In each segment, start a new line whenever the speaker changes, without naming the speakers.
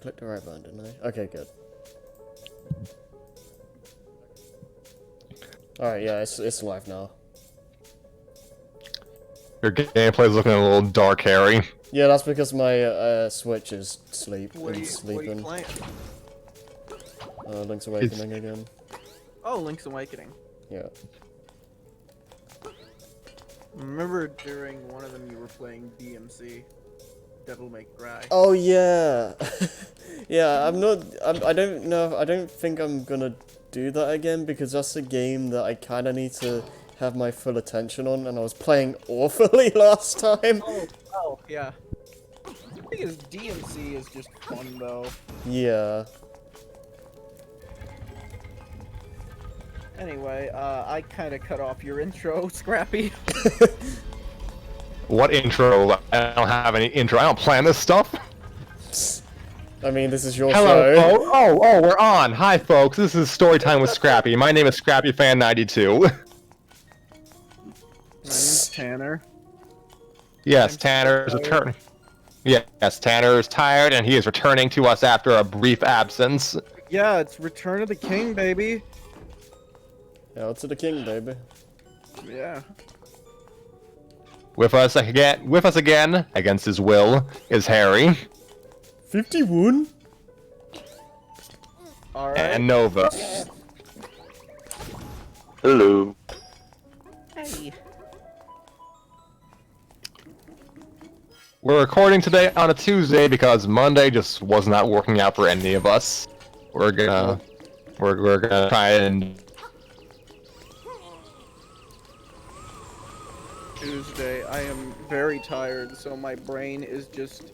clicked the right button, didn't I? Okay, good. Alright, yeah, it's live now.
Your gameplay is looking a little dark, Harry.
Yeah, that's because my Switch is sleeping.
What are you playing?
Link's Awakening again.
Oh, Link's Awakening.
Yeah.
Remember during one of them you were playing DMC, Devil May Cry.
Oh yeah, yeah. I don't know. I don't think I'm gonna do that again because that's a game that I kind of need to have my full attention on, and I was playing awfully last time.
Oh, yeah. Because DMC is just fun though.
Yeah.
Anyway, I kind of cut off your intro, Scrappy.
What intro? I don't have any intro. I don't plan this stuff.
I mean, this is your
Hello,
show.
oh, we're on. Hi, folks. This is Storytime with Scrappy. My name is ScrappyFan92.
My name's Tanner.
Yes, Tanner is returning. Yes, Tanner is tired, and he is returning to us after a brief absence.
Yeah, it's Return of the King, baby.
Hail to the king, baby.
Yeah.
With us again, against his will, is Harry.
51?
Alright.
And Nova.
Hello.
Hey.
We're recording today on a Tuesday because Monday just was not working out for any of us. We're gonna try and
Tuesday. I am very tired, so my brain is just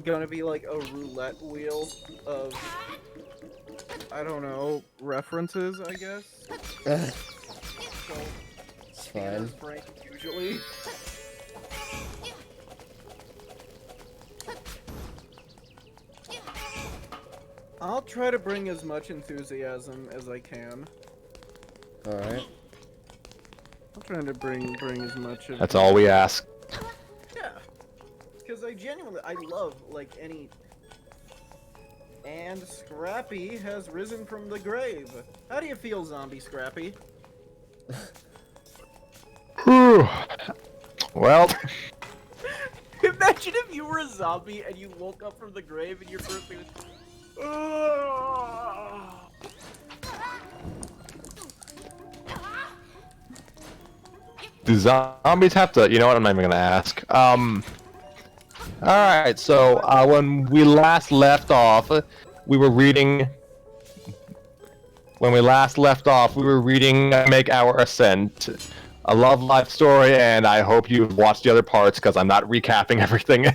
gonna be like a roulette wheel of, I don't know, references, I guess. So,
It's fine.
Tanner's brain usually. I'll try to bring as much enthusiasm as I can.
Alright.
I'm trying to bring as much of.
that's all we ask.
Yeah, because I genuinely love like any. And Scrappy has risen from the grave. How do you feel, zombie Scrappy?
Whew. Well,
Imagine if you were a zombie and you woke up from the grave and your first thing was. "Ugh."
do zombies have to? You know what? I'm not even gonna ask. Alright, so when we last left off, we were reading. When we last left off, we were reading Make Our Ascent, a love life story, and I hope you've watched the other parts because I'm not recapping everything.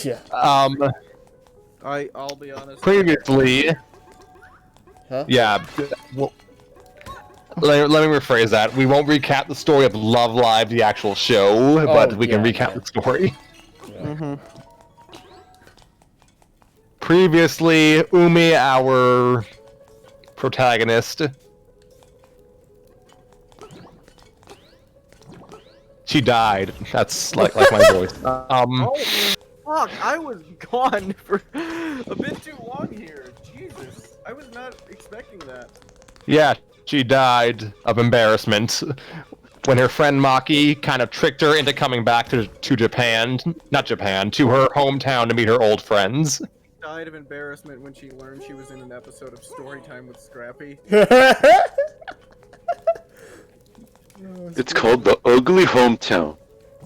Yeah.
I'll be honest.
Previously,
Huh?
yeah. Well, let me rephrase that. We won't recap the story of Love Live, the actual show, but we can
yeah,
recap
yeah.
the story.
Yeah.
Mm-hmm.
Previously, Umi, our protagonist, she died. That's like my voice.
Oh, fuck! I was gone for a bit too long here. Jesus, I was not expecting that.
Yeah, she died of embarrassment when her friend Maki kind of tricked her into coming back to Japan, not Japan, to her hometown to meet her old friends.
Died of embarrassment when she learned she was in an episode of Storytime with Scrappy.
It's called The Ugly Hometown.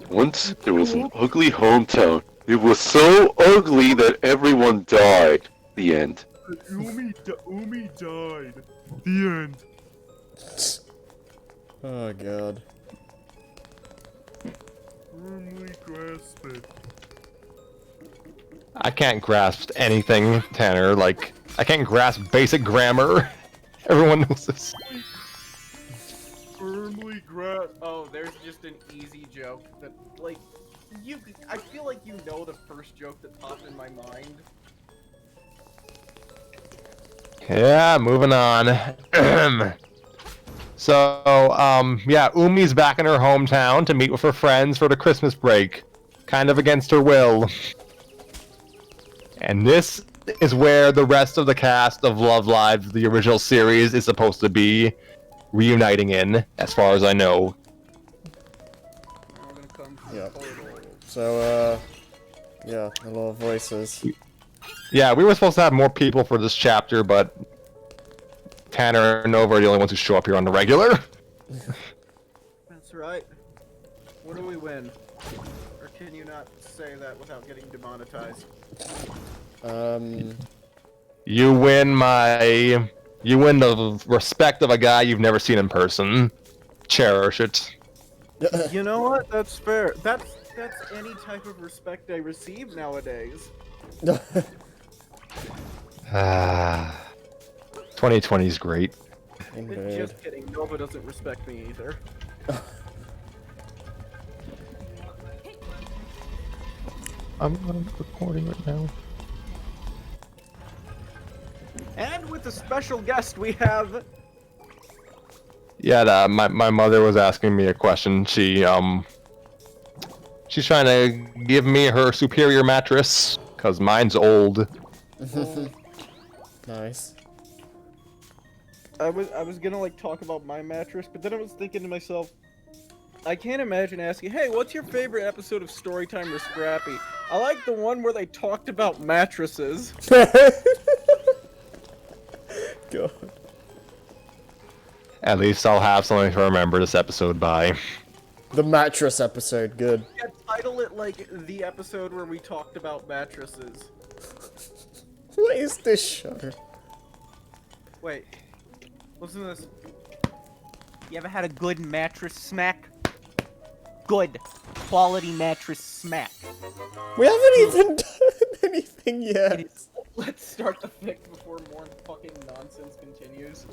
Once there was an ugly hometown. It was so ugly that everyone died. The end.
Umi died. The end.
Oh god.
Firmly grasp it.
I can't grasp anything, Tanner. Like, I can't grasp basic grammar. Everyone knows this.
Firmly grasp.
Oh, there's just an easy joke that, like, I feel like you know the first joke that popped in my mind.
Yeah, moving on. So, yeah, Umi's back in her hometown to meet with her friends for the Christmas break. Kind of against her will. And this is where the rest of the cast of Love Live, the original series, is supposed to be reuniting in, as far as I know.
I'm gonna come to
Yeah.
the portal.
So, yeah, a lot of voices.
Yeah, we were supposed to have more people for this chapter, but Tanner and Nova are the only ones who show up here on the regular.
That's right. What do we win? Or can you not say that without getting demonetized?
You win the respect of a guy you've never seen in person. Cherish it.
You know what? That's fair. That's any type of respect I receive nowadays.
2020 is great.
Indeed.
Just kidding. Nova doesn't respect me either.
I'm recording right now.
And with a special guest, we have.
Yeah, my mother was asking me a question. She's trying to give me her superior mattress because mine's old.
Nice.
I was gonna like talk about my mattress, but then I was thinking to myself, I can't imagine asking, hey, what's your favorite episode of Storytime or Scrappy? I like the one where they talked about mattresses.
God.
At least I'll have something to remember this episode by.
The mattress episode, good.
Yeah, title it like the episode where we talked about mattresses.
What is this show?
Wait, listen to this. You ever had a good mattress smack? Good quality mattress smack.
We haven't even done anything yet.
Let's start the fic before more fucking nonsense continues.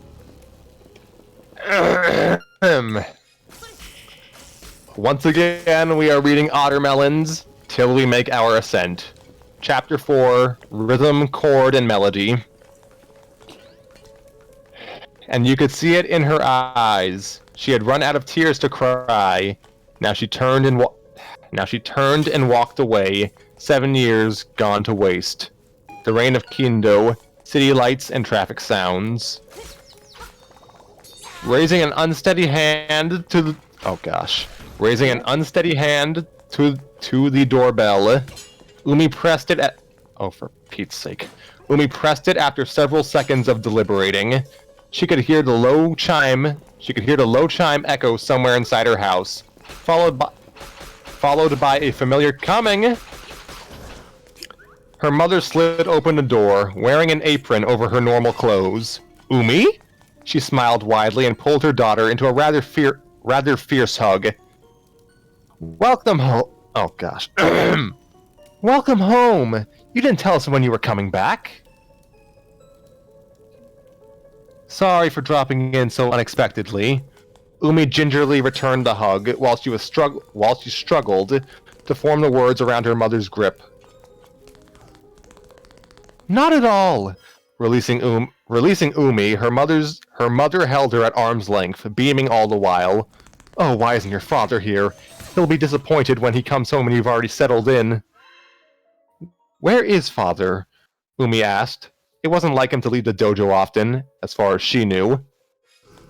Once again, we are reading Ottermelons till we make our ascent. Chapter 4, Rhythm, Chord, and Melody. And you could see it in her eyes. She had run out of tears to cry. Now she turned and walked away. 7 years gone to waste. The reign of Kindo, city lights and traffic sounds. Raising an unsteady hand to the doorbell. Umi pressed it at for Pete's sake. Umi pressed it after several seconds of deliberating. She could hear the low chime echo somewhere inside her house, followed by a familiar coming. Her mother slid open the door, wearing an apron over her normal clothes. Umi? She smiled widely and pulled her daughter into a rather fierce hug. Welcome home. Oh gosh. Welcome home. You didn't tell us when you were coming back. Sorry for dropping in so unexpectedly. Umi gingerly returned the hug while she struggled to form the words around her mother's grip. Not at all. Releasing Umi, her mother held her at arm's length, beaming all the while. Oh, why isn't your father here? He'll be disappointed when he comes home and you've already settled in. Where is father? Umi asked. It wasn't like him to leave the dojo often, as far as she knew.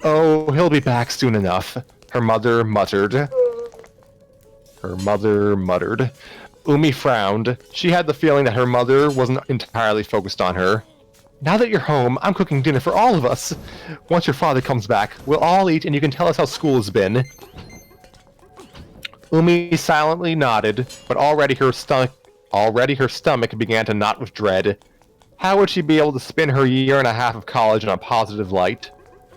Oh, he'll be back soon enough, her mother muttered. Umi frowned. She had the feeling that her mother wasn't entirely focused on her. Now that you're home, I'm cooking dinner for all of us. Once your father comes back, we'll all eat and you can tell us how school has been. Umi silently nodded, but already her stomach began to knot with dread. How would she be able to spend her year and a half of college in a positive light?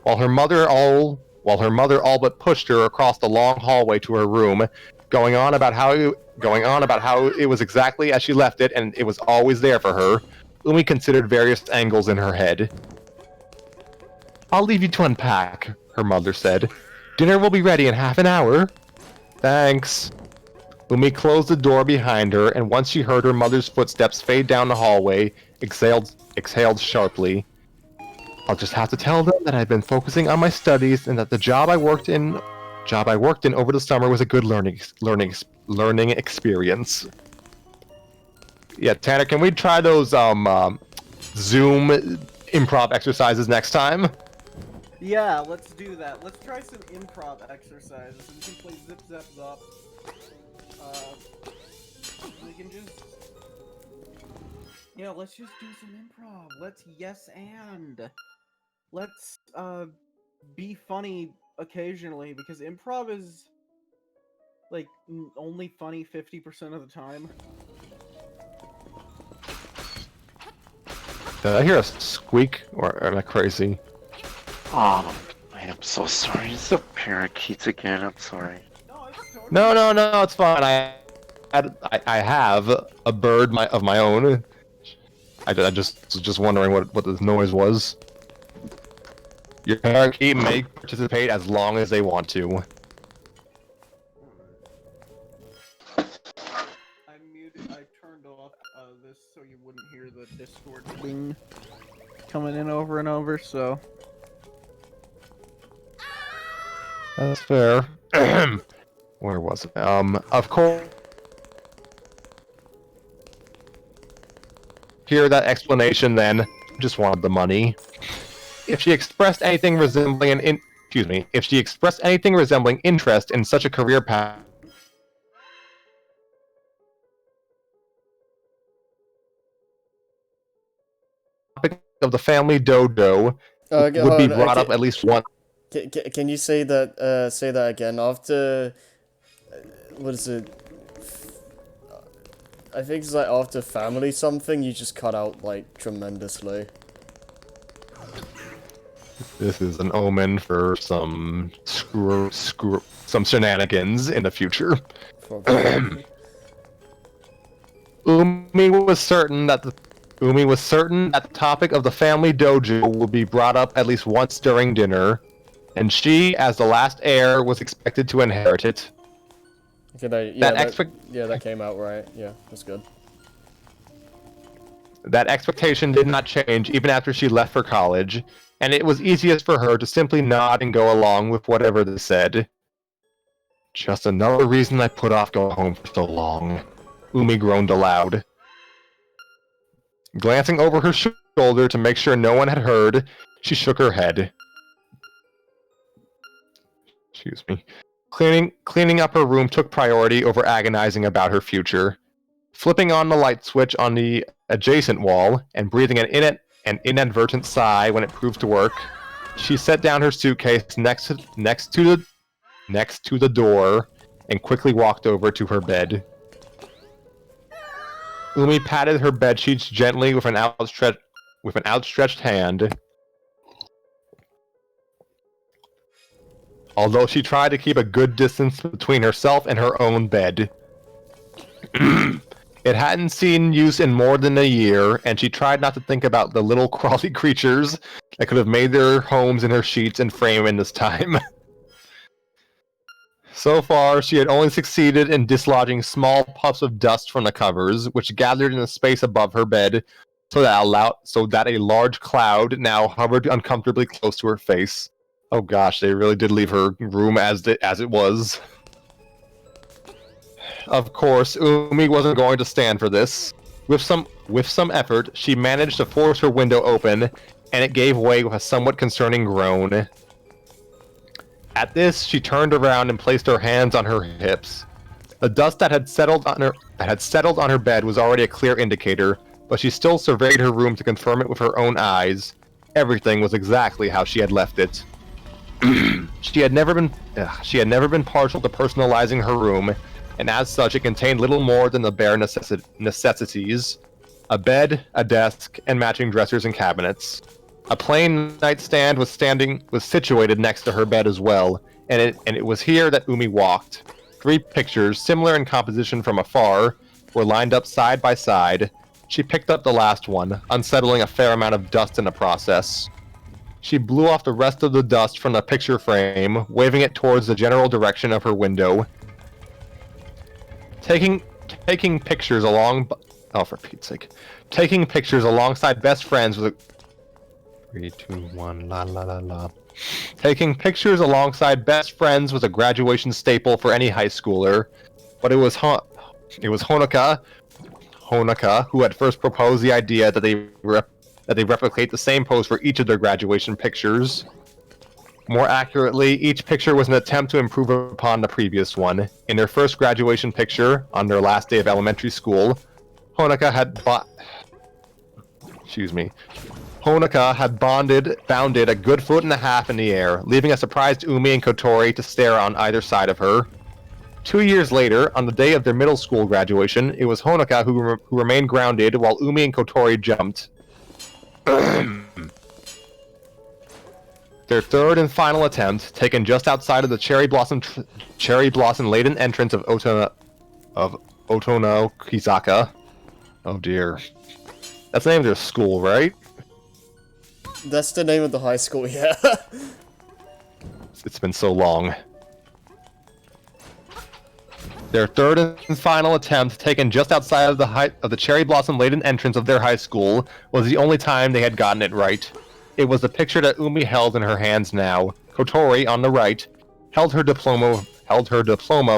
While her mother all but pushed her across the long hallway to her room, going on about how it was exactly as she left it and it was always there for her. Umi considered various angles in her head. I'll leave you to unpack, her mother said. Dinner will be ready in half an hour. Thanks. Umi closed the door behind her, and once she heard her mother's footsteps fade down the hallway, exhaled sharply. I'll just have to tell them that I've been focusing on my studies and that the job I worked in over the summer was a good learning experience. Yeah, Tanner, can we try those Zoom improv exercises next time.
Yeah, let's do that. Let's try some improv exercises, and we can play Zip Zap Zop. We can just... Yeah, let's just do some improv. Let's yes and. Let's, be funny occasionally, because improv is, like, only funny 50% of the time.
Did I hear a squeak, or am I crazy?
Oh, I am so sorry. It's the parakeets again. I'm sorry.
No, it's totally...
No, it's fine. I have a bird of my own. I just was just wondering what this noise was. Your parakeet may participate as long as they want to.
I muted, I turned off this so you wouldn't hear the Discord ding coming in over and over, so...
That's fair. Where was it? Of course. Hear that explanation then. Just wanted the money. If she expressed anything resembling if she expressed anything resembling interest in such a career path of the family dojo
Okay,
would be
hold on,
brought up at least once.
Can you say that again? After, what is it? I think it's like after family something, you just cut out like tremendously.
This is an omen for some some shenanigans in the future.
Probably.
Umi was certain that the topic of the family dojo would be brought up at least once during dinner, and she, as the last heir, was expected to inherit it.
Okay, that came out right. Yeah, that's good.
That expectation did not change even after she left for college, and it was easiest for her to simply nod and go along with whatever they said. Just another reason I put off going home for so long. Umi groaned aloud. Glancing over her shoulder to make sure no one had heard, she shook her head. Excuse me. Cleaning up her room took priority over agonizing about her future. Flipping on the light switch on the adjacent wall and breathing an inadvertent sigh when it proved to work, she set down her suitcase next to the door and quickly walked over to her bed. Umi patted her bed sheets gently with an outstretched hand. Although she tried to keep a good distance between herself and her own bed. It hadn't seen use in more than a year, and she tried not to think about the little crawly creatures that could have made their homes in her sheets and frame in this time. So far, she had only succeeded in dislodging small puffs of dust from the covers, which gathered in the space above her bed, so that a large cloud now hovered uncomfortably close to her face. Oh gosh, they really did leave her room as it was. Of course, Umi wasn't going to stand for this. With some effort, she managed to force her window open, and it gave way with a somewhat concerning groan. At this, she turned around and placed her hands on her hips. The dust that had settled on her bed was already a clear indicator, but she still surveyed her room to confirm it with her own eyes. Everything was exactly how she had left it. She had never been partial to personalizing her room, and as such it contained little more than the bare necessities: a bed, a desk, and matching dressers and cabinets. A plain nightstand was situated next to her bed as well, and it was here that Umi walked. 3 pictures, similar in composition from afar, were lined up side by side. She picked up the last one, unsettling a fair amount of dust in the process. She blew off the rest of the dust from the picture frame, waving it towards the general direction of her window. Taking pictures for Pete's sake. Taking pictures alongside best friends was a 3, 2, 1, la la la la. Taking pictures alongside best friends was a graduation staple for any high schooler, but it was Honoka who had first proposed the idea that that they replicate the same pose for each of their graduation pictures. More accurately, each picture was an attempt to improve upon the previous one. In their first graduation picture, on their last day of elementary school, Honoka had bounded a good 1.5 feet in the air, leaving a surprised Umi and Kotori to stare on either side of her. 2 years later, on the day of their middle school graduation, it was Honoka who remained grounded while Umi and Kotori jumped. Their third and final attempt, taken just outside of the cherry blossom laden entrance of Otono Kizaka. Oh dear. That's the name of their school, right?
That's the name of the high school, yeah.
It's been so long. Their third and final attempt, taken just outside of the cherry blossom laden entrance of their high school, was the only time they had gotten it right. It was the picture that Umi held in her hands now. Kotori, on the right, held her diploma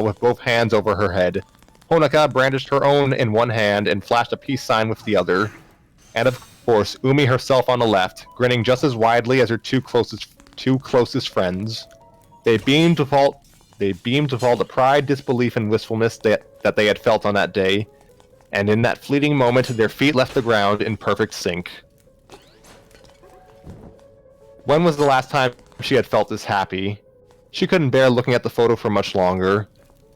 with both hands over her head. Honoka brandished her own in one hand and flashed a peace sign with the other. And of course, Umi herself on the left, grinning just as widely as her two closest friends. They beamed with all the pride, disbelief, and wistfulness that they had felt on that day. And in that fleeting moment, their feet left the ground in perfect sync. When was the last time she had felt this happy? She couldn't bear looking at the photo for much longer.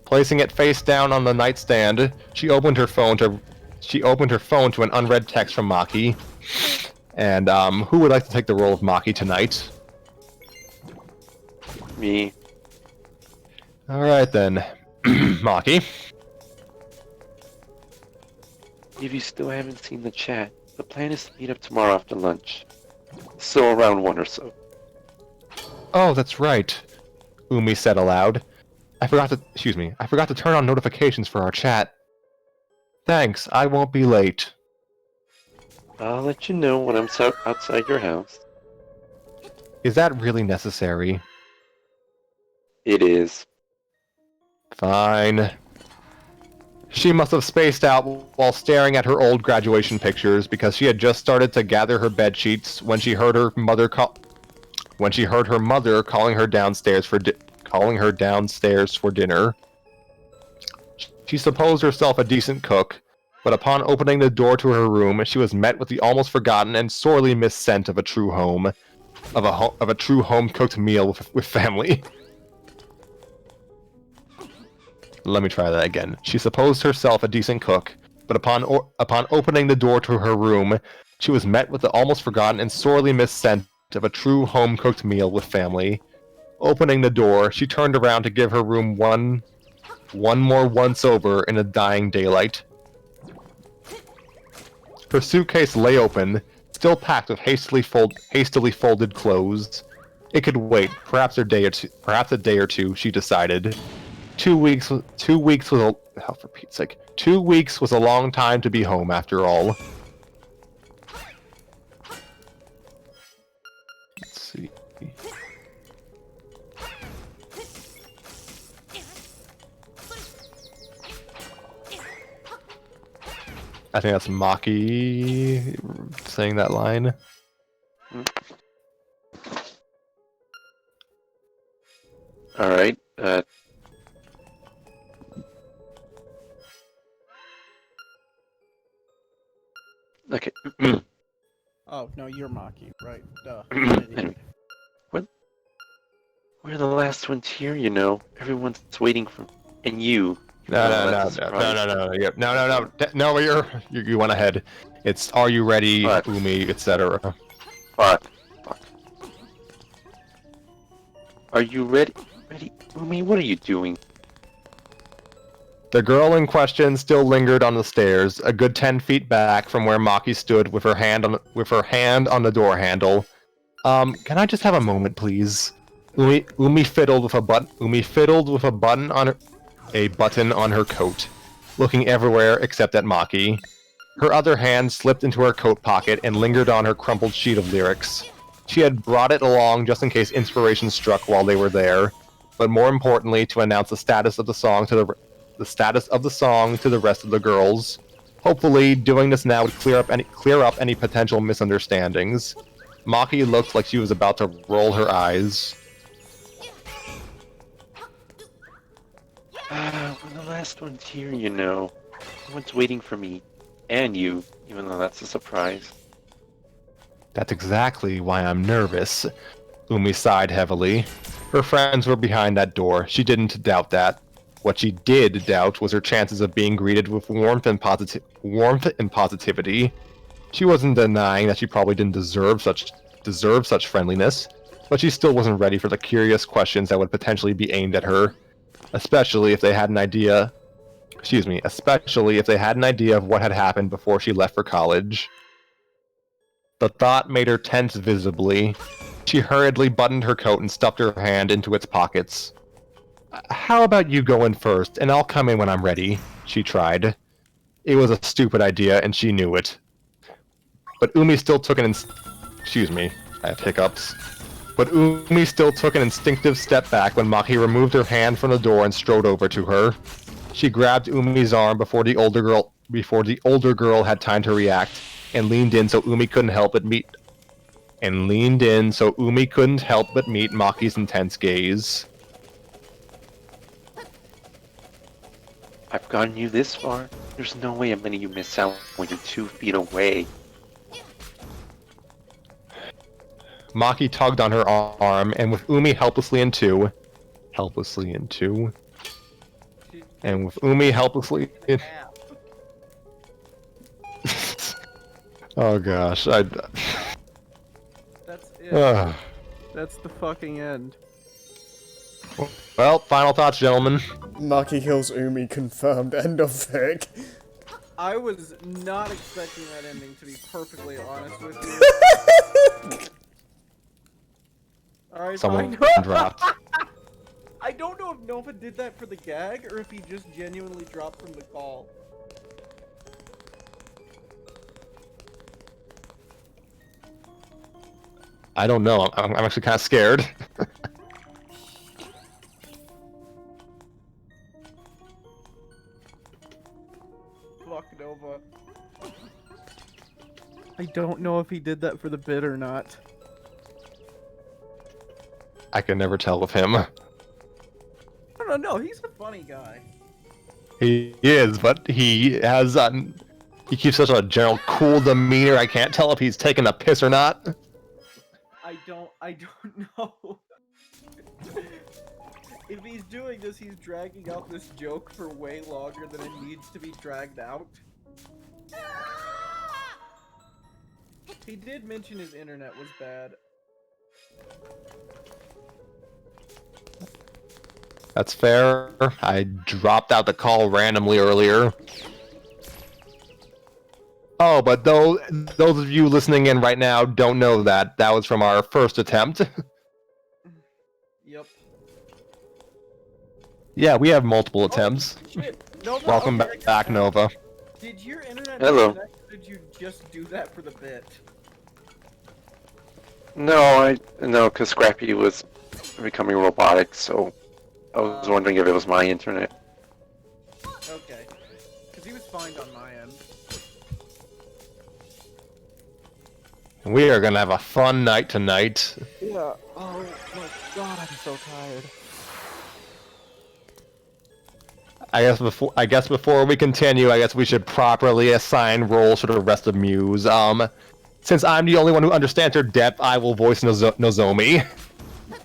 Placing it face down on the nightstand, she opened her phone to an unread text from Maki. And who would like to take the role of Maki tonight?
Me.
Alright then. Maki.
If you still haven't seen the chat, the plan is to meet up tomorrow after lunch. So around 1 or so.
Oh, that's right, Umi said aloud. I forgot to turn on notifications for our chat. Thanks, I won't be late.
I'll let you know when I'm outside your house.
Is that really necessary?
It is.
Fine. She must have spaced out while staring at her old graduation pictures because she had just started to gather her bed sheets when she heard her mother calling her downstairs for dinner. She supposed herself a decent cook, but upon opening the door to her room, she was met with the almost forgotten and sorely missed scent of a true home, of a true home-cooked meal with family. Let me try that again. She supposed herself a decent cook, but upon opening the door to her room, she was met with the almost forgotten and sorely missed scent of a true home-cooked meal with family. Opening the door, she turned around to give her room one more once-over in the dying daylight. Her suitcase lay open, still packed with hastily folded clothes. It could wait, perhaps a day or two, she decided. 2 weeks was for Pete's sake. 2 weeks was a long time to be home after all. Let's see. I think that's Maki saying that line.
Alright, okay.
Oh, no, you're Maki, right? Duh.
Anyway, we're the last ones here, you know. Everyone's waiting for... And you.
No, you went ahead. It's are you ready,
What?
Umi, etc.
Fuck. Are you ready? Ready? Umi, what are you doing?
The girl in question still lingered on the stairs, a good 10 feet back from where Maki stood with her hand on the door handle. Can I just have a moment, please? Umi fiddled with a button on her coat, looking everywhere except at Maki. Her other hand slipped into her coat pocket and lingered on her crumpled sheet of lyrics. She had brought it along just in case inspiration struck while they were there, but more importantly to announce the status of the song to the rest of the girls. Hopefully, doing this now would clear up any potential misunderstandings. Maki looked like she was about to roll her eyes.
I'm the last one's here, you know. Someone's waiting for me. And you, even though that's a surprise.
That's exactly why I'm nervous. Umi sighed heavily. Her friends were behind that door. She didn't doubt that. What she did doubt was her chances of being greeted with warmth and positivity. She wasn't denying that she probably didn't deserve such friendliness, but she still wasn't ready for the curious questions that would potentially be aimed at her, especially if they had an idea of what had happened before she left for college. The thought made her tense visibly. She hurriedly buttoned her coat and stuffed her hand into its pockets. How about you go in first, and I'll come in when I'm ready, she tried. It was a stupid idea, and she knew it. But Umi still took Excuse me, I have hiccups. But Umi still took an instinctive step back when Maki removed her hand from the door and strode over to her. She grabbed Umi's arm before the older girl had time to react, and leaned in so Umi couldn't help but meet Maki's intense gaze.
I've gotten you this far. There's no way I'm letting you miss out when you're 2 feet away.
Maki tugged on her arm, and with Umi helplessly in two, oh gosh,
That's it. That's the fucking end.
Well, final thoughts, gentlemen.
Maki kills Umi, confirmed, end of fic.
I was not expecting that ending, to be perfectly honest with you. Alright,
Someone
fine.
dropped.
I don't know if Nova did that for the gag, or if he just genuinely dropped from the call.
I don't know. I'm actually kind of scared.
Fuck Nova. I don't know if he did that for the bit or not.
I can never tell with him.
No, he's a funny guy.
He is, but he keeps such a general cool demeanor. I can't tell if he's taking a piss or not.
I don't know. If he's doing this, he's dragging out this joke for way longer than it needs to be dragged out. He did mention his internet was bad.
That's fair. I dropped out the call randomly earlier. Oh, but those of you listening in right now don't know that. That was from our first attempt.
Yep.
Yeah, we have multiple attempts.
Shit. Nova,
Welcome
okay,
back, Nova.
Did your internet
Hello.
disconnect, or did you just do that for the bit?
No, because Scrappy was becoming robotic, so I was wondering if it was my internet.
Okay. Because he was fine on my end.
We are gonna have a fun night tonight.
Yeah. Oh my god, I'm so tired.
I guess before we continue, I guess we should properly assign roles for the rest of Muse. Since I'm the only one who understands her depth, I will voice Nozomi.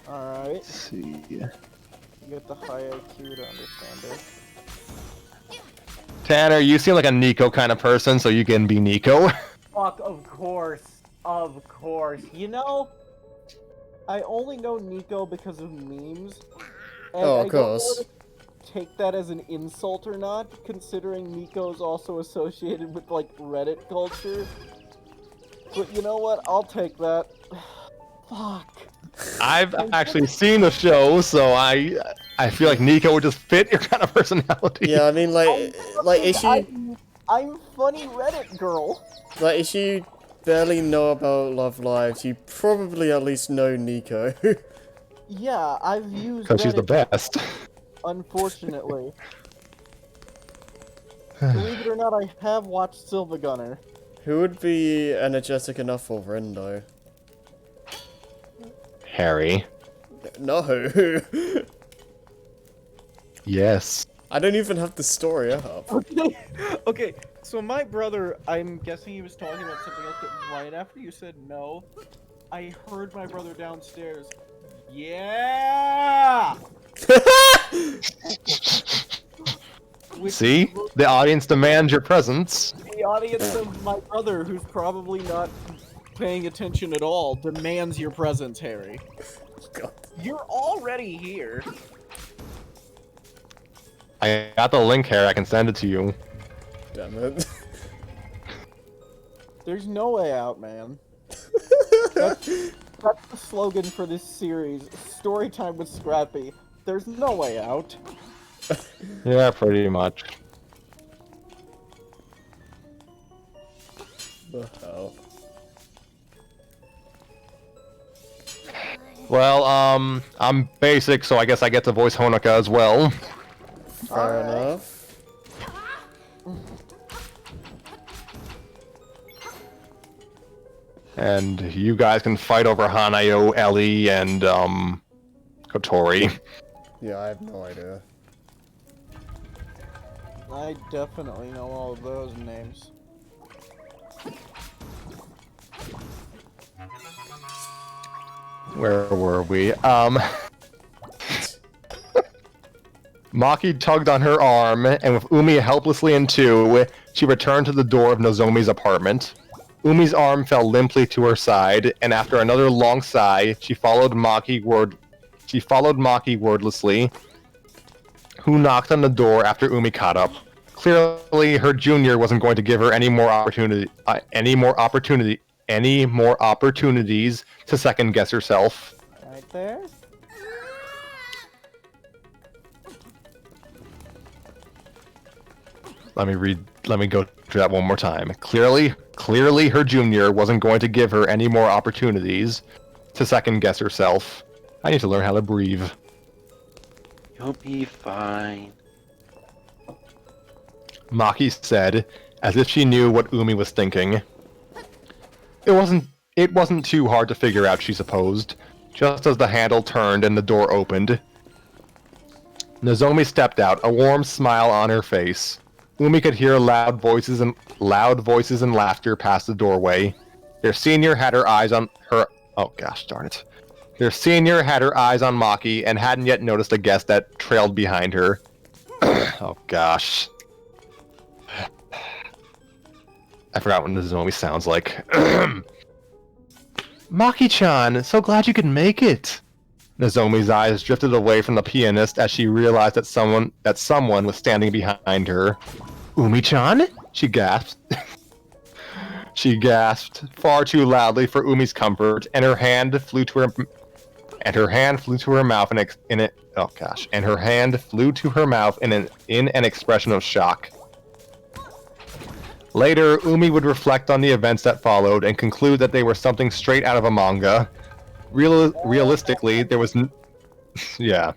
Alright.
Let's see.
You get the high IQ to understand it.
Tanner, you seem like a Nico kind of person, so you can be Nico.
Fuck, of course. Of course. You know,
I only know Nico because of memes. And
Oh,
I
of
don't know
course.
whether to take that as an insult or not, considering Nico's also associated with, like, Reddit culture. But you know what? I'll take that. Fuck.
I've actually seen the show, so I feel like Nico would just fit your kind of personality.
Yeah, I mean, like if you,
I'm funny Reddit girl.
like, if you barely know about Love Live, you probably at least know Nico.
Yeah, I've used
Because she's the
Reddit,
best.
unfortunately. Believe it or not, I have watched Silva Gunner.
Who would be energetic enough for Rindo?
Harry.
No.
Yes.
I don't even have the story up.
Okay, okay. So my brother, I'm guessing he was talking about something else, but right after you said no, I heard my brother downstairs. Yeah. Which
See? The audience demands your presence.
the audience of my brother, who's probably not paying attention at all, demands your presence, Harry.
God.
You're already here.
I got the link here, I can send it to you.
Damn it.
There's no way out, man. That's the slogan for this series. Story time with Scrappy. There's no way out.
Yeah, pretty much.
The hell?
Well, I'm basic, so I guess I get to voice Honoka as well.
Fair enough.
And you guys can fight over Hanayo, Ellie, and, Kotori.
Yeah, I have no idea.
I definitely know all of those names.
Where were we? Maki tugged on her arm, and with Umi helplessly in tow, she returned to the door of Nozomi's apartment. Umi's arm fell limply to her side, and after another long sigh, she followed Maki wordlessly, who knocked on the door after Umi caught up. Clearly, her junior wasn't going to give her any more opportunities to second guess herself.
Right there?
Let me go through that one more time. Clearly her junior wasn't going to give her any more opportunities to second guess herself. I need to learn how to breathe.
You'll be fine.
Maki said, as if she knew what Umi was thinking. It wasn't too hard to figure out, she supposed, just as the handle turned and the door opened. Nozomi stepped out, a warm smile on her face. Umi could hear loud voices and laughter past the doorway. Their senior had her eyes on her. Oh gosh, darn it! Their senior had her eyes on Maki and hadn't yet noticed a guest that trailed behind her. Oh gosh, I forgot what Nozomi sounds like. Maki-chan, so glad you could make it. Nozomi's eyes drifted away from the pianist as she realized that someone was standing behind her. Umi-chan? She gasped. She gasped far too loudly for Umi's comfort, and her hand flew to her mouth in an expression of shock. Later, Umi would reflect on the events that followed and conclude that they were something straight out of a manga. Realistically, there was yeah.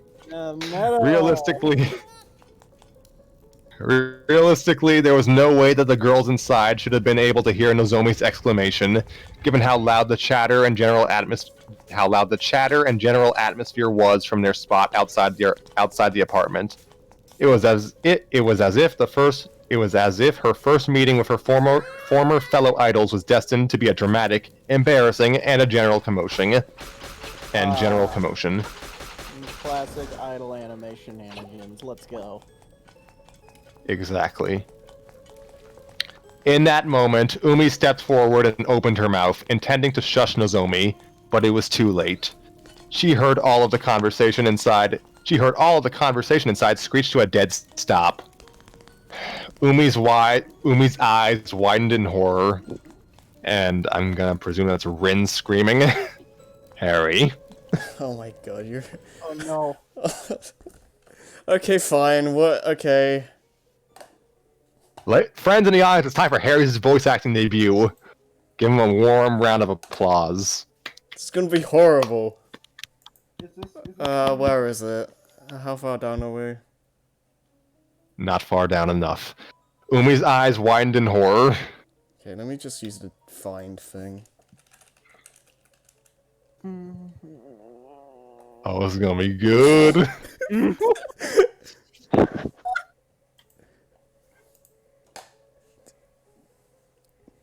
Realistically, there was no way that the girls inside should have been able to hear Nozomi's exclamation, given how loud the chatter and general atmosphere was from their spot outside the apartment. It was as if her first meeting with her former fellow idols was destined to be a dramatic, embarrassing, and a general commotion.
Classic idol animation shenanigans. Let's go.
Exactly. In that moment, Umi stepped forward and opened her mouth, intending to shush Nozomi, but it was too late. She heard all of the conversation inside screech to a dead stop. Umi's eyes widened in horror, and I'm gonna presume that's Rin screaming. Harry.
Oh my god, you're...
Oh no.
Okay, fine, what? Okay.
Friends in the audience, it's time for Harry's voice acting debut. Give him a warm round of applause.
It's gonna be horrible.
Is this
Where is it? How far down are we?
Not far down enough. Umi's eyes widened in horror.
Okay, let me just use the find thing.
Oh, this is gonna be good.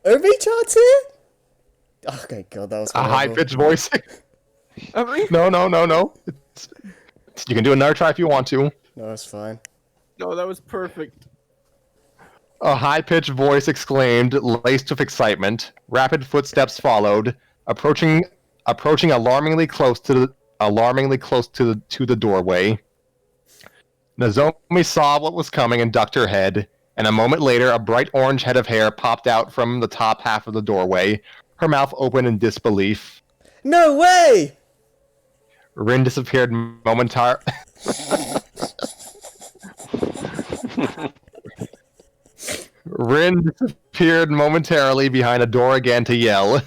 Obi-chan's here? Okay, God, that was
A
horrible.
high-pitched voice.
I mean,
No. You can do another try if you want to.
No, it's fine.
no, that was perfect.
A high-pitched voice exclaimed, laced with excitement. Rapid footsteps followed, approaching alarmingly close to the doorway. Nozomi saw what was coming and ducked her head, and a moment later, a bright orange head of hair popped out from the top half of the doorway, her mouth open in disbelief.
No way!
Rin disappeared momentarily. Rin disappeared momentarily behind a door again to yell.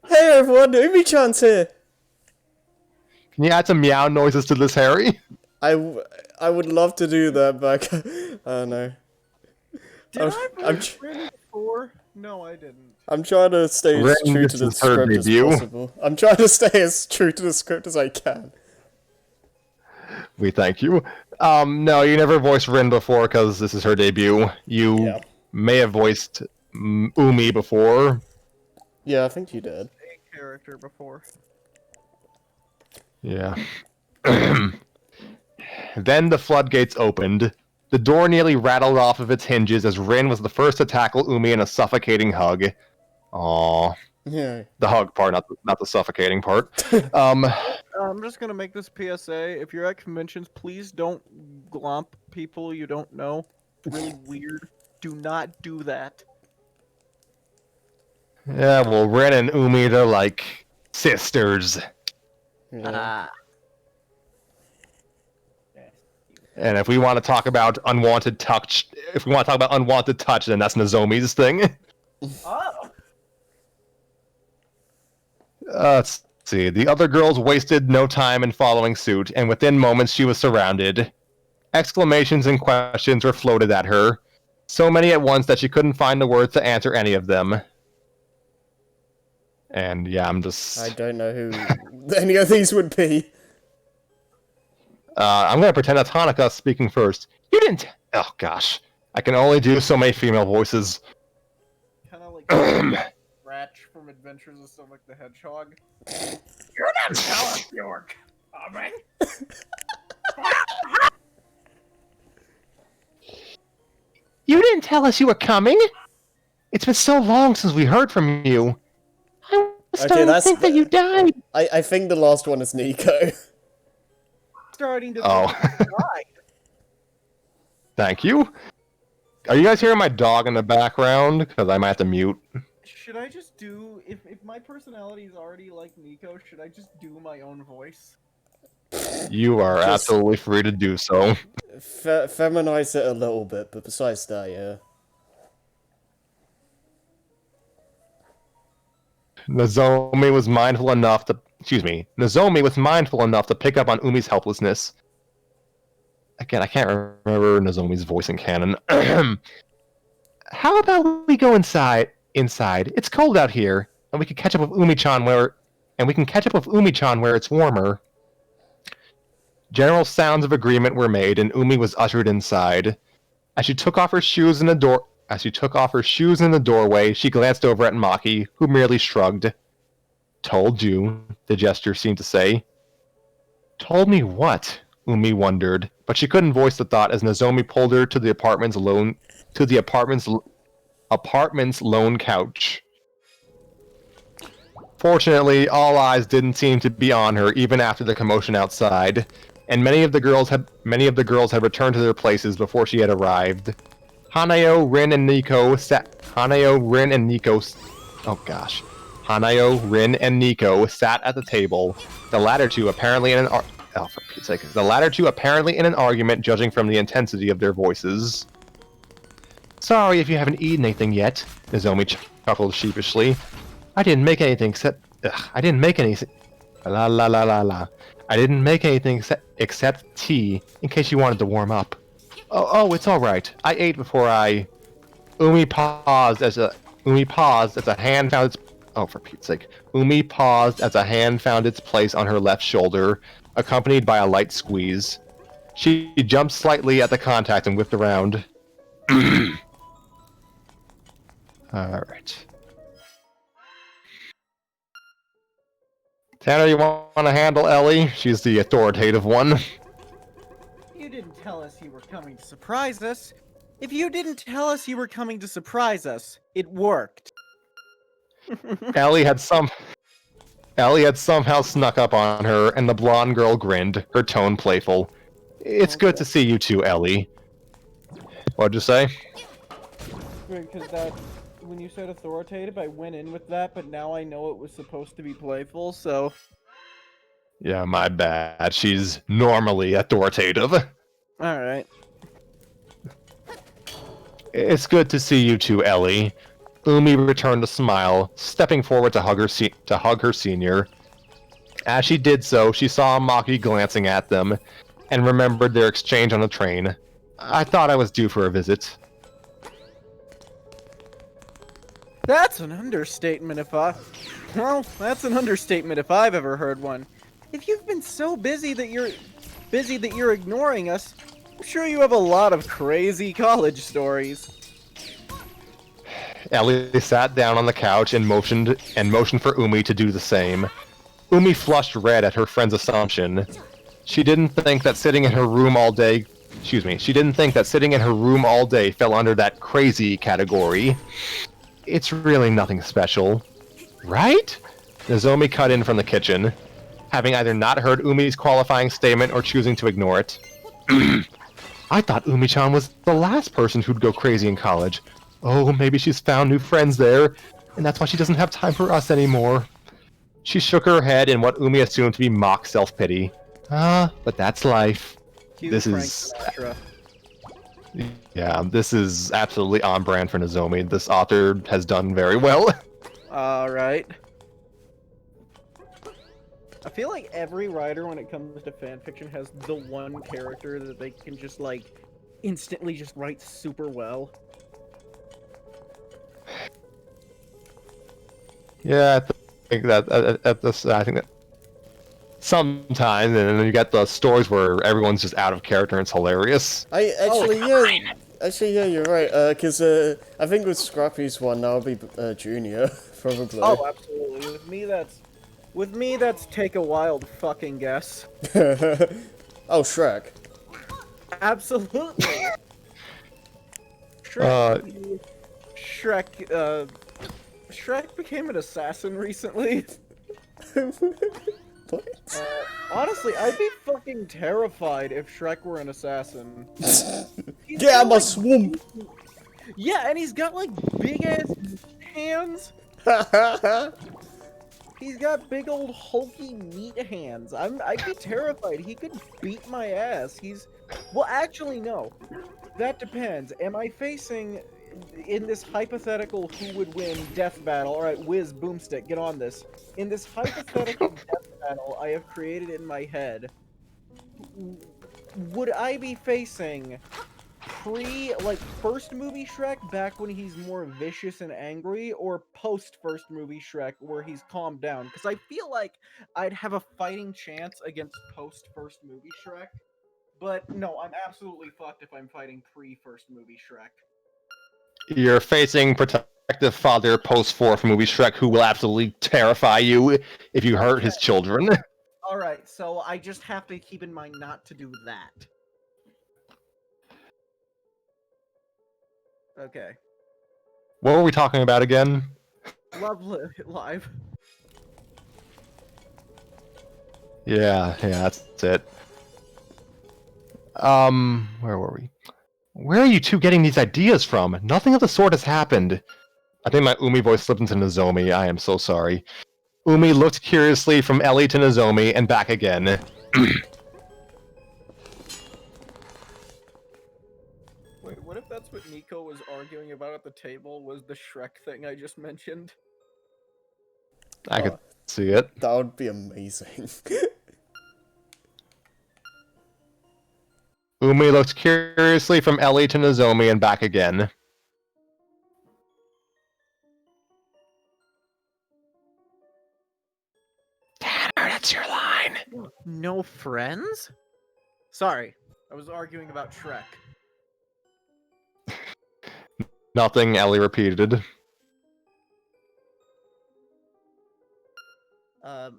Hey everyone, Obi-chan's here!
Can you add some meow noises to this, Harry?
I would love to do that, but I don't know.
Did I
I'm
voice Rin before? No, I didn't.
I'm trying to stay as
Rin,
true to
this
the
is her
script as
debut.
possible. I'm trying to stay as true to the script as I can.
We thank you. No, you never voiced Rin before because this is her debut. You
Yeah.
may have voiced Umi before.
Yeah, I think you did.
A character before.
Yeah. Then the floodgates opened. The door nearly rattled off of its hinges as Rin was the first to tackle Umi in a suffocating hug. Aww.
Yeah.
The hug part, not the suffocating part.
I'm just gonna make this PSA. If you're at conventions, please don't glomp people you don't know. Really weird. Do not do that.
Yeah, well, Rin and Umi, they're like sisters.
Yeah.
And if we want to talk about unwanted touch, then that's Nozomi's thing.
Oh.
Let's see. The other girls wasted no time in following suit, and within moments she was surrounded. Exclamations and questions were floated at her, so many at once that she couldn't find the words to answer any of them. And yeah,
I don't know who any of these would be.
I'm gonna pretend that's Hanukkah speaking first. You didn't. Oh gosh, I can only do so many female voices.
Kind of like Ratch from Adventures of Sonic the Hedgehog.
You're not telling us you're coming.
You didn't tell us you were coming. It's been so long since we heard from you. I was starting to think that you died.
I think the last one is Nico.
Starting to
Oh.
die.
Thank you. Are you guys hearing my dog in the background? Because I might have to mute.
Should I just do if my personality is already like Nico? Should I just do my own voice?
You are
Just-
absolutely free to do so.
Feminize it a little bit, but besides that, yeah.
Nozomi was mindful enough to pick up on Umi's helplessness. Again, I can't remember Nozomi's voice in canon. How about we go inside? It's cold out here, and we can catch up with Umi-chan where it's warmer. General sounds of agreement were made, and Umi was ushered inside. As she took off her shoes in the doorway, she glanced over at Maki, who merely shrugged. Told you, the gesture seemed to say. Told me what? Umi wondered, but she couldn't voice the thought as Nozomi pulled her to the apartment's lone couch. Fortunately, all eyes didn't seem to be on her even after the commotion outside, and many of the girls had returned to their places before she had arrived. Hanayo, Rin, and Nico sat at the table. The latter two apparently in an argument, judging from the intensity of their voices. Sorry if you haven't eaten anything yet, Nozomi chuckled sheepishly. I didn't make anything except except tea, in case you wanted to warm up. Oh, it's all right. I ate before I Umi paused as a hand found its. Oh, for Pete's sake! Umi paused as a hand found its place on her left shoulder, accompanied by a light squeeze. She jumped slightly at the contact and whipped around. All right. Tanner, you want to handle Ellie? She's the authoritative one.
You didn't tell us you were coming to surprise us. If you didn't tell us you were coming to surprise us, it worked.
Ellie had somehow snuck up on her, and the blonde girl grinned, her tone playful. It's good to see you too, Ellie. What'd you say?
Because that, when you said authoritative, I went in with that, but now I know it was supposed to be playful, so...
Yeah, my bad. She's normally authoritative.
Alright.
It's good to see you too, Ellie. Umi returned a smile, stepping forward to hug her senior. As she did so, she saw Maki glancing at them, and remembered their exchange on the train. I thought I was due for a visit.
That's an understatement if that's an understatement if I've ever heard one. If you've been so busy that you're ignoring us, I'm sure you have a lot of crazy college stories.
Ellie sat down on the couch and motioned for Umi to do the same. Umi flushed red at her friend's assumption. She didn't think that sitting in her room all day fell under that crazy category. It's really nothing special. Right? Nozomi cut in from the kitchen, having either not heard Umi's qualifying statement or choosing to ignore it. I thought Umi-chan was the last person who'd go crazy in college. Oh, maybe she's found new friends there, and that's why she doesn't have time for us anymore. She shook her head in what Umi assumed to be mock self-pity. But that's life. This is absolutely on brand for Nozomi. This author has done very well.
Alright. I feel like every writer, when it comes to fanfiction, has the one character that they can just, like, instantly just write super well.
Yeah, I think that sometimes, and then you get the stories where everyone's just out of character and it's hilarious.
Actually, yeah, you're right. Because I think with Scrappy's one, that'll be Junior, probably.
Oh, absolutely. With me, that's take a wild fucking guess.
Oh, Shrek.
Absolutely. Shrek became an assassin recently.
What?
Honestly, I'd be fucking terrified if Shrek were an assassin.
Get out of my swamp!
Yeah, and he's got like big ass hands. He's got big old hulky meat hands. I'd be terrified. He could beat my ass. Well, actually, no. That depends. Am I facing in this hypothetical who would win death battle? All right, Wiz, Boomstick, get on this. In this hypothetical death battle I have created in my head, would I be facing first movie Shrek, back when he's more vicious and angry, or post first movie Shrek where he's calmed down? Because I feel like I'd have a fighting chance against post first movie Shrek, but no, I'm absolutely fucked if I'm fighting pre first movie Shrek.
You're facing protective father post fourth movie Shrek, who will absolutely terrify you if you hurt his children.
Alright, so I just have to keep in mind not to do that. Okay.
What were we talking about again?
Love Live.
Yeah, that's it. Where were we? Where are you two getting these ideas from? Nothing of the sort has happened. I think my Umi voice slipped into Nozomi. I am so sorry. Umi looked curiously from Ellie to Nozomi and back again.
Wait, what if that's what Nico was arguing about at the table, was the Shrek thing I just mentioned?
I could see it.
That would be amazing.
Umi looked curiously from Ellie to Nozomi and back again. What's your line?
No friends? Sorry, I was arguing about Shrek.
Nothing, Ellie repeated.
Oh,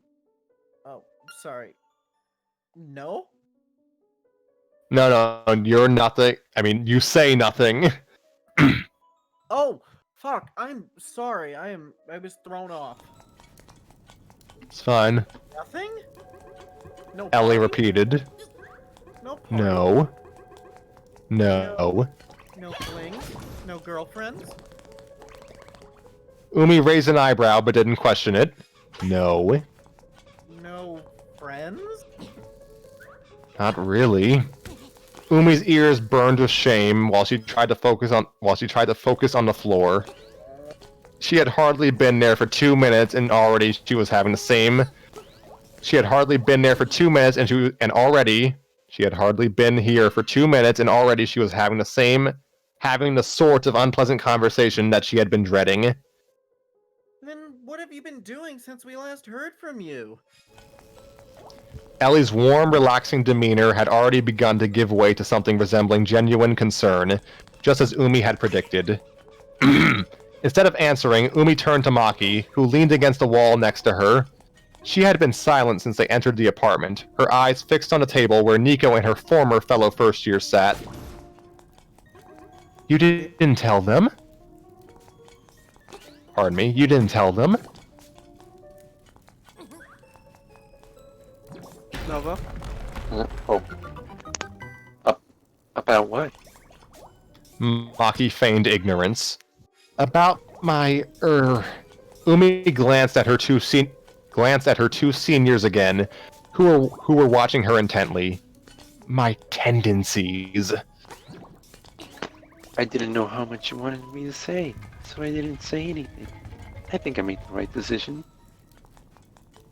sorry. No?
No, you're nothing. I mean, you say nothing.
Oh, fuck, I'm sorry, I was thrown off.
It's fine.
Nothing? No
Ellie
party?
repeated.
No party?
No. No.
No flings? No girlfriends?
Umi raised an eyebrow but didn't question it. No.
No friends?
Not really. Umi's ears burned with shame while she tried to focus on the floor. She had hardly been there for 2 minutes and already she was having the same. She had hardly been there for 2 minutes and she had hardly been here for 2 minutes and already she was having the sort of unpleasant conversation that she had been dreading.
Then what have you been doing since we last heard from you?
Ellie's warm, relaxing demeanor had already begun to give way to something resembling genuine concern, just as Umi had predicted. Instead of answering, Umi turned to Maki, who leaned against the wall next to her. She had been silent since they entered the apartment, her eyes fixed on the table where Nico and her former fellow first year sat. You didn't tell them? Pardon me, you didn't tell them?
Nova?
Oh. About what?
Maki feigned ignorance. About my, Umi glanced at her two seniors again, who were watching her intently. My tendencies.
I didn't know how much you wanted me to say, so I didn't say anything. I think I made the right decision.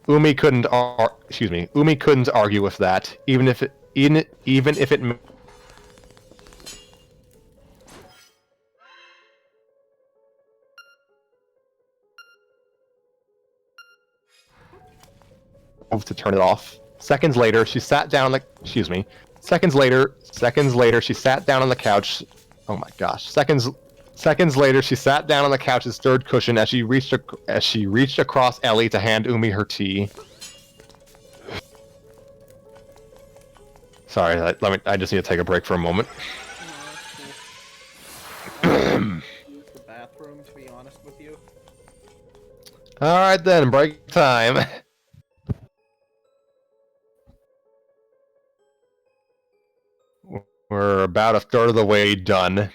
Umi couldn't argue with that, even if it to turn it off. Seconds later, she sat down Seconds later, she sat down on the couch. Oh my gosh. Seconds later, she sat down on the couch's third cushion as she reached across Ellie to hand Umi her tea. Sorry, I just need to take a break for a moment.
Use the bathroom, to be honest with you.
Alright then, break time. We're about a third of the way done.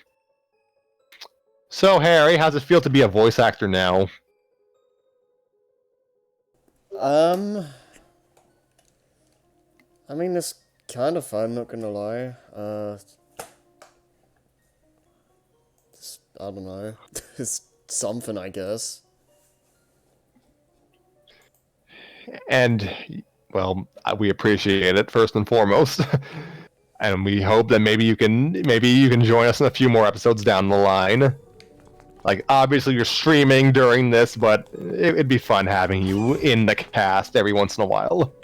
So, Harry, how's it feel to be a voice actor now?
I mean, it's kind of fun, not gonna lie. I don't know. It's something, I guess.
And, well, we appreciate it, first and foremost. And we hope that maybe you can join us in a few more episodes down the line. Like, obviously you're streaming during this, but it'd be fun having you in the cast every once in a while.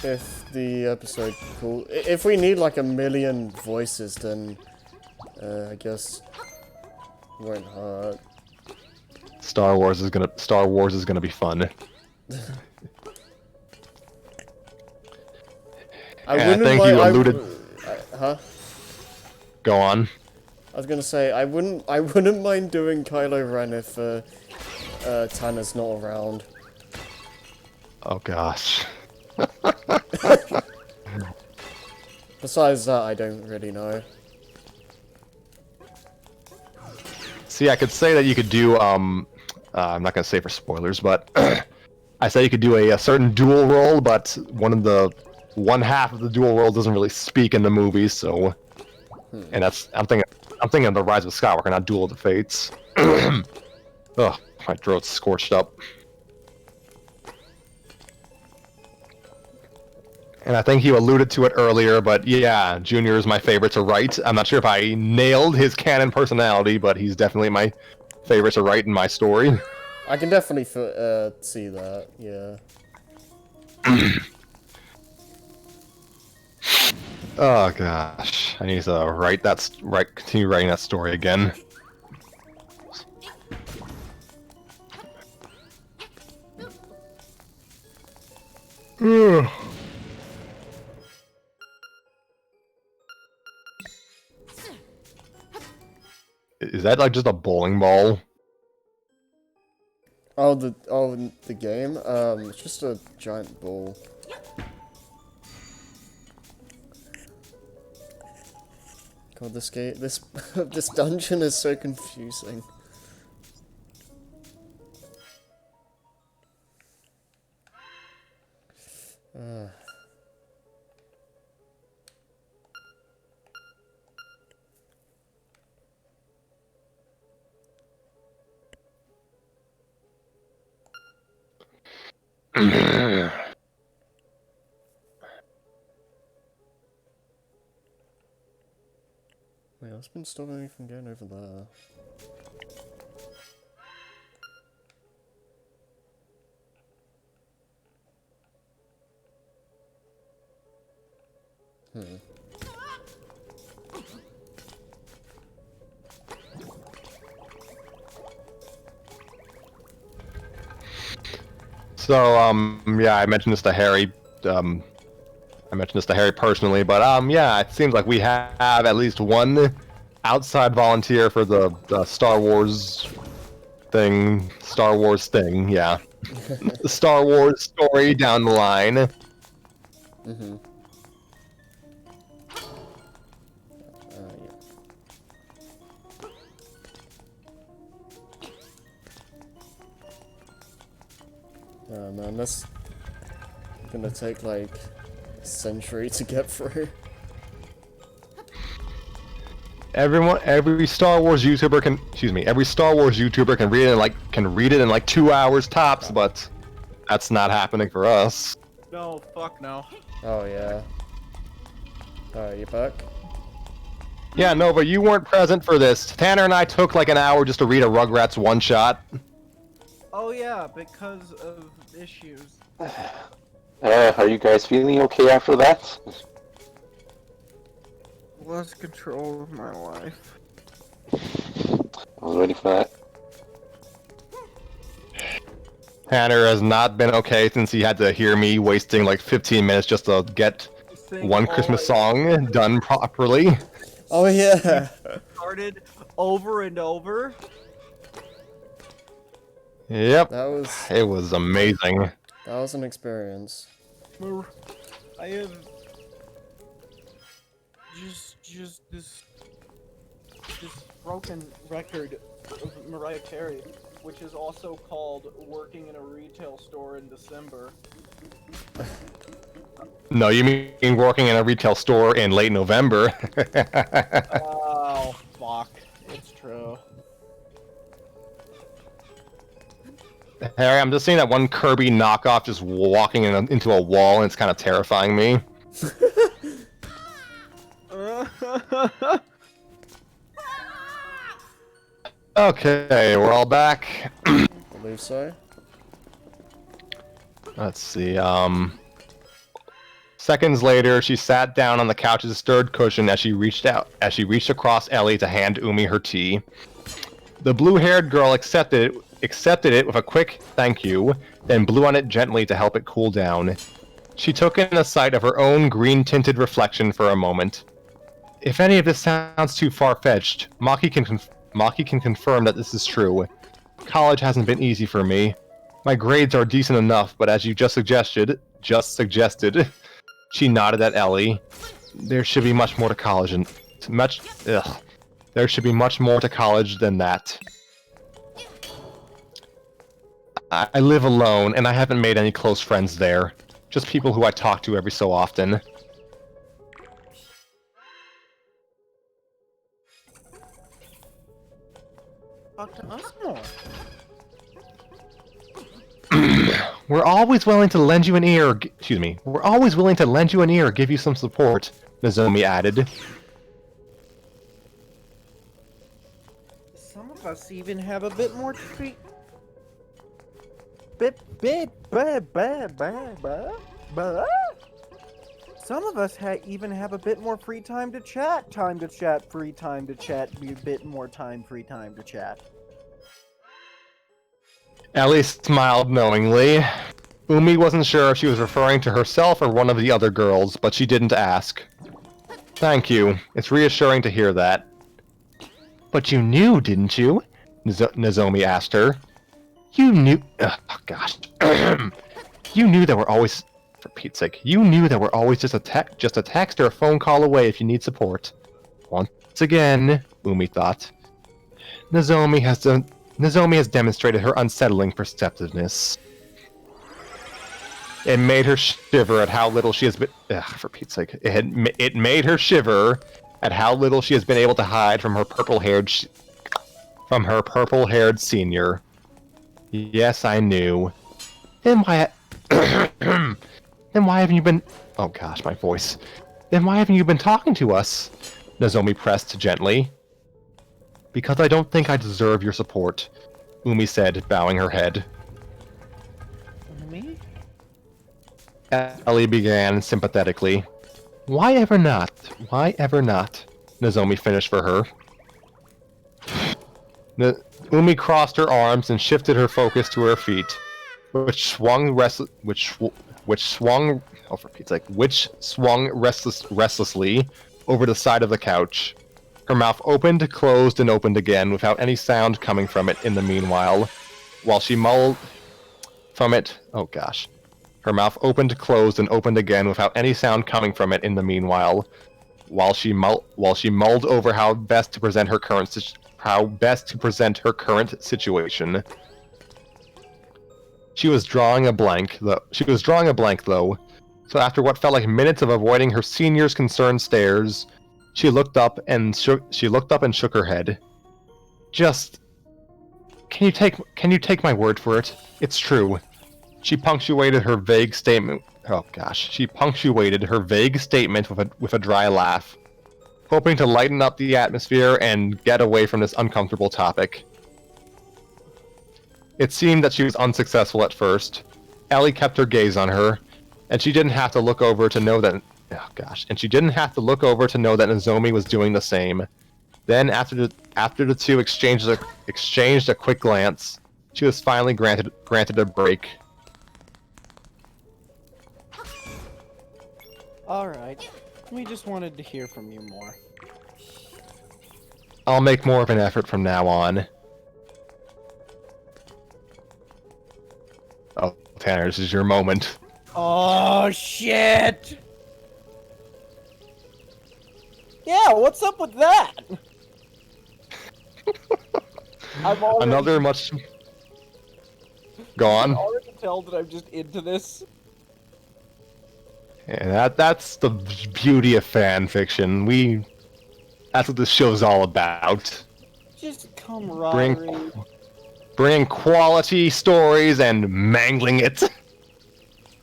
If the episode cool, if we need like 1 million voices, then I guess it won't hurt.
Star Wars is gonna be fun. I think you alluded.
Huh?
Go on.
I was gonna say I wouldn't mind doing Kylo Ren if Tanner's not around.
Oh gosh.
Besides that, I don't really know.
See, I could say that you could do I'm not gonna say for spoilers, but I say you could do a certain dual role, but one half of the dual role doesn't really speak in the movies, so and I'm thinking of The Rise of Skywalker, not Duel of the Fates. Ugh, my throat's scorched up. And I think you alluded to it earlier, but yeah, Junior is my favorite to write. I'm not sure if I nailed his canon personality, but he's definitely my favorite to write in my story.
I can definitely see that, yeah.
Oh gosh, I need to continue writing that story again. Ugh. Is that like just a bowling ball?
Oh, the game? It's just a giant ball. God, this game, this this dungeon is so confusing. Wait, what's been stopping me from getting over there?
So, yeah, I mentioned this to Harry, personally, but, yeah, it seems like we have at least one outside volunteer for the Star Wars thing, yeah. The Star Wars story down the line.
Mm-hmm. Yeah. Oh man, that's gonna take like a century to get through.
Every Star Wars YouTuber can read it in like 2 hours tops, but that's not happening for us.
No, fuck no.
Oh yeah. Alright, you back?
Yeah, no, but you weren't present for this. Tanner and I took like an hour just to read a Rugrats one-shot.
Oh yeah, because of issues.
Are you guys feeling okay after that?
Lost control of my life.
I was waiting for that.
Tanner has not been okay since he had to hear me wasting like 15 minutes just to get one Christmas song done properly.
Oh yeah!
Started over and over.
Yep.
That
was amazing.
was an experience.
I have just this broken record of Mariah Carey, which is also called "Working in a Retail Store in December."
No, you mean working in a retail store in late November.
Oh fuck! It's true.
Harry, I'm just seeing that one Kirby knockoff just walking into a wall, and it's kind of terrifying me. Okay, we're all back.
I believe so.
Let's see, seconds later, she sat down on the couch's third cushion as she reached across Ellie to hand Umi her tea. The blue-haired girl accepted it with a quick thank you, then blew on it gently to help it cool down. She took in the sight of her own green-tinted reflection for a moment. If any of this sounds too far-fetched, Maki can confirm that this is true. College hasn't been easy for me. My grades are decent enough, but as you just suggested, she nodded at Ellie. There should be much more to college There should be much more to college than that. I live alone, and I haven't made any close friends there. Just people who I talk to every so often.
Talk to us more.
We're always willing to lend you an ear. We're always willing to lend you an ear or give you some support, Nozomi added.
Some of us even have a bit more But some of us even have a bit more free time to chat. Time to chat, free time to chat, be a bit more time, free time to chat.
Ellie smiled knowingly. Umi wasn't sure if she was referring to herself or one of the other girls, but she didn't ask. Thank you. It's reassuring to hear that. But you knew, didn't you? Nozomi asked her. You knew... oh, gosh. You knew that we're always... For Pete's sake, you knew that we're always just a text or a phone call away if you need support. Once again, Umi thought. Nozomi has demonstrated her unsettling perceptiveness. It made her shiver at how little she has been... for Pete's sake. It made her shiver at how little she has been able to hide from her purple-haired... from her purple-haired senior. Yes, I knew. Then why... then why haven't you been... Oh gosh, my voice. Then why haven't you been talking to us? Nozomi pressed gently. Because I don't think I deserve your support, Umi said, bowing her head.
Me?
Ellie began sympathetically. Why ever not? Why ever not? Nozomi finished for her. Umi crossed her arms and shifted her focus to her feet, which swung restlessly over the side of the couch. Her mouth opened, closed, and opened again without any sound coming from it in the meanwhile. While she mulled from it... Oh gosh. Her mouth opened, closed, and opened again without any sound coming from it in the meanwhile. While she mulled over how best to present her current situation. She was drawing a blank, though. So after what felt like minutes of avoiding her senior's concerned stares, she looked up and shook her head. Just... Can you take my word for it? It's true. She punctuated her vague statement... Oh gosh. She punctuated her vague statement with a dry laugh, hoping to lighten up the atmosphere and get away from this uncomfortable topic. It seemed that she was unsuccessful at first. Ellie kept her gaze on her, and she didn't have to look over to know that... Oh gosh. And she didn't have to look over to know that Nozomi was doing the same. Then, after the two exchanged a quick glance, she was finally granted a break.
Alright. We just wanted to hear from you more.
I'll make more of an effort from now on. Oh, Tanner, this is your moment.
Oh, shit! Yeah, what's up with that? I'm already...
Another much... Go
I
on.
can already tell that I'm just into this.
Yeah, that's the beauty of fan fiction. That's what this show's all about.
Just camaraderie.
Bring quality stories and mangling it.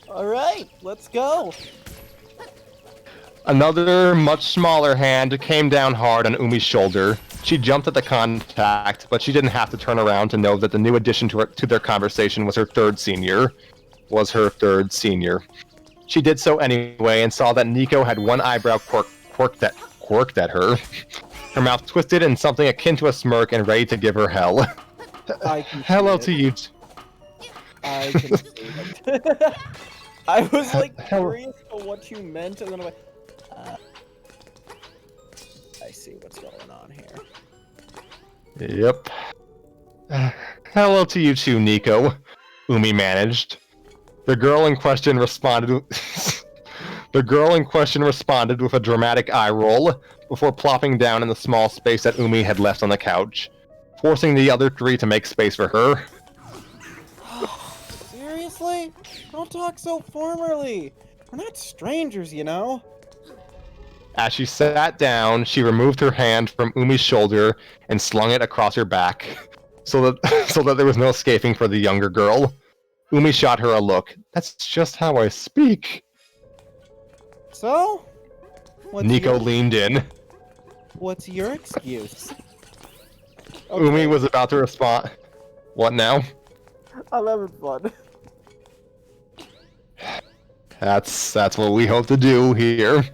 Alright, let's go.
Another, much smaller hand came down hard on Umi's shoulder. She jumped at the contact, but she didn't have to turn around to know that the new addition to their conversation was her third senior. She did so anyway and saw that Nico had one eyebrow quirked at her. Her mouth twisted in something akin to a smirk and ready to give her hell. Hello to you.
I can see it. I was like curious for what you meant, and then I'm like, I see what's going on here.
Yep. Hello to you too, Nico. Umi managed. The girl in question responded with a dramatic eye roll before plopping down in the small space that Umi had left on the couch, forcing the other three to make space for her.
Seriously? Don't talk so formally. We're not strangers, you know?
As she sat down, she removed her hand from Umi's shoulder and slung it across her back, so that there was no escaping for the younger girl. Umi shot her a look. That's just how I speak.
So?
Nico leaned in.
What's your excuse?
Umi was about to respond. What now?
I'm having fun.
That's what we hope to do here.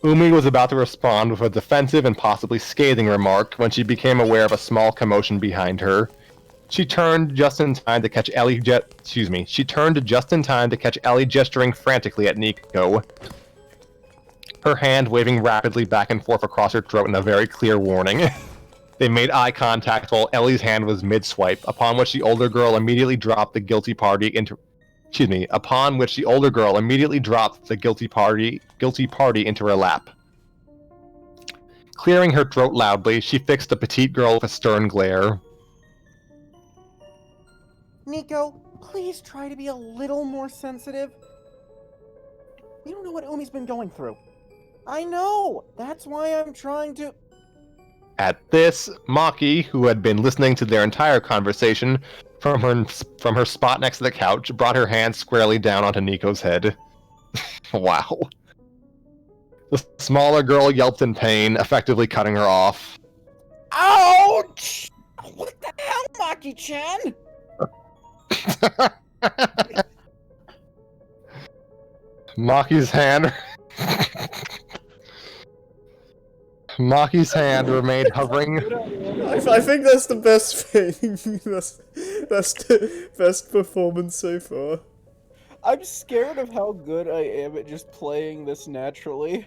Umi was about to respond with a defensive and possibly scathing remark when she became aware of a small commotion behind her. She turned just in time to catch Ellie She turned just in time to catch Ellie gesturing frantically at Nico, her hand waving rapidly back and forth across her throat in a very clear warning. They made eye contact while Ellie's hand was mid-swipe, upon which the older girl immediately dropped the guilty party into her lap. Clearing her throat loudly, she fixed the petite girl with a stern glare.
Nico, please try to be a little more sensitive. You don't know what Umi's been going through. I know! That's why I'm trying to...
At this, Maki, who had been listening to their entire conversation from her spot next to the couch, brought her hand squarely down onto Nico's head. Wow. The smaller girl yelped in pain, effectively cutting her off.
Ouch! What the hell, Maki-chan?
Maki's hand remained hovering.
I think that's the best thing. that's the best performance so far.
I'm scared of how good I am at just playing this naturally.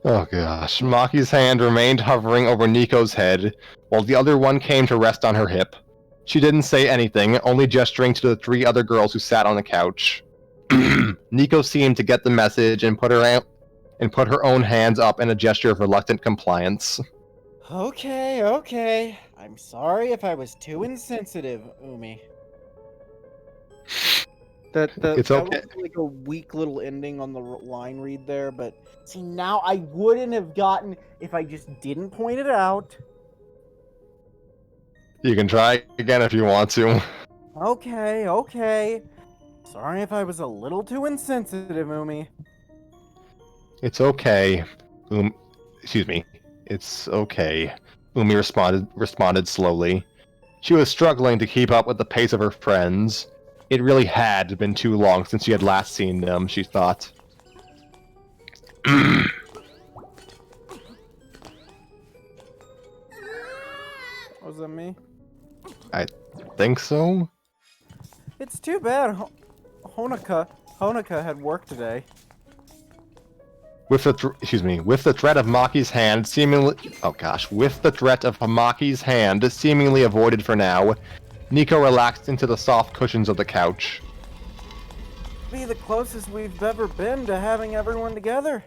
Oh gosh. Maki's hand remained hovering over Nico's head, while the other one came to rest on her hip. She didn't say anything, only gesturing to the 3 other girls who sat on the couch. Nico seemed to get the message and put her own hands up in a gesture of reluctant compliance.
Okay. I'm sorry if I was too insensitive, Umi.
It's okay.
That was like a weak little ending on the line read there, but see, now I wouldn't have gotten if I just didn't point it out.
You can try again if you want to.
Okay. Sorry if I was a little too insensitive, Umi.
It's okay. Excuse me. It's okay. Umi responded slowly. She was struggling to keep up with the pace of her friends. It really had been too long since she had last seen them, she thought.
Was that me?
I think so.
It's too bad Honoka had work today.
With the threat of Maki's hand seemingly avoided for now, Nico relaxed into the soft cushions of the couch.
Be the closest we've ever been to having everyone together.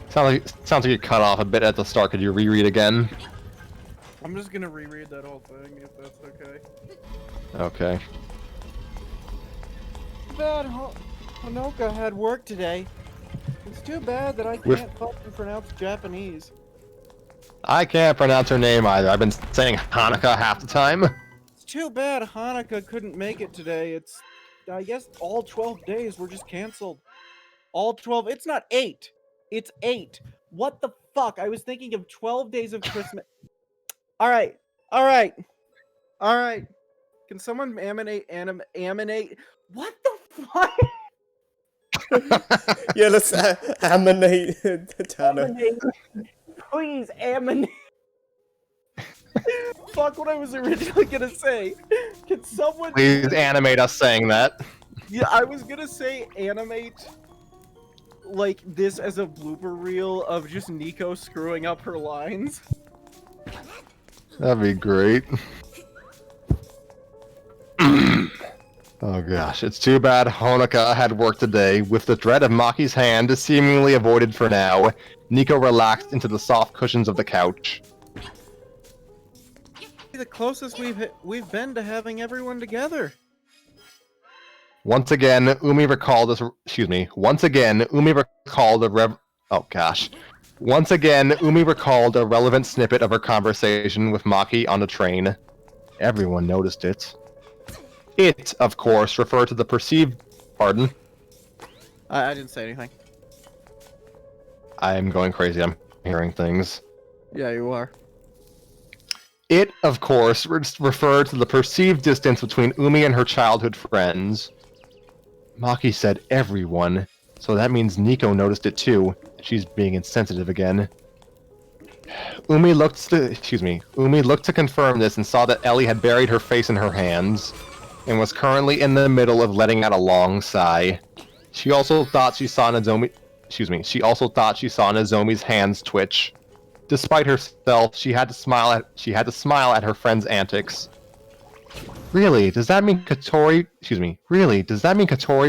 Sounds like you cut off a bit at the start. Could you reread again?
I'm just gonna reread that whole thing if that's okay.
Okay.
Bad Honoka had work today. It's too bad that I can't fucking pronounce Japanese.
I can't pronounce her name either. I've been saying Hanukkah half the time.
It's too bad Hanukkah couldn't make it today. I guess all 12 days were just canceled. All 12, it's not 8. It's 8. What the fuck? I was thinking of 12 days of Christmas. Alright. Can someone aminate? What the fuck?
Yeah, let's aminate Tana.
Please, aminate. Fuck what I was originally gonna say. Can someone
Please animate us saying that.
Yeah, I was gonna say animate like this as a blooper reel of just Nico screwing up her lines.
That'd be great. Oh gosh, it's too bad Honoka had work today. With the threat of Maki's hand seemingly avoided for now, Nico relaxed into the soft cushions of the couch.
The closest we've been to having everyone together.
Once again, Umi recalled a relevant snippet of her conversation with Maki on the train. Everyone noticed it. It, of course, referred to the perceived... Pardon?
I didn't say anything.
I'm going crazy. I'm hearing things.
Yeah, you are.
It, of course, referred to the perceived distance between Umi and her childhood friends. Maki said everyone, so that means Nico noticed it too. She's being insensitive again. Umi looked to confirm this and saw that Ellie had buried her face in her hands and was currently in the middle of letting out a long sigh. She also thought she saw Nozomi's hands twitch. Despite herself, she had to smile at her friend's antics. Really, does that mean Katori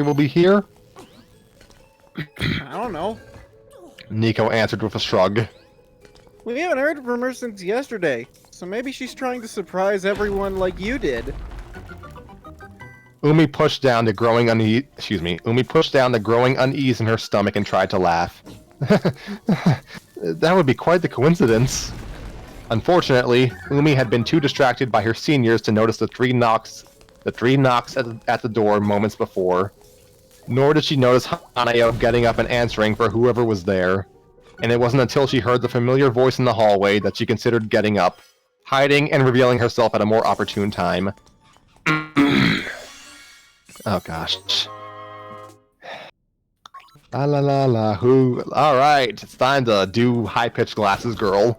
will be here?
I don't know.
Nico answered with a shrug.
We haven't heard from her since yesterday, so maybe she's trying to surprise everyone like you did.
Umi pushed down the growing unease in her stomach and tried to laugh. That would be quite the coincidence. Unfortunately, Umi had been too distracted by her seniors to notice the three knocks at the door moments before. Nor did she notice Hanayo getting up and answering for whoever was there. And it wasn't until she heard the familiar voice in the hallway that she considered getting up, hiding and revealing herself at a more opportune time. Oh gosh. La la la la who. Alright, it's time to do high-pitched glasses, girl.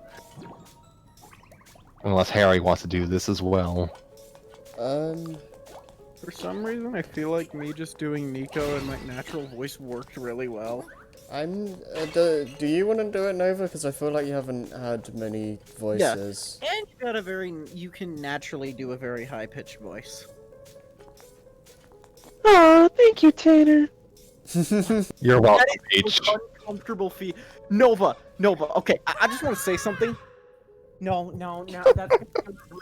Unless Harry wants to do this as well.
For some reason, I feel like me just doing Nico and my natural voice worked really well.
Do you want to do it, Nova? Because I feel like you haven't had many voices.
Yeah. And you can naturally do a very high-pitched voice.
Oh, thank you, Tanner.
You're welcome,
That is
Peach.
the most uncomfortable Nova, okay, I just want to say something.
No, that's a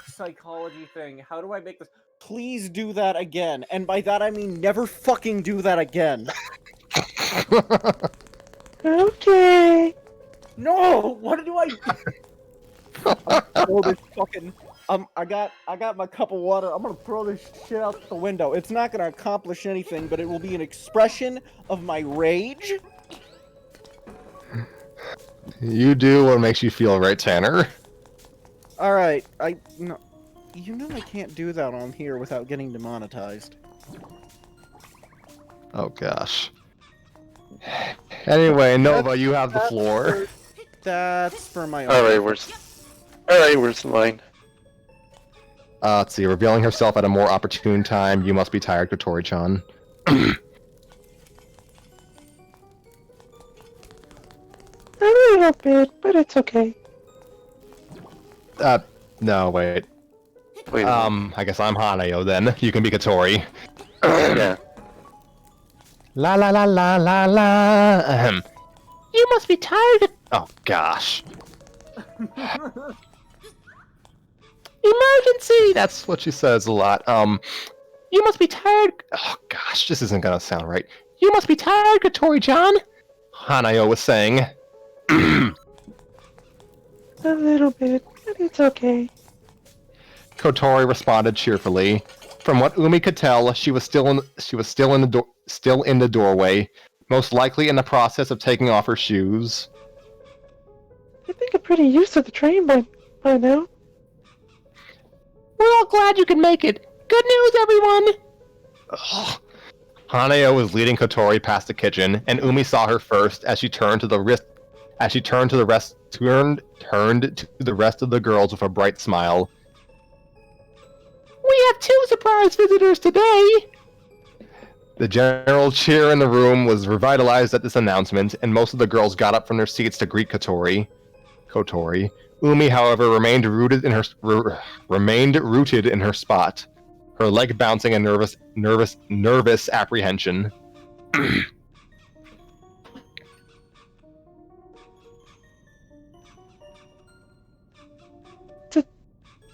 psychology thing. How do I make this?
Please do that again. And by that I mean never fucking do that again.
Okay.
No! What do I do? Throw this fucking... I got my cup of water. I'm gonna throw this shit out the window. It's not gonna accomplish anything, but it will be an expression of my rage.
You do what makes you feel right, Tanner.
Alright, no, you know I can't do that on here without getting demonetized.
Oh gosh. Anyway, Nova, you have the floor.
That's for my own.
Alright, where's mine?
Let's see, revealing herself at a more opportune time. You must be tired, Kotori-chan.
A little bit, but it's okay.
No, wait.
Wait.
I guess I'm Hanayo then. You can be Kotori.
Yeah.
La la la la la la. You must be tired. Oh gosh. Emergency! That's what she says a lot. You must be tired. Oh gosh, this isn't gonna sound right. You must be tired, Kotori-chan. Hanayo was saying.
A little bit, but it's okay.
Kotori responded cheerfully. From what Umi could tell, she was still in the doorway, most likely in the process of taking off her shoes.
I think I'm pretty used to the train by now.
We're all glad you could make it. Good news, everyone. Ugh. Hanayo was leading Kotori past the kitchen, and Umi saw her first as she turned to the rest of the girls with a bright smile. We have 2 surprise visitors today! The general cheer in the room was revitalized at this announcement, and most of the girls got up from their seats to greet Kotori. Umi, however, remained rooted in her spot, her leg bouncing in nervous apprehension.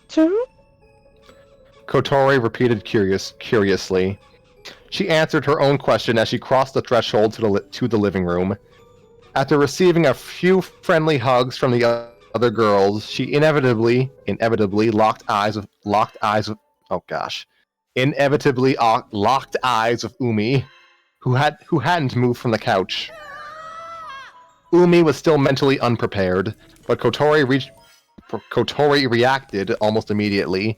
Two?
Kotori repeated curiously. She answered her own question as she crossed the threshold to the living room. After receiving a few friendly hugs from the other girls, she inevitably locked eyes with Umi, who hadn't moved from the couch. Umi was still mentally unprepared, but Kotori Kotori reacted almost immediately.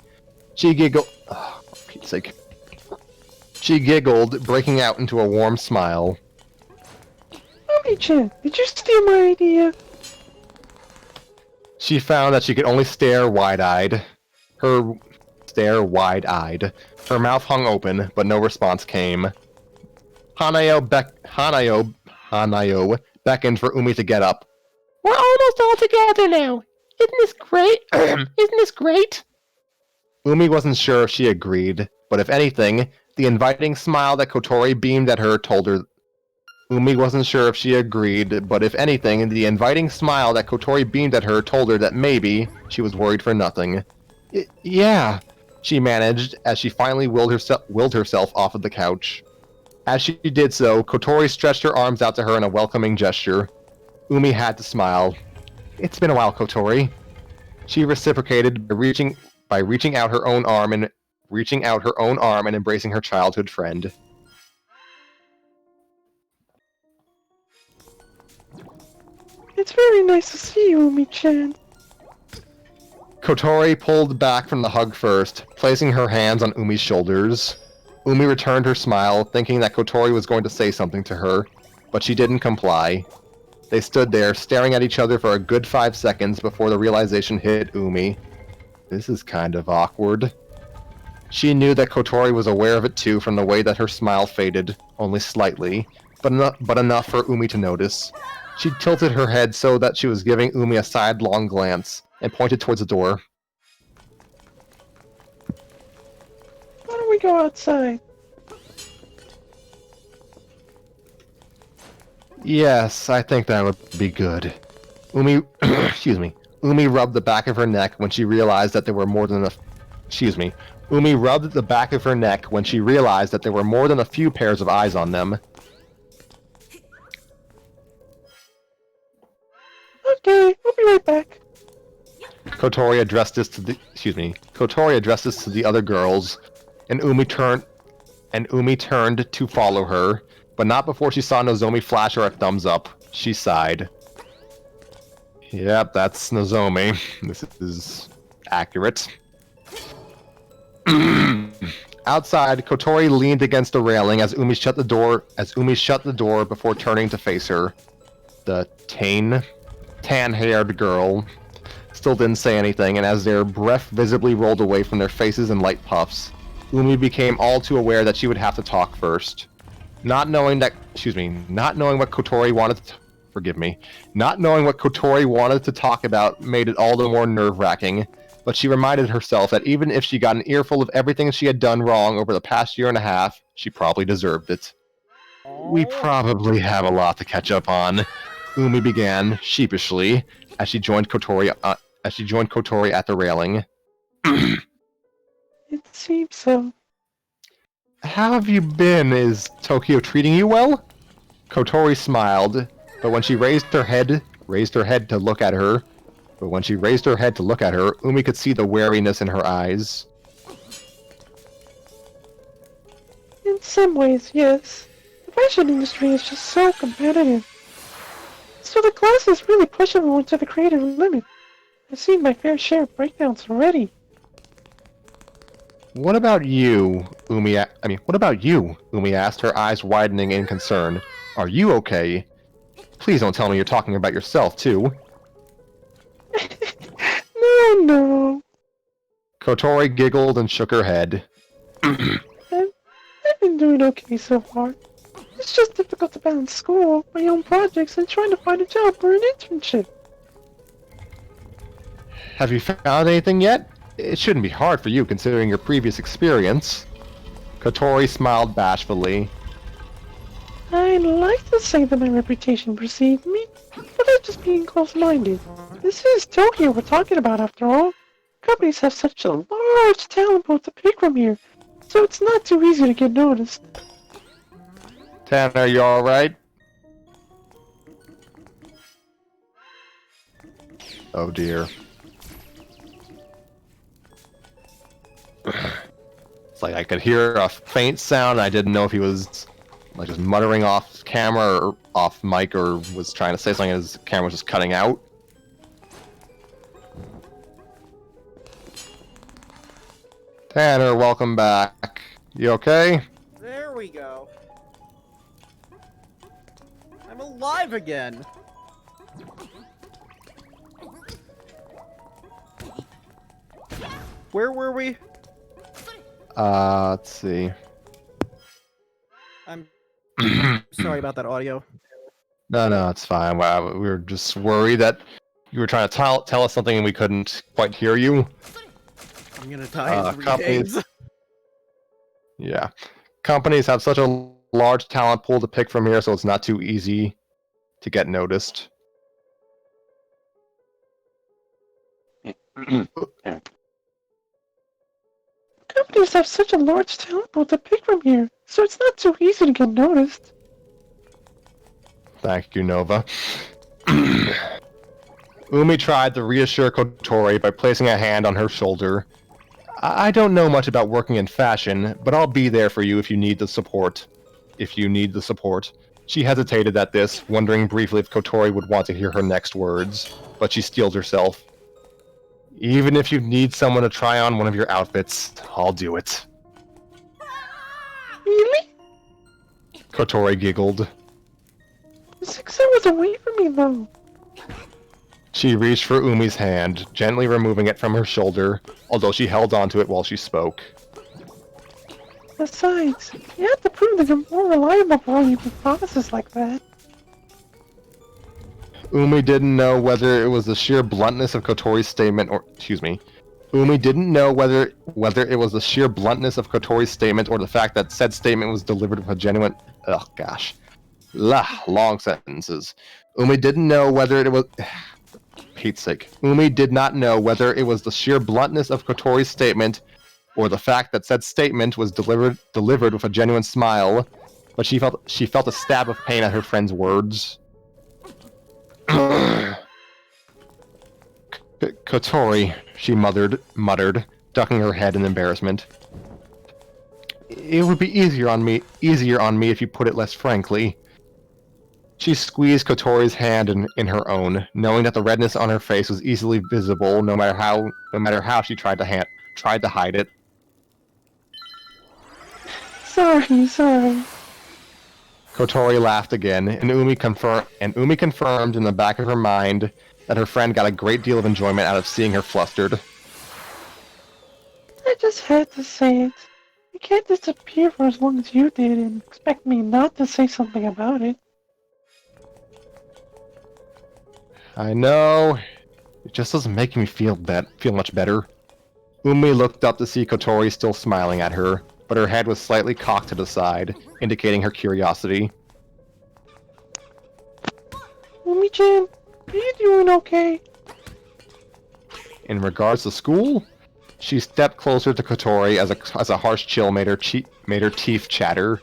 She giggled. Oh, for Pete's sake. She giggled, breaking out into a warm smile.
Umi-chan, did you steal my idea?
She found that she could only stare wide-eyed. Her mouth hung open, but no response came. Hanayo beckoned for Umi to get up. We're almost all together now. Isn't this great? Isn't this great? Umi wasn't sure if she agreed, but if anything, the inviting smile that Kotori beamed at her told her. Umi wasn't sure if she agreed, but if anything, the inviting smile that Kotori beamed at her told her that maybe she was worried for nothing. Yeah, she managed, as she finally willed herself off of the couch. As she did so, Kotori stretched her arms out to her in a welcoming gesture. Umi had to smile. It's been a while, Kotori. She reciprocated by reaching out her own arm and embracing her childhood friend.
It's very nice to see you, Umi-chan.
Kotori pulled back from the hug first, placing her hands on Umi's shoulders. Umi returned her smile, thinking that Kotori was going to say something to her, but she didn't comply. They stood there, staring at each other for a good 5 seconds before the realization hit Umi. This is kind of awkward. She knew that Kotori was aware of it too from the way that her smile faded, only slightly, but enough for Umi to notice. She tilted her head so that she was giving Umi a sidelong glance, and pointed towards the door.
Why don't we go outside?
Yes, I think that would be good. Umi, Umi rubbed the back of her neck when she realized that there were more than Umi rubbed the back of her neck when she realized that there were more than a few pairs of eyes on them.
Okay, I'll be right back.
Kotori addressed this to the other girls, and Umi turned to follow her, but not before she saw Nozomi flash her a thumbs up. She sighed. Yep, that's Nozomi. This is accurate. Outside, Kotori leaned against the railing as Umi shut the door before turning to face her. The tan-haired girl still didn't say anything, and as their breath visibly rolled away from their faces in light puffs, Umi became all too aware that she would have to talk first. Not knowing what Kotori wanted to talk about made it all the more nerve-wracking, but she reminded herself that even if she got an earful of everything she had done wrong over the past year and a half, she probably deserved it. We probably have a lot to catch up on, Umi began, sheepishly, as she joined Kotori at the railing.
It seems so.
How have you been? Is Tokyo treating you well? Kotori smiled, but when she raised her head to look at her, Umi could see the wariness in her eyes.
In some ways, yes. The fashion industry is just so competitive. So the classes really push everyone to the creative limit. I've seen my fair share of breakdowns already.
What about you? Umi asked, her eyes widening in concern. Are you okay? Please don't tell me you're talking about yourself, too.
No.
Kotori giggled and shook her head.
I've been doing okay so far. It's just difficult to balance school, my own projects, and trying to find a job or an internship.
Have you found anything yet? It shouldn't be hard for you considering your previous experience. Kotori smiled bashfully.
I'd like to say that my reputation precedes me, but I'm just being close-minded. This is Tokyo we're talking about after all. Companies have such a large talent pool to pick from here, so it's not too easy to get noticed.
Tanner, you alright? Oh dear. It's like I could hear a faint sound, and I didn't know if he was like just muttering off camera or off mic or was trying to say something and his camera was just cutting out. Tanner, welcome back. You okay?
There we go. I'm alive again. Where were we?
Let's see.
I'm sorry about that audio.
No, it's fine. Wow, we were just worried that you were trying to tell us something and we couldn't quite hear you.
I'm gonna die in 3
companies-
days.
Yeah. Companies have such a large talent pool to pick from here, so it's not too easy to get noticed.
Companies have such a large talent pool to pick from here, so it's not too easy to get noticed.
Thank you, Nova. Umi tried to reassure Kotori by placing a hand on her shoulder. I don't know much about working in fashion, but I'll be there for you if you need the support. She hesitated at this, wondering briefly if Kotori would want to hear her next words, but she steeled herself. Even if you need someone to try on one of your outfits, I'll do it.
Really?
Kotori giggled.
The success was away from me, though.
She reached for Umi's hand, gently removing it from her shoulder, although she held onto it while she spoke.
Besides, you have to prove that you're more reliable before you make promises like that.
Umi didn't know whether it was the sheer bluntness of Kotori's statement or... Umi didn't know whether it was the sheer bluntness of Kotori's statement or the fact that said statement was delivered with a genuine... long sentences. Umi didn't know whether it was... Pete's sake. Umi did not know whether it was the sheer bluntness of Kotori's statement or the fact that said statement was delivered with a genuine smile, but she felt a stab of pain at her friend's words. Kotori, she muttered, ducking her head in embarrassment. It would be easier on me if you put it less frankly. She squeezed Kotori's hand in her own, knowing that the redness on her face was easily visible, no matter how she tried to hide it.
Sorry.
Kotori laughed again, and Umi confirmed in the back of her mind that her friend got a great deal of enjoyment out of seeing her flustered.
I just had to say it. You can't disappear for as long as you did and expect me not to say something about it.
I know. It just doesn't make me feel much better. Umi looked up to see Kotori still smiling at her, but her head was slightly cocked to the side, indicating her curiosity.
Umi-chan, are you doing okay?
In regards to school, she stepped closer to Kotori as a harsh chill made her teeth chatter.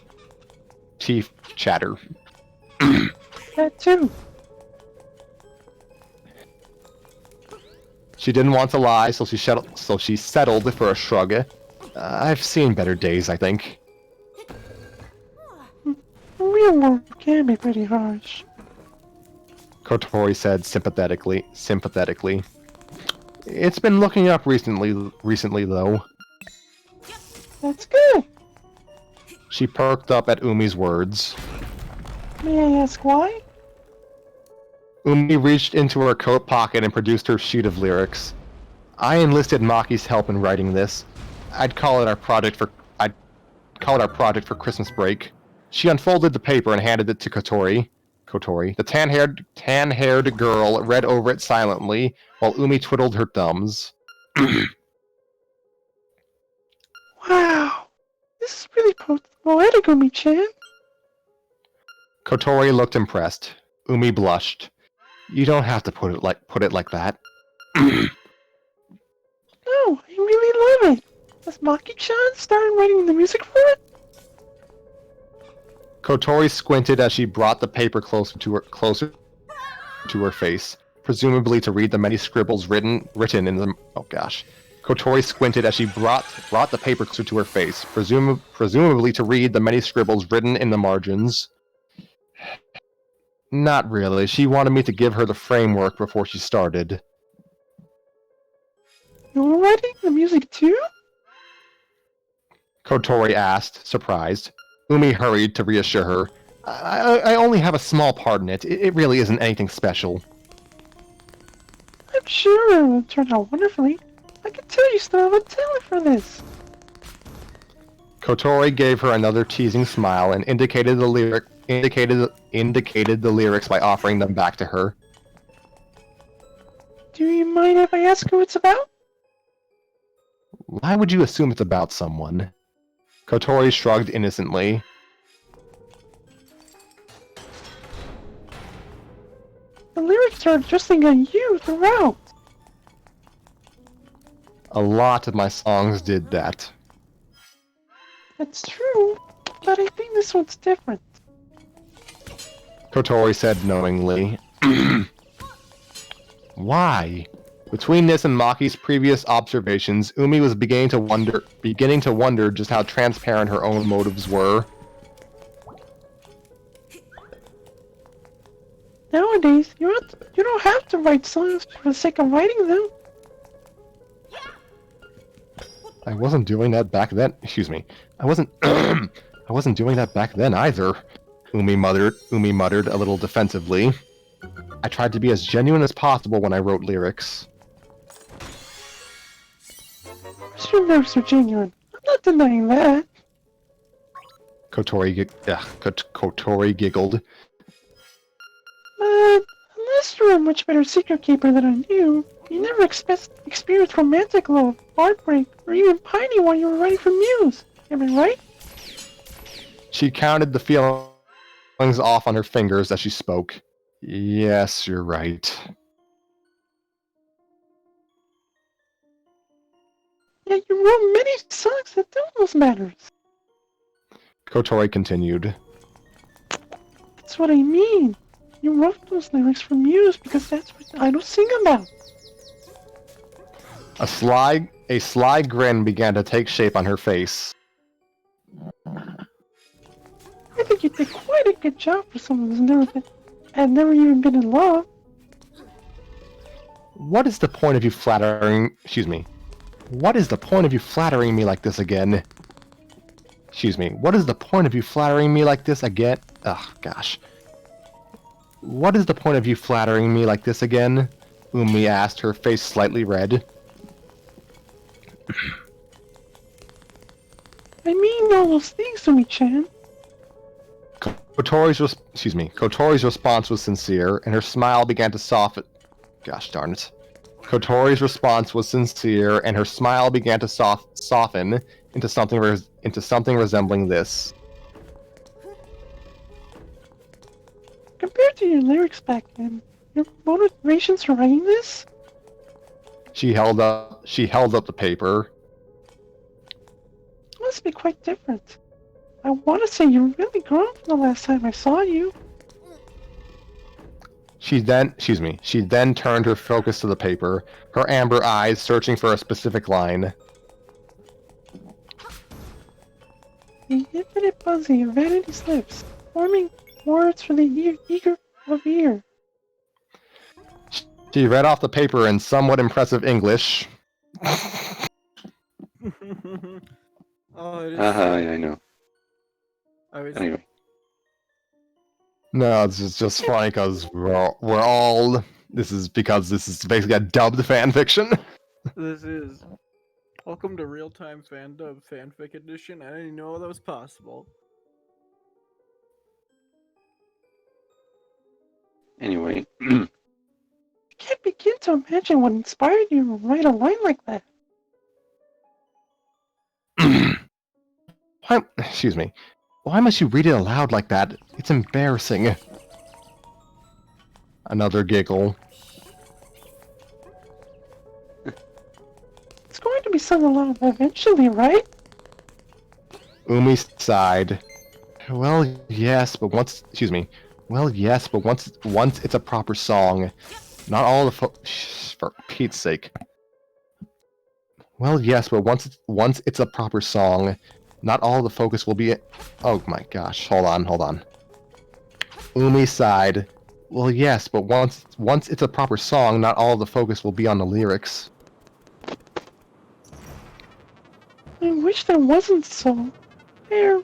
That too.
She didn't want to lie, so she settled for a shrug. I've seen better days, I think.
Real work can be pretty harsh.
Kotori said sympathetically. It's been looking up recently though.
That's good.
She perked up at Umi's words.
May I ask why?
Umi reached into her coat pocket and produced her sheet of lyrics. I enlisted Maki's help in writing this. I'd call it our project for Christmas break. She unfolded the paper and handed it to Kotori. The tan-haired girl read over it silently, while Umi twiddled her thumbs.
Wow, this is really poetic, Umi-chan.
Kotori looked impressed. Umi blushed. You don't have to put it like that.
No, I really love it. Has Maki-chan started writing the music for it?
Kotori squinted as she brought the paper closer to her face, presumably to read the many scribbles written in the... Oh gosh. Kotori squinted as she brought the paper closer to her face, presumably to read the many scribbles written in the margins. Not really. She wanted me to give her the framework before she started.
You're writing the music too?
Kotori asked, surprised. Umi hurried to reassure her. I only have a small part in it. It really isn't anything special.
I'm sure it will turn out wonderfully. I can tell you still have a talent for this.
Kotori gave her another teasing smile and indicated the lyrics by offering them back to her.
Do you mind if I ask who it's about?
Why would you assume it's about someone? Kotori shrugged innocently.
The lyrics are addressing at you throughout.
A lot of my songs did that.
That's true, but I think this one's different.
Kotori said knowingly. Why? Between this and Maki's previous observations, Umi was beginning to wonder just how transparent her own motives were.
Nowadays, you don't have to write songs for the sake of writing them.
I wasn't doing that back then. Excuse me. I wasn't doing that back then either. Umi muttered a little defensively. I tried to be as genuine as possible when I wrote lyrics.
Your lyrics are genuine. I'm not denying that.
Kotori giggled.
But unless you're a much better secret keeper than I knew, you never experienced romantic love, heartbreak, or even pining while you were writing for Muse. Am I right?
She counted the feelings off on her fingers as she spoke. Yes, you're right.
Yet you wrote many songs that do those matters.
Kotori continued.
That's what I mean. You wrote those lyrics for Muse because that's what idols sing about.
A sly grin began to take shape on her face.
I think you did quite a good job for someone who's never even been in love.
What is the point of you flattering... Excuse me. What is the point of you flattering me like this again? Excuse me. What is the point of you flattering me like this again? Ugh, gosh. What is the point of you flattering me like this again? Umi asked, her face slightly red.
I mean all those things to me, Chan.
Kotori's response was sincere, and her smile began to soften. Gosh darn it. Kotori's response was sincere, and her smile began to soften into something resembling this.
Compared to your lyrics back then, your motivations for writing this?
She held up the paper.
Must be quite different. I want to say you've really grown from the last time I saw you.
She then turned her focus to the paper, her amber eyes searching for a specific line.
The infinite buzzing of vanity's lips, forming words for the eager of ear.
She read off the paper in somewhat impressive English.
Oh, it is.
I know. Anyway.
No, it's just funny because this is basically a dubbed fanfiction.
This is. Welcome to Real Time Fan Dub Fanfic Edition. I didn't know that was possible.
Anyway.
I can't begin to imagine what inspired you to write a line like that.
Excuse me. Why must you read it aloud like that? It's embarrassing. Another giggle.
It's going to be sung aloud eventually, right?
Umi sighed. Well, yes, but once it's a proper song, not all the for Pete's sake. Well, yes, but once it's a proper song, not all the focus will be... Oh my gosh, hold on. Umi sighed. Well, yes, but once it's a proper song, not all the focus will be on the lyrics.
I wish wish that wasn't so. There.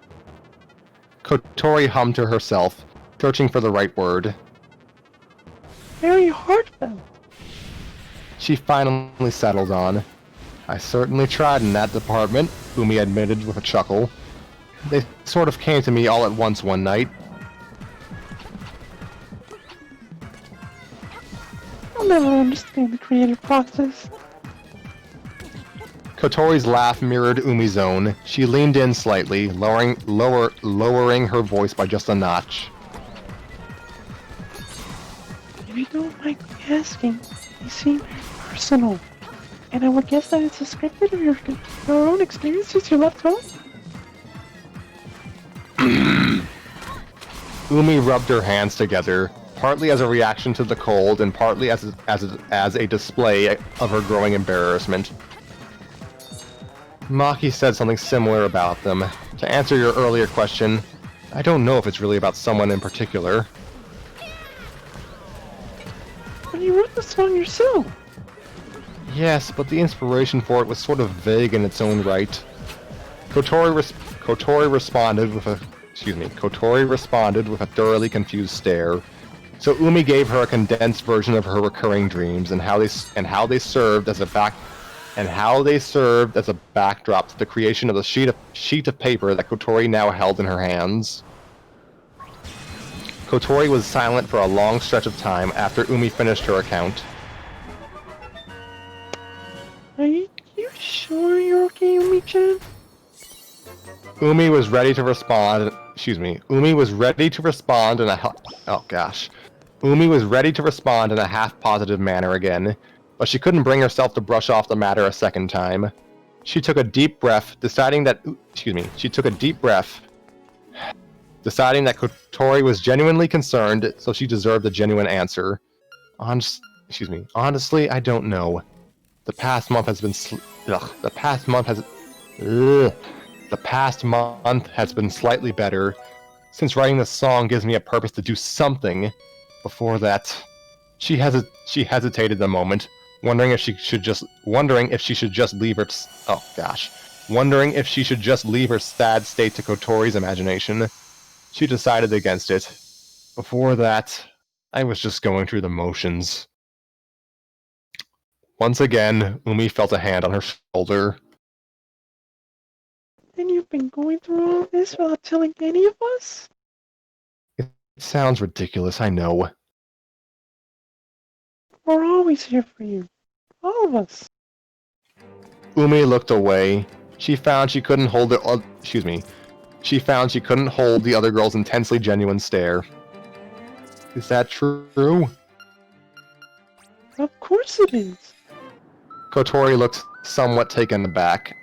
Kotori hummed to herself, searching for the right word.
Very heartfelt.
She finally settled on. I certainly tried in that department, Umi admitted with a chuckle. They sort of came to me all at once one night.
I'll never understand the creative process.
Kotori's laugh mirrored Umi's own. She leaned in slightly, lowering her voice by just a notch.
If you don't mind me asking, they seem very personal. And I would guess that it's a scripted of your own experiences you left home?
Umi rubbed her hands together, partly as a reaction to the cold and partly as a display of her growing embarrassment. Maki said something similar about them. To answer your earlier question, I don't know if it's really about someone in particular.
But you wrote the song yourself.
Yes, but the inspiration for it was sort of vague in its own right. Kotori responded with a thoroughly confused stare. So Umi gave her a condensed version of her recurring dreams and how they served as a backdrop to the creation of the sheet of paper that Kotori now held in her hands. Kotori was silent for a long stretch of time after Umi finished her account.
Are you sure you're okay, Umi-chan?
Umi was ready to respond. Umi was ready to respond in a Umi was ready to respond in a half-positive manner again, but she couldn't bring herself to brush off the matter a second time. She took a deep breath, deciding that Kotori was genuinely concerned, so she deserved a genuine answer. Honestly, I don't know. The past month has been slightly better. Since writing this song gives me a purpose to do something. Before that, she hesitated a moment, wondering if she should just leave her sad state to Kotori's imagination. She decided against it. Before that, I was just going through the motions. Once again, Umi felt a hand on her shoulder.
And you've been going through all this without telling any of us?
It sounds ridiculous, I know.
We're always here for you. All of us.
Umi looked away. She found she couldn't hold the other girl's intensely genuine stare. Is that true?
Of course it is.
Kotori looked somewhat taken aback.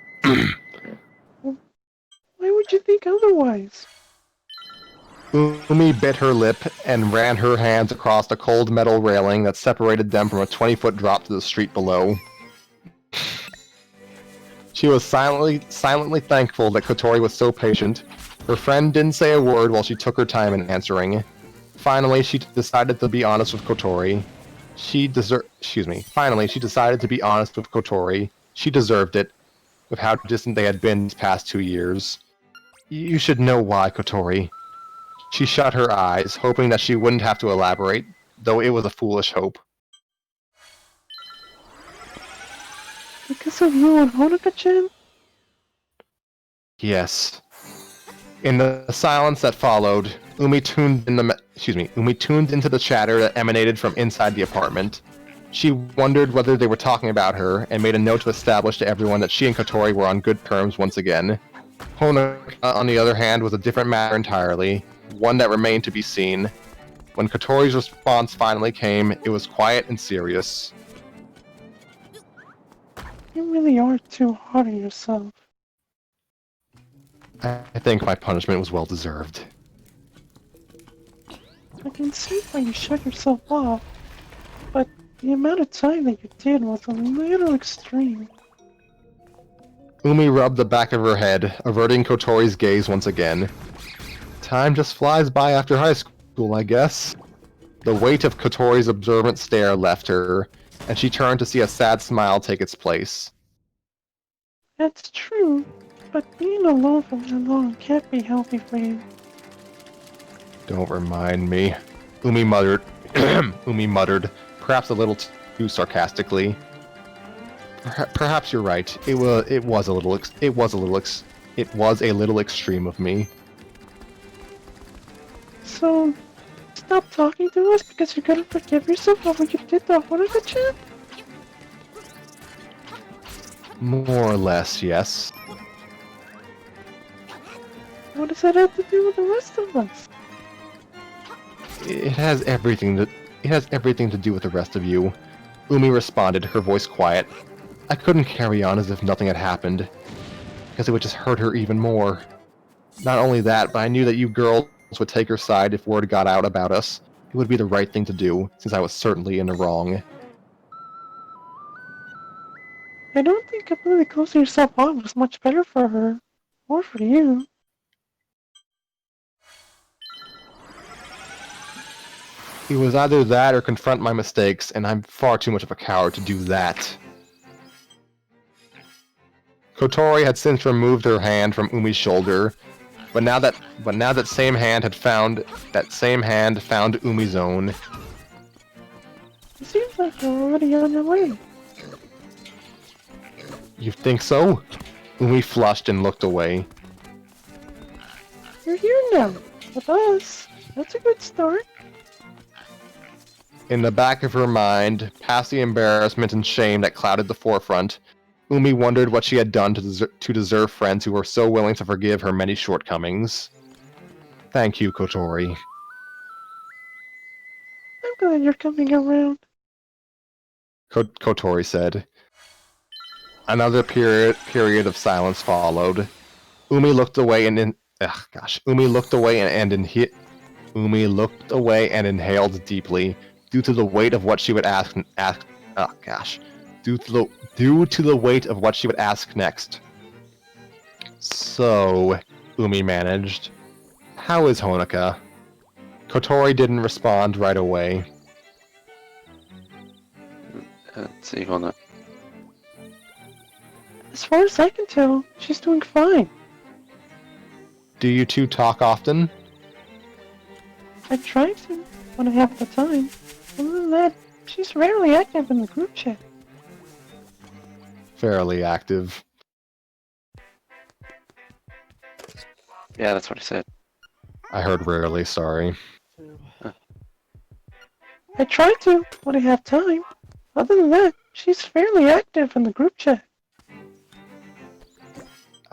Why would you think otherwise?
Umi bit her lip and ran her hands across the cold metal railing that separated them from a 20-foot drop to the street below. She was silently thankful that Kotori was so patient. Her friend didn't say a word while she took her time in answering. Finally, she decided to be honest with Kotori. Finally, she decided to be honest with Kotori. She deserved it, with how distant they had been these past 2 years. You should know why, Kotori. She shut her eyes, hoping that she wouldn't have to elaborate, though it was a foolish hope.
Because of you and Honoka-chan?
Yes. In the silence that followed, Umi tuned into the chatter that emanated from inside the apartment. She wondered whether they were talking about her, and made a note to establish to everyone that she and Kotori were on good terms once again. Honoka, on the other hand, was a different matter entirely, one that remained to be seen. When Kotori's response finally came, it was quiet and serious.
You really are too hard on yourself.
I think my punishment was well deserved.
I can see why you shut yourself off, but the amount of time that you did was a little extreme.
Umi rubbed the back of her head, averting Kotori's gaze once again. Time just flies by after high school, I guess. The weight of Kotori's observant stare left her, and she turned to see a sad smile take its place.
That's true. But being alone for that long can't be healthy for you.
Don't remind me. Umi muttered. Umi muttered, perhaps a little too sarcastically. Perhaps you're right. It was a little extreme of me.
So, stop talking to us because you're gonna forgive yourself for what you did to Honoka-chan?
More or less, yes.
What does that have to do with the rest of us?
It has everything to do with the rest of you. Umi responded, her voice quiet. I couldn't carry on as if nothing had happened, because it would just hurt her even more. Not only that, but I knew that you girls would take her side if word got out about us. It would be the right thing to do, since I was certainly in the wrong.
I don't think completely closing yourself off was much better for her. Or for you.
It was either that or confront my mistakes, and I'm far too much of a coward to do that. Kotori had since removed her hand from Umi's shoulder, but now that same hand found Umi's own.
It seems like you're already on your way.
You think so? Umi flushed and looked away.
You're here now, with us. That's a good start.
In the back of her mind, past the embarrassment and shame that clouded the forefront, Umi wondered what she had done to deserve friends who were so willing to forgive her many shortcomings. Thank you, Kotori.
I'm glad you're coming around.
Kotori said. Another period of silence followed. Umi looked away and inhaled deeply, due to the weight of what she would due to the weight of what she would ask next. So, Umi managed, how is Honoka? Kotori didn't respond right away.
Let's see, hold on.
As far as I can tell, she's doing fine.
Do you two talk often?
I try to, when I have the time. Other than that, she's rarely active in the group chat.
Fairly active.
Yeah, that's what I said.
I heard rarely, sorry.
I try to, when I have time. Other than that, she's fairly active in the group chat.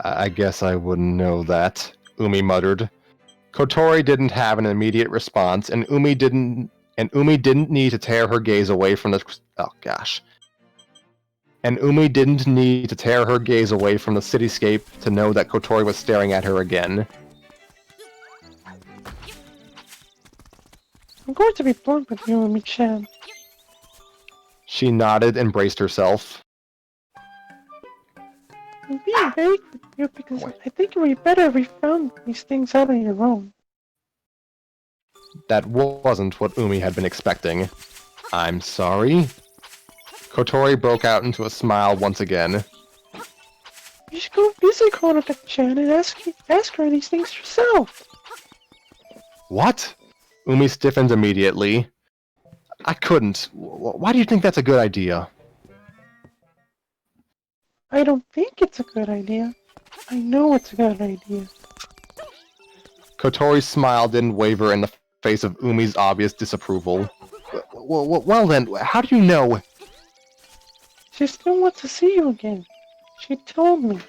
I guess I wouldn't know that, Umi muttered. Kotori didn't have an immediate response, and Umi didn't need to tear her gaze away from the cityscape to know that Kotori was staring at her again.
I'm going to be blunt with you, Umi-chan.
She nodded and braced herself.
I'm being vague with you because I think it would be better if we found these things out on your own.
That wasn't what Umi had been expecting. I'm sorry? Kotori broke out into a smile once again.
You should go visit Honoka-chan and ask her these things yourself.
What? Umi stiffened immediately. I couldn't. Why do you think that's a good idea?
I don't think it's a good idea. I know it's a good idea.
Kotori's smile didn't waver in the face of Umi's obvious disapproval. Well then, how do you know?
She still wants to see you again. She told me.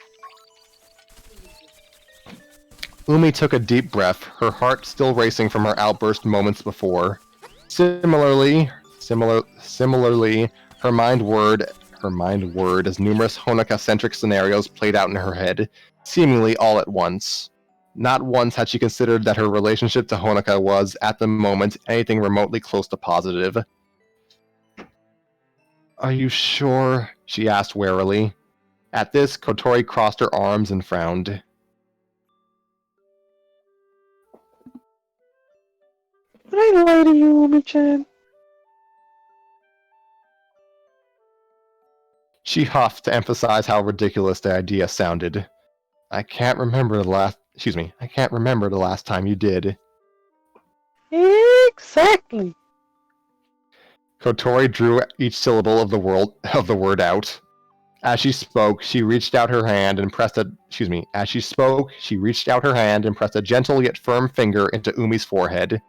Umi took a deep breath, her heart still racing from her outburst moments before. Similarly, her mind whirred as numerous Honoka-centric scenarios played out in her head, seemingly all at once. Not once had she considered that her relationship to Honoka was, at the moment, anything remotely close to positive. Are you sure? She asked warily. At this, Kotori crossed her arms and frowned.
Did I lie to you, Umi-chan?
She huffed to emphasize how ridiculous the idea sounded. I can't remember the last. Excuse me. I can't remember the last time you did.
Exactly.
Kotori drew each syllable of the word out. As she spoke, she reached out her hand and pressed a. Excuse me. As she spoke, she reached out her hand and pressed a gentle yet firm finger into Umi's forehead.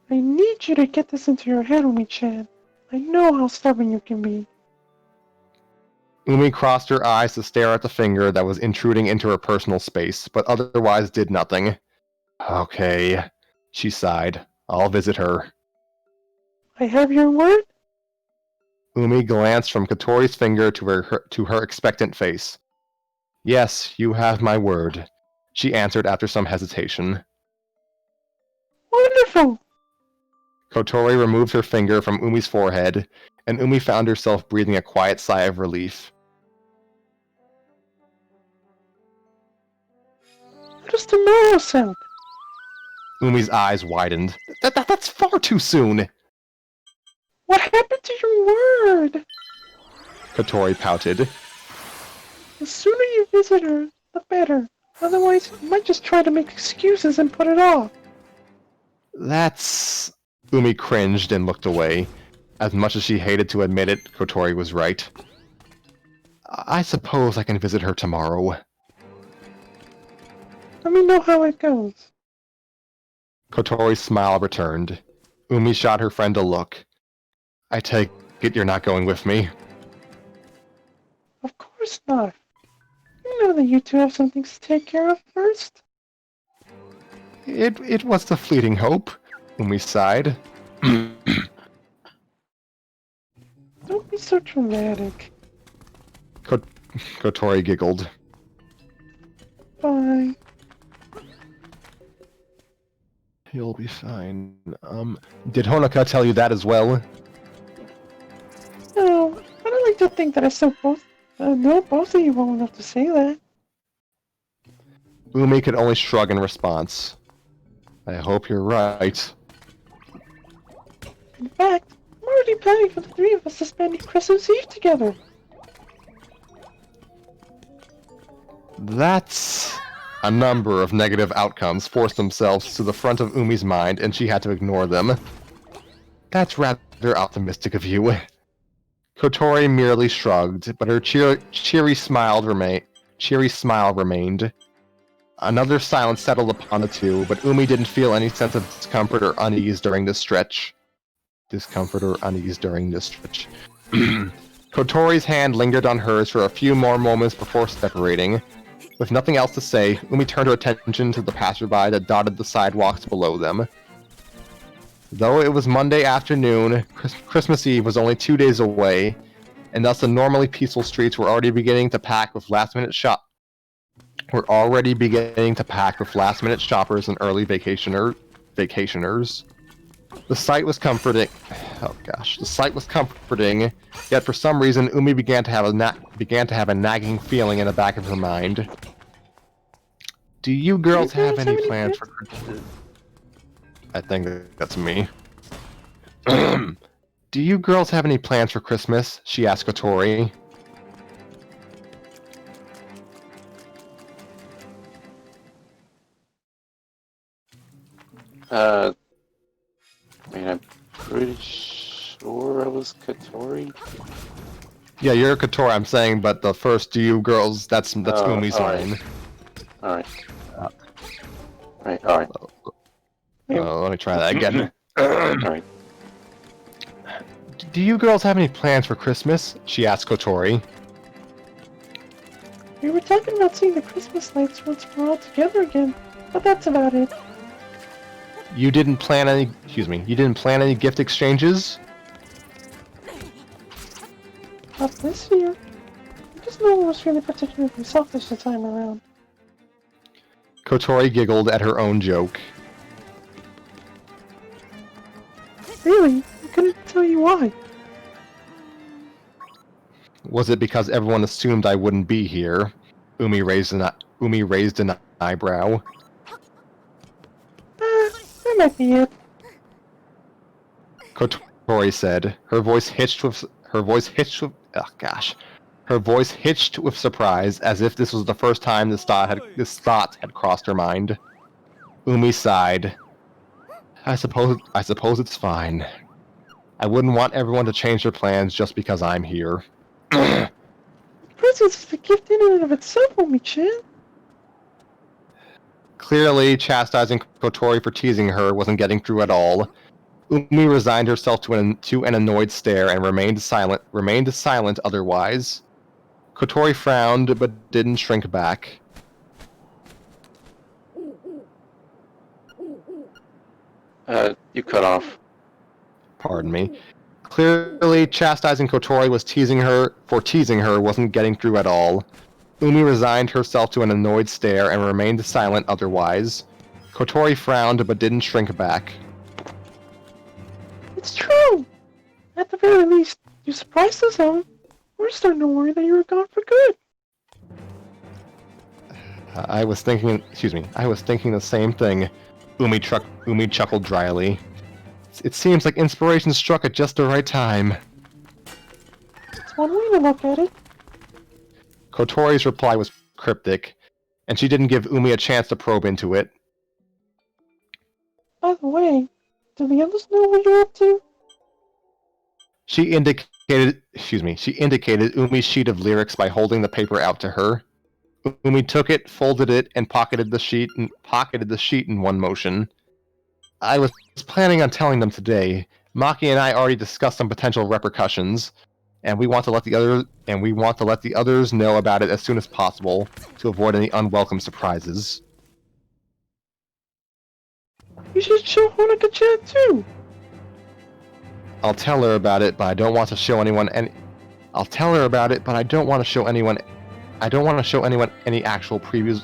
I need you to get this into your head, Umi-chan. I know how stubborn you can be.
Umi crossed her eyes to stare at the finger that was intruding into her personal space, but otherwise did nothing. Okay, she sighed. I'll visit her.
I have your word?
Umi glanced from Kotori's finger to her expectant face. Yes, you have my word, she answered after some hesitation.
Wonderful!
Kotori removed her finger from Umi's forehead, and Umi found herself breathing a quiet sigh of relief.
What does tomorrow sound?
Umi's eyes widened. That's far too soon!
What happened to your word?
Kotori pouted.
The sooner you visit her, the better. Otherwise, you might just try to make excuses and put it off.
That's... Umi cringed and looked away. As much as she hated to admit it, Kotori was right. I suppose I can visit her tomorrow.
Let me know how it goes.
Kotori's smile returned. Umi shot her friend a look. I take it you're not going with me.
Of course not. You know that you two have some things to take care of first.
It was a fleeting hope, Umi sighed.
Don't be so dramatic.
Kotori giggled.
Bye.
You'll be fine. Did Honoka tell you that as well?
No, I don't like to think that I still know both of you well enough to say that.
Umi could only shrug in response. I hope you're right.
In fact, I'm already planning for the three of us to spend Christmas Eve together.
That's... A number of negative outcomes forced themselves to the front of Umi's mind, and she had to ignore them. That's rather optimistic of you. Kotori merely shrugged, but her cheery smile remained. Another silence settled upon the two, but Umi didn't feel any sense of discomfort or unease during this stretch. Kotori's hand lingered on hers for a few more moments before separating. With nothing else to say, Umi turned her attention to the passerby that dotted the sidewalks below them. Though it was Monday afternoon, Christmas Eve was only 2 days away, and thus the normally peaceful streets were already beginning to pack with last-minute shoppers and early vacationers. The sight was comforting. Yet for some reason, Umi began to have a nagging feeling in the back of her mind. Do you girls have any plans for Christmas? I think that's me. Do you girls have any plans for Christmas? She asked Kotori.
I mean, I'm pretty sure I was Kotori.
Yeah, you're Kotori, I'm saying, but the first "do you girls," that's Umi's
alright.
line.
Alright. Alright.
Let me try that again.
Alright.
Do you girls have any plans for Christmas? She asked Kotori.
We were talking about seeing the Christmas lights once we're all together again, but that's about it.
You didn't plan any gift exchanges?
Not this year. I just know I was feeling particularly selfish this time around.
Kotori giggled at her own joke.
Really? I couldn't tell you why.
Was it because everyone assumed I wouldn't be here? Umi raised an eyebrow.
That might be it.
Kotori said. Her voice hitched with Her voice hitched with surprise, as if this was the first time this thought had crossed her mind. Umi sighed. I suppose it's fine. I wouldn't want everyone to change their plans just because I'm here.
Presence is a gift in and of itself, Omi-chan.
Clearly, chastising Kotori for teasing her wasn't getting through at all. Umi resigned herself to an annoyed stare and remained silent otherwise. Kotori frowned, but didn't shrink back.
You cut off.
Pardon me. Clearly, chastising Kotori for teasing her wasn't getting through at all. Umi resigned herself to an annoyed stare and remained silent otherwise. Kotori frowned, but didn't shrink back.
It's true! At the very least, you surprised us all. We're starting to worry that you were gone for good.
I was thinking the same thing. Umi chuckled dryly. It seems like inspiration struck at just the right time.
It's one way to look at it.
Kotori's reply was cryptic, and she didn't give Umi a chance to probe into it.
By the way, do the others know what you're up to?
She indicated Umi's sheet of lyrics by holding the paper out to her. Umi took it, folded it, and pocketed the sheet in one motion. I was planning on telling them today. Maki and I already discussed some potential repercussions, and we want to let the others know about it as soon as possible to avoid any unwelcome surprises.
You should show Honoka-chan too!
I'll tell her about it, but I don't want to show anyone any actual previews.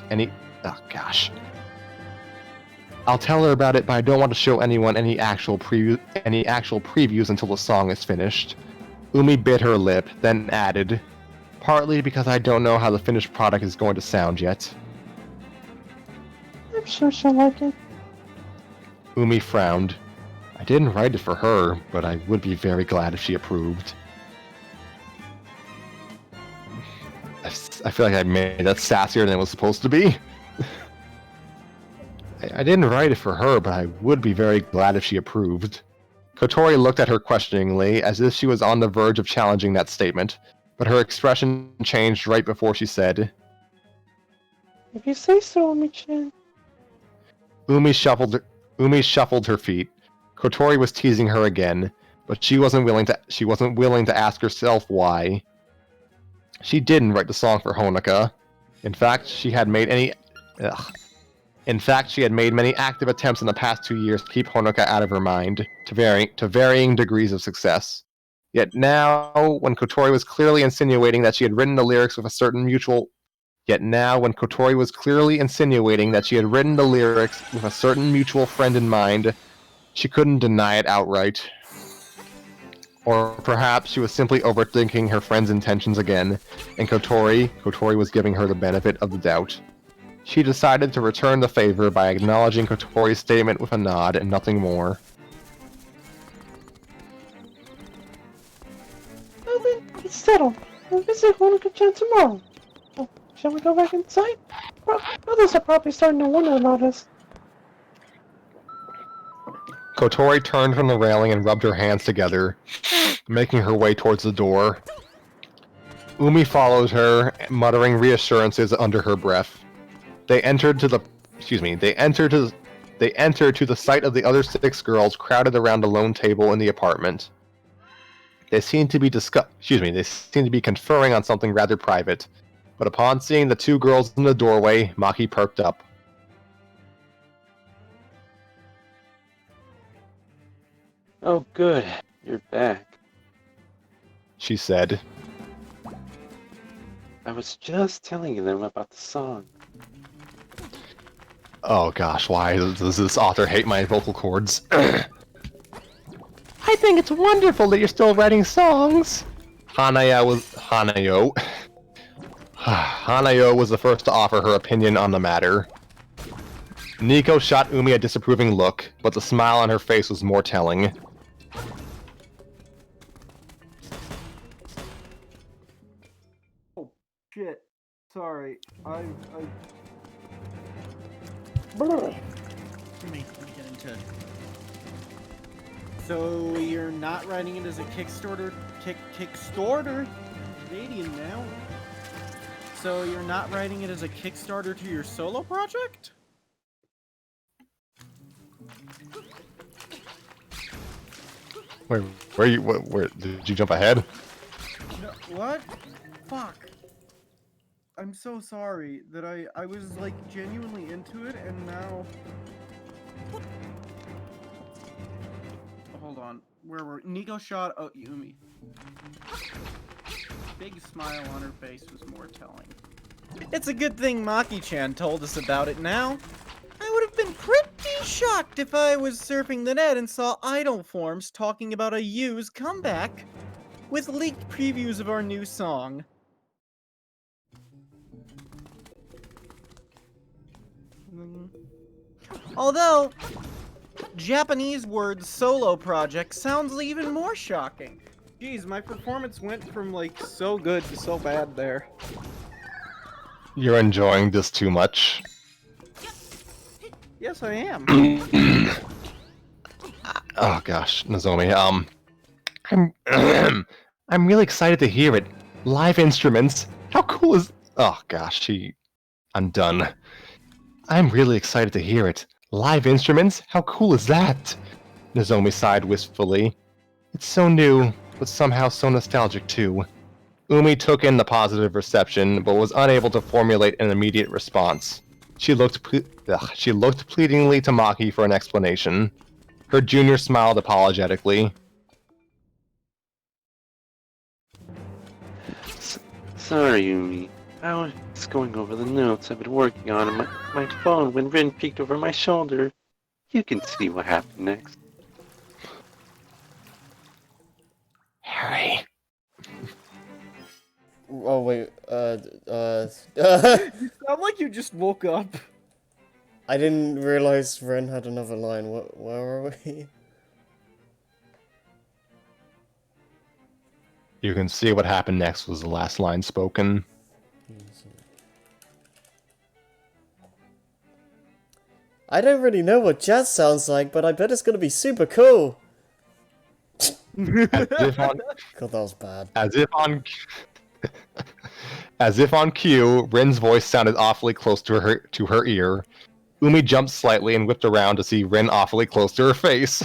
I'll tell her about it, but I don't want to show anyone any actual previews until the song is finished. Umi bit her lip, then added, partly because I don't know how the finished product is going to sound yet.
I'm sure she'll like it.
Umi frowned. I didn't write it for her, but I would be very glad if she approved. I feel like I made that sassier than it was supposed to be. I didn't write it for her, but I would be very glad if she approved. Kotori looked at her questioningly, as if she was on the verge of challenging that statement, but her expression changed right before she said,
If you say so, Omi-chan.
Umi shuffled her feet. Kotori was teasing her again, but she wasn't willing to ask herself why. She didn't write the song for Honoka. In fact, she had made many active attempts in the past 2 years to keep Honoka out of her mind, to varying degrees of success. Yet now, when Kotori was clearly insinuating that she had written the lyrics with a certain mutual friend in mind, she couldn't deny it outright. Or perhaps she was simply overthinking her friend's intentions again, and Kotori was giving her the benefit of the doubt. She decided to return the favor by acknowledging Kotori's statement with a nod and nothing more.
Well then, it's settled. We'll visit Honoka-chan tomorrow. Oh, shall we go back inside? Others are probably starting to wonder about us.
Kotori turned from the railing and rubbed her hands together, making her way towards the door. Umi followed her, muttering reassurances under her breath. They entered to the sight of the other 6 girls crowded around a lone table in the apartment. They seemed to be conferring on something rather private, but upon seeing the 2 girls in the doorway, Maki perked up.
Oh good, you're back.
She said.
I was just telling them about the song.
Oh gosh, why does this author hate my vocal cords? I think it's wonderful that you're still writing songs. Hanayo was the first to offer her opinion on the matter. Nico shot Umi a disapproving look, but the smile on her face was more telling.
Shit. Sorry. I
Let me get into it.
So you're not writing it as a Kickstarter? Kickstarter? Canadian now. So you're not writing it as a Kickstarter to your solo project?
Wait, where did you jump ahead?
No, what? Fuck. I'm so sorry that I was like genuinely into it and now. Hold on. Where were Nico shot out Yumi? Big smile on her face was more telling. It's a good thing Maki-chan told us about it now. I would have been pretty shocked if I was surfing the net and saw idol forums talking about a U's comeback with leaked previews of our new song. Although, Japanese word solo project sounds even more shocking. Geez, my performance went from like so good to so bad there.
You're enjoying this too much.
Yes, I am.
Oh gosh, Nozomi. I'm I'm really excited to hear it. Live instruments. How cool is? Oh gosh, I'm done. I'm really excited to hear it. Live instruments? How cool is that? Nozomi sighed wistfully. It's so new, but somehow so nostalgic too. Umi took in the positive reception, but was unable to formulate an immediate response. She looked pleadingly to Maki for an explanation. Her junior smiled apologetically.
Sorry, Yumi. I was going over the notes I've been working on my phone when Rin peeked over my shoulder. You can see what happened next.
Harry.
Oh wait,
You sound like you just woke up.
I didn't realize Ren had another line. Where are we?
You can see what happened next was the last line spoken.
I don't really know what jazz sounds like, but I bet it's gonna be super cool.
As if on,
God, that was bad.
as if on cue, Rin's voice sounded awfully close to her ear. Umi jumped slightly and whipped around to see Rin awfully close to her face.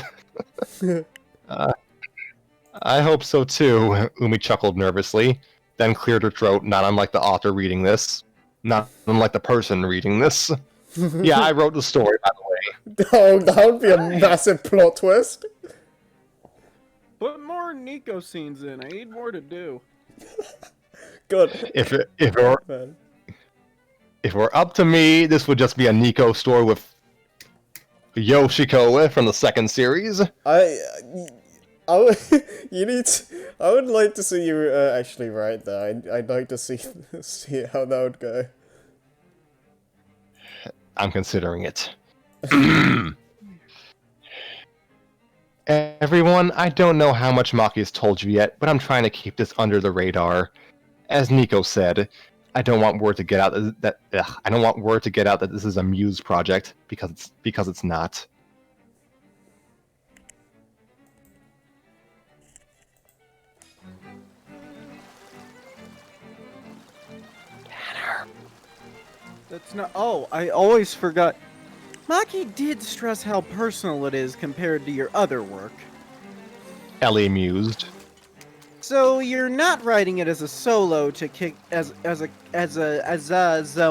I hope so too, Umi chuckled nervously, then cleared her throat, not unlike the author reading this. Not unlike the person reading this. Yeah, I wrote the story, by the way.
Oh, that would be a massive plot twist.
Put more Nico scenes in. I need more to do.
God.
If it were up to me, this would just be a Nico story with Yoshiko from the second series.
I would, I would like to see you actually write that. I'd like to see how that would go.
I'm considering it. Everyone, I don't know how much Maki has told you yet, but I'm trying to keep this under the radar. As Nico said, I don't want word to get out that this is a Muse project because it's not.
That's not. Oh, I always forgot. Maki did stress how personal it is compared to your other work.
Ellie mused.
So you're not writing it as a solo to kick as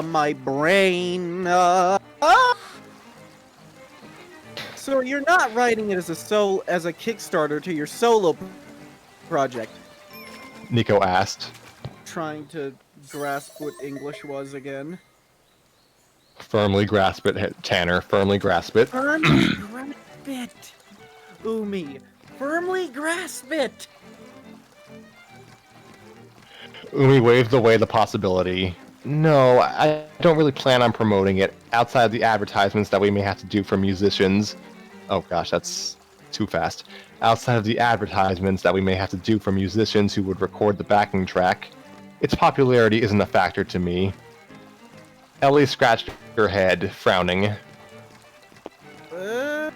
my brain. So you're not writing it as a Kickstarter to your solo project.
Nico asked.
Trying to grasp what English was again.
Firmly grasp it, Tanner. Firmly grasp it.
Firmly grasp it, Umi. Firmly grasp it.
Umi waved away the possibility. No, I don't really plan on promoting it outside of the advertisements that we may have to do for musicians. Oh gosh, that's too fast. Outside of the advertisements that we may have to do for musicians who would record the backing track. Its popularity isn't a factor to me. Ellie scratched her head, frowning.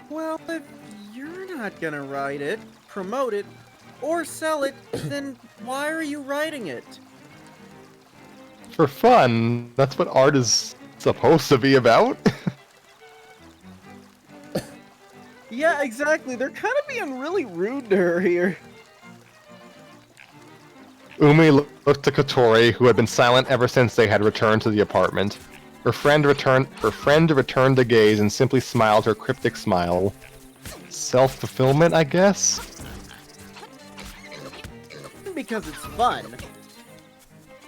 Well, if you're not gonna write it, promote it, or sell it, then why are you writing it?
For fun, that's what art is supposed to be about.
Yeah, exactly. They're kind of being really rude to her here.
Umi looked to Kotori, who had been silent ever since they had returned to the apartment. Her friend returned the gaze and simply smiled her cryptic smile. Self-fulfillment, I guess?
Because it's fun.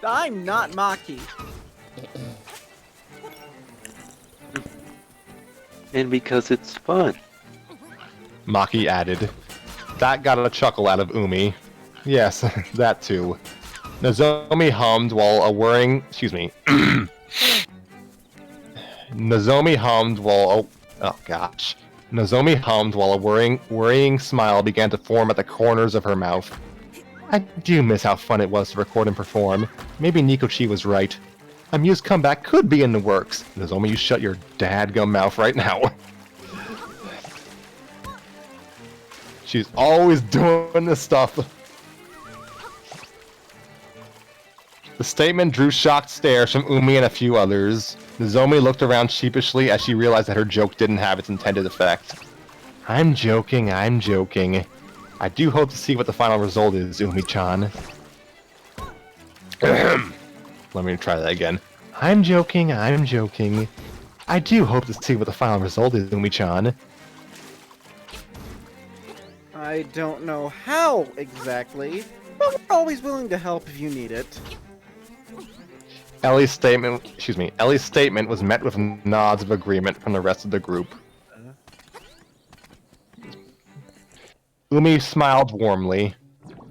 I'm not Maki.
And because it's fun.
Maki added. That got a chuckle out of Umi. Yes, that too. Nozomi hummed while a worrying... Excuse me. Nozomi hummed while Nozomi hummed while a worrying smile began to form at the corners of her mouth. I do miss how fun it was to record and perform. Maybe Nikochi was right. A Muse comeback could be in the works. Nozomi, you shut your dadgum mouth right now. She's always doing this stuff. The statement drew shocked stares from Umi and a few others. Nozomi looked around sheepishly as she realized that her joke didn't have its intended effect. I'm joking. I do hope to see what the final result is, Umi-chan. Let me try that again. I'm joking. I do hope to see what the final result is, Umi-chan.
I don't know how exactly, but we're always willing to help if you need it.
Ellie's statement was met with nods of agreement from the rest of the group. Umi smiled warmly.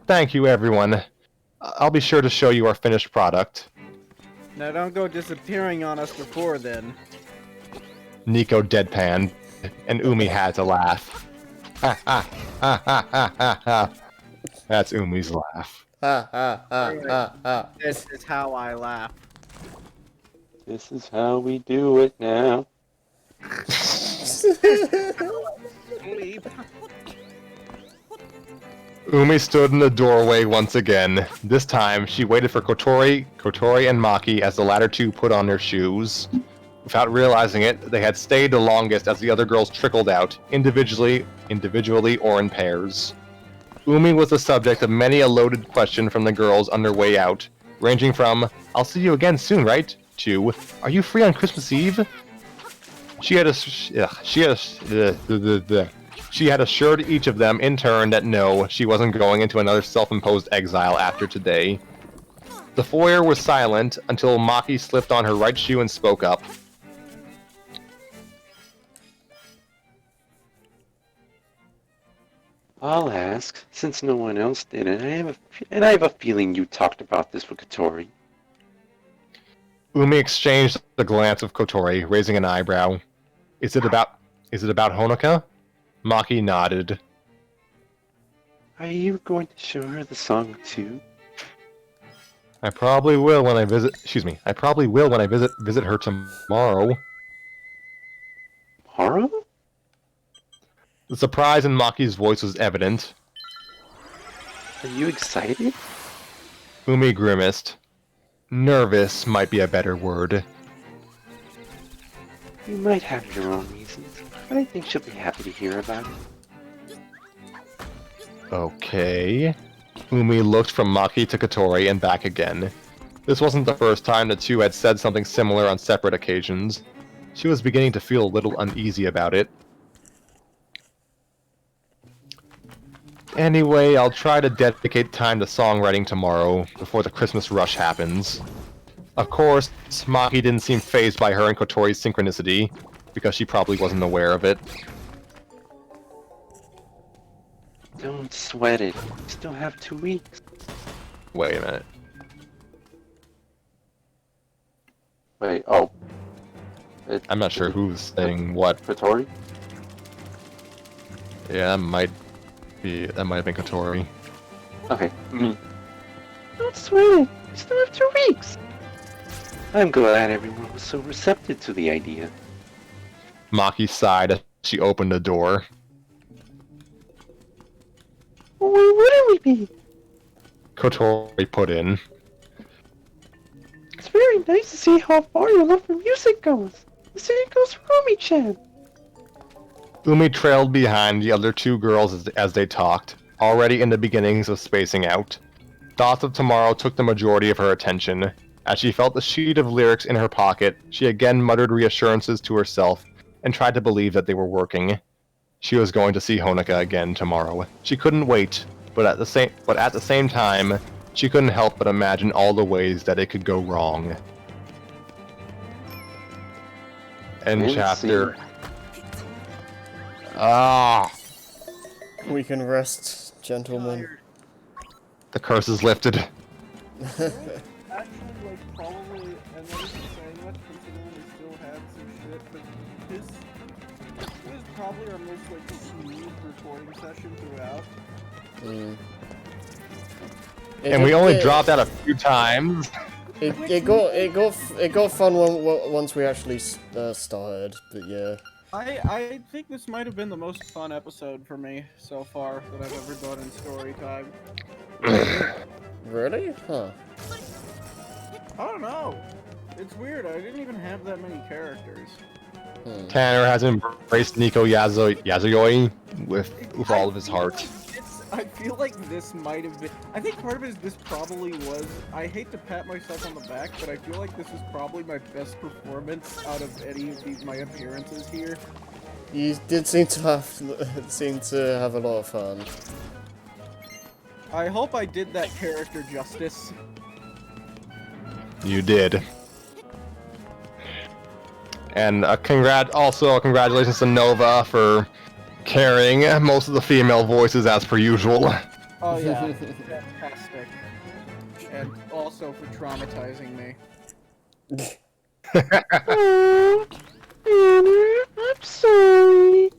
Thank you, everyone. I'll be sure to show you our finished product.
Now don't go disappearing on us before then.
Nico deadpanned, and Umi had to laugh. Ha ha ha ha ha ha ha. That's Umi's laugh.
Ha ha ha ha ha.
This is how I laugh.
This is how we do it now.
Umi stood in the doorway once again. This time, she waited for Kotori, and Maki as the latter two put on their shoes. Without realizing it, they had stayed the longest as the other girls trickled out, individually or in pairs. Umi was the subject of many a loaded question from the girls on their way out, ranging from, I'll see you again soon, right? To, are you free on Christmas Eve? She had assured each of them in turn that no, she wasn't going into another self-imposed exile after today. The foyer was silent until Maki slipped on her right shoe and spoke up.
I'll ask, since no one else did, and I have a feeling you talked about this with Kotori.
Umi exchanged a glance with Kotori, raising an eyebrow. Is it about Honoka? Maki nodded.
Are you going to show her the song too?
I probably will when I visit. I probably will when I visit her tomorrow.
Tomorrow?
The surprise in Maki's voice was evident.
Are you excited?
Umi grimaced. Nervous might be a better word.
You might have your own reasons, but I think she'll be happy to hear about it.
Okay. Umi looked from Maki to Kotori and back again. This wasn't the first time the two had said something similar on separate occasions. She was beginning to feel a little uneasy about it. Anyway, I'll try to dedicate time to songwriting tomorrow, before the Christmas rush happens. Of course, Maki didn't seem fazed by her and Kotori's synchronicity, because she probably wasn't aware of it.
Don't sweat it. You still have 2 weeks.
Wait a minute.
Wait, oh.
I'm not sure who's saying what.
Kotori?
Yeah, that might have been Kotori.
Okay.
Don't sweat it. We still have 2 weeks.
I'm glad everyone was so receptive to the idea.
Maki sighed as she opened the door.
Well, where wouldn't we be?
Kotori put in.
It's very nice to see how far your love for music goes. The same goes for Umi-chan.
Umi trailed behind the other 2 girls as they talked, already in the beginnings of spacing out. Thoughts of tomorrow took the majority of her attention. As she felt the sheet of lyrics in her pocket, she again muttered reassurances to herself and tried to believe that they were working. She was going to see Honoka again tomorrow. She couldn't wait, but at the same time, she couldn't help but imagine all the ways that it could go wrong. End chapter.
We can rest, gentlemen.
The curse is lifted.
Actually, like, probably, and then saying that considering we still had some shit, but this was probably our most, like, smooth recording session throughout.
And we only dropped out a few times.
It got fun once we actually started, but yeah.
I think this might have been the most fun episode for me so far that I've ever done in story time.
Really? Huh.
I don't know. It's weird. I didn't even have that many characters.
Tanner has embraced Nico Yasuyoi with all of his heart.
I feel like this might have been. I think part of it is this probably was. I hate to pat myself on the back, but I feel like this is probably my best performance out of any of my appearances here.
You did seem to have a lot of fun.
I hope I did that character justice.
You did. And congratulations to Nova for carrying most of the female voices as per usual.
Oh yeah, fantastic. And also for traumatizing me.
Oh, Tanner, I'm sorry.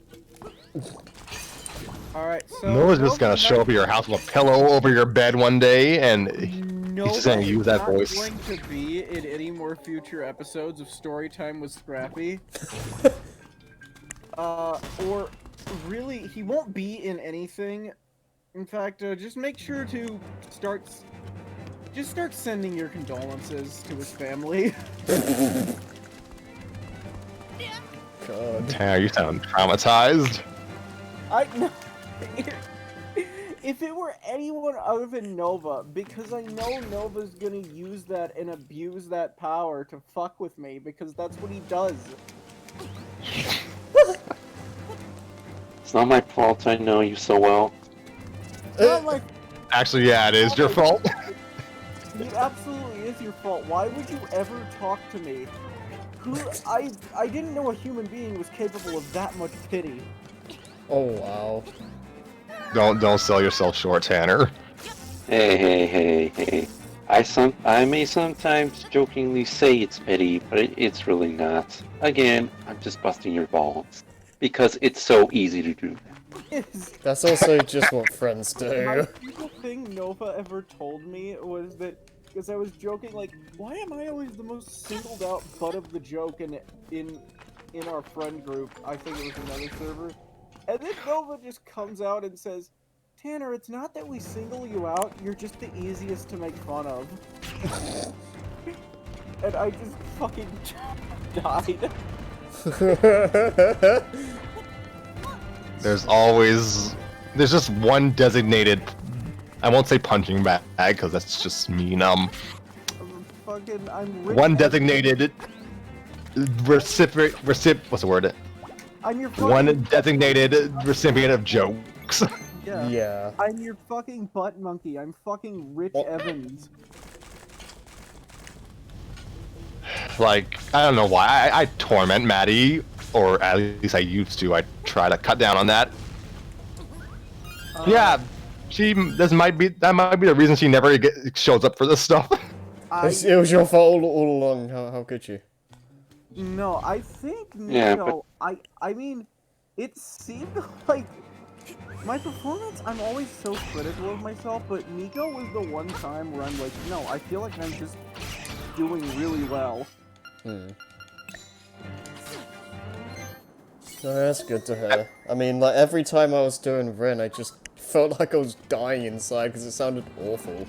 Alright, so...
Nova's just gonna show up at your house with a pillow over your bed one day, and he's just gonna use that voice.
Going to be in any more future episodes of Storytime with Scrappy. Or really, he won't be in anything. In fact, just make sure to start sending your condolences to his family.
God.
Tanner, you sound traumatized.
If it were anyone other than Nova, because I know Nova's gonna use that and abuse that power to fuck with me, because that's what he does.
It's not my fault, I know you so well.
Not my
Actually, yeah, it is your fault.
It absolutely is your fault. Why would you ever talk to me? I didn't know a human being was capable of that much pity.
Oh wow.
Don't sell yourself short, Tanner.
Hey. I may sometimes jokingly say it's pity, but it's really not. Again, I'm just busting your balls. Because it's so easy to do.
That's also just what friends
My
do.
single thing Nova ever told me was that, because I was joking, like, why am I always the most singled out butt of the joke in our friend group? I think it was another server. And then Nova just comes out and says, Tanner, it's not that we single you out, you're just the easiest to make fun of. And I just fucking died.
There's just one designated, I won't say punching bag, because that's just mean,
I'm
one designated recipient, what's the word?
I'm your
One designated recipient of jokes.
Yeah.
I'm your fucking butt monkey. I'm fucking Rich Evans.
Like, I don't know why. I torment Maddie, or at least I used to. I try to cut down on that. Yeah, that might be the reason she never shows up for this stuff.
It was your fault all along. How could you?
No, I think
Yeah,
no. I mean, it seemed like My performance, I'm always so critical of myself, but Nico was the one time where I'm like, no, I feel like I'm just doing really well.
No, that's good to hear. I mean, like, every time I was doing Rin, I just felt like I was dying inside because it sounded awful.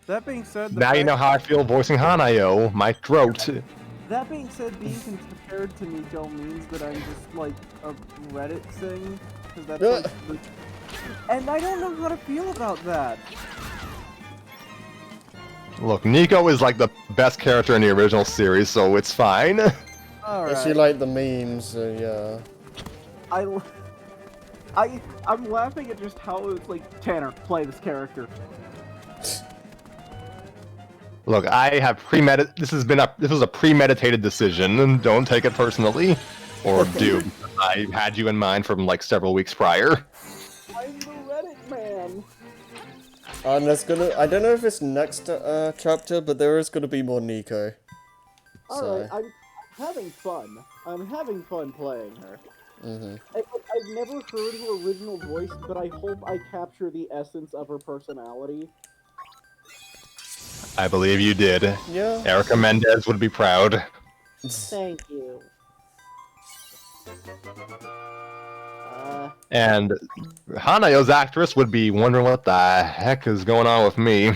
That being said,
Now you know how I feel voicing Hanayo. My throat.
That being said, being compared to Nico means that I'm just like a Reddit thing, because that's like and I don't know how to feel about that.
Look, Nico is like the best character in the original series, so it's fine.
If you like the memes, yeah.
I'm laughing at just how it's like, Tanner, play this character.
Look, I have this was a premeditated decision. Don't take it personally, or do. I had you in mind from like several weeks prior.
I'm the Reddit man.
There's I don't know if it's next chapter, but there is gonna be more Nico.
Alright, I'm having fun. I'm having fun playing her. I've never heard her original voice, but I hope I capture the essence of her personality.
I believe you did.
Yeah.
Erica Mendez would be proud.
Thank you.
And Hanayo's actress would be wondering what the heck is going on with me.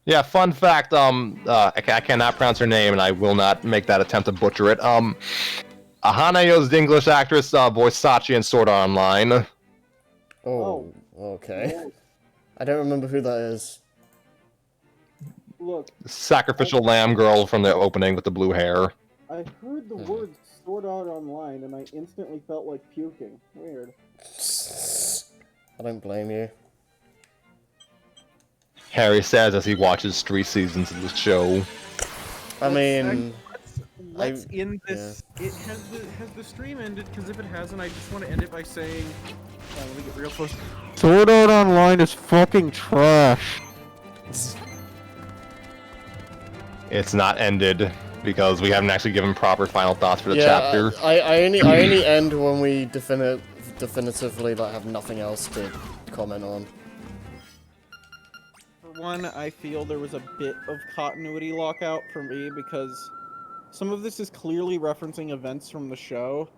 Yeah, fun fact, I cannot pronounce her name, and I will not make that attempt to butcher it. Hanayo's English actress voiced Sachi in Sword Art Online.
Oh, okay. I don't remember who that is.
Look,
Sacrificial lamb girl from the opening with the blue hair.
I heard the word Sword Art Online, and I instantly felt like puking. Weird.
I don't blame you.
Harry says as he watches 3 seasons of the show.
I mean...
Let's end this. Yeah. Has the stream ended? Because if it hasn't, I just want to end it by saying... let me get real close. Sword Art Online is fucking trash.
It's not ended, because we haven't actually given proper final thoughts for the chapter.
I only end when we definitively like have nothing else to comment on.
For one, I feel there was a bit of continuity lockout for me because some of this is clearly referencing events from the show,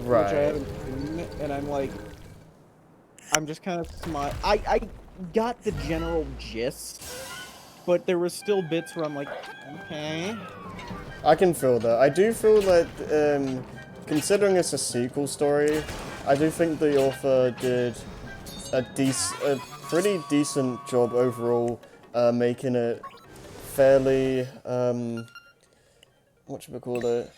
right?
Which I haven't seen, and I'm like, I'm just kind of I got the general gist, but there was still bits where I'm like, okay.
I can feel that. I do feel that, considering it's a sequel story, I do think the author did a pretty decent job overall, making it fairly, whatchamacallit,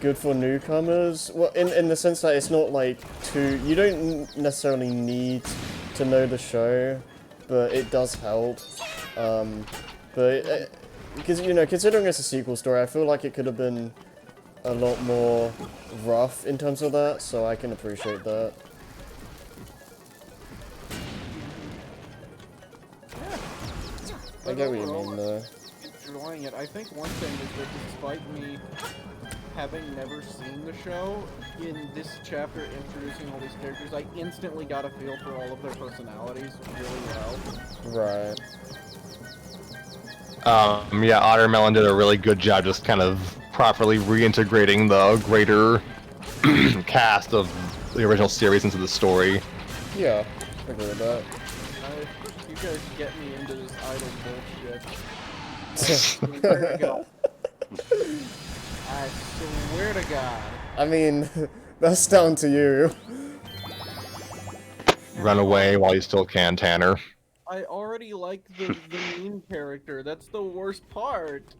good for newcomers. Well, in the sense that it's not like you don't necessarily need to know the show, but it does help. Because, you know, considering it's a sequel story, I feel like it could have been a lot more rough in terms of that, so I can appreciate that. I get what you mean, though.
Enjoying it. I think one thing is that despite me having never seen the show, in this chapter introducing all these characters, I instantly got a feel for all of their personalities really well.
Right.
Yeah, Ottermelon did a really good job just kind of properly reintegrating the greater cast of the original series into the story.
Yeah, I agree with that.
You guys get me into this idle bullshit. I swear to God. I swear to God.
I mean, that's down to you.
Run away while you still can, Tanner.
I already like the meme character. That's the worst part.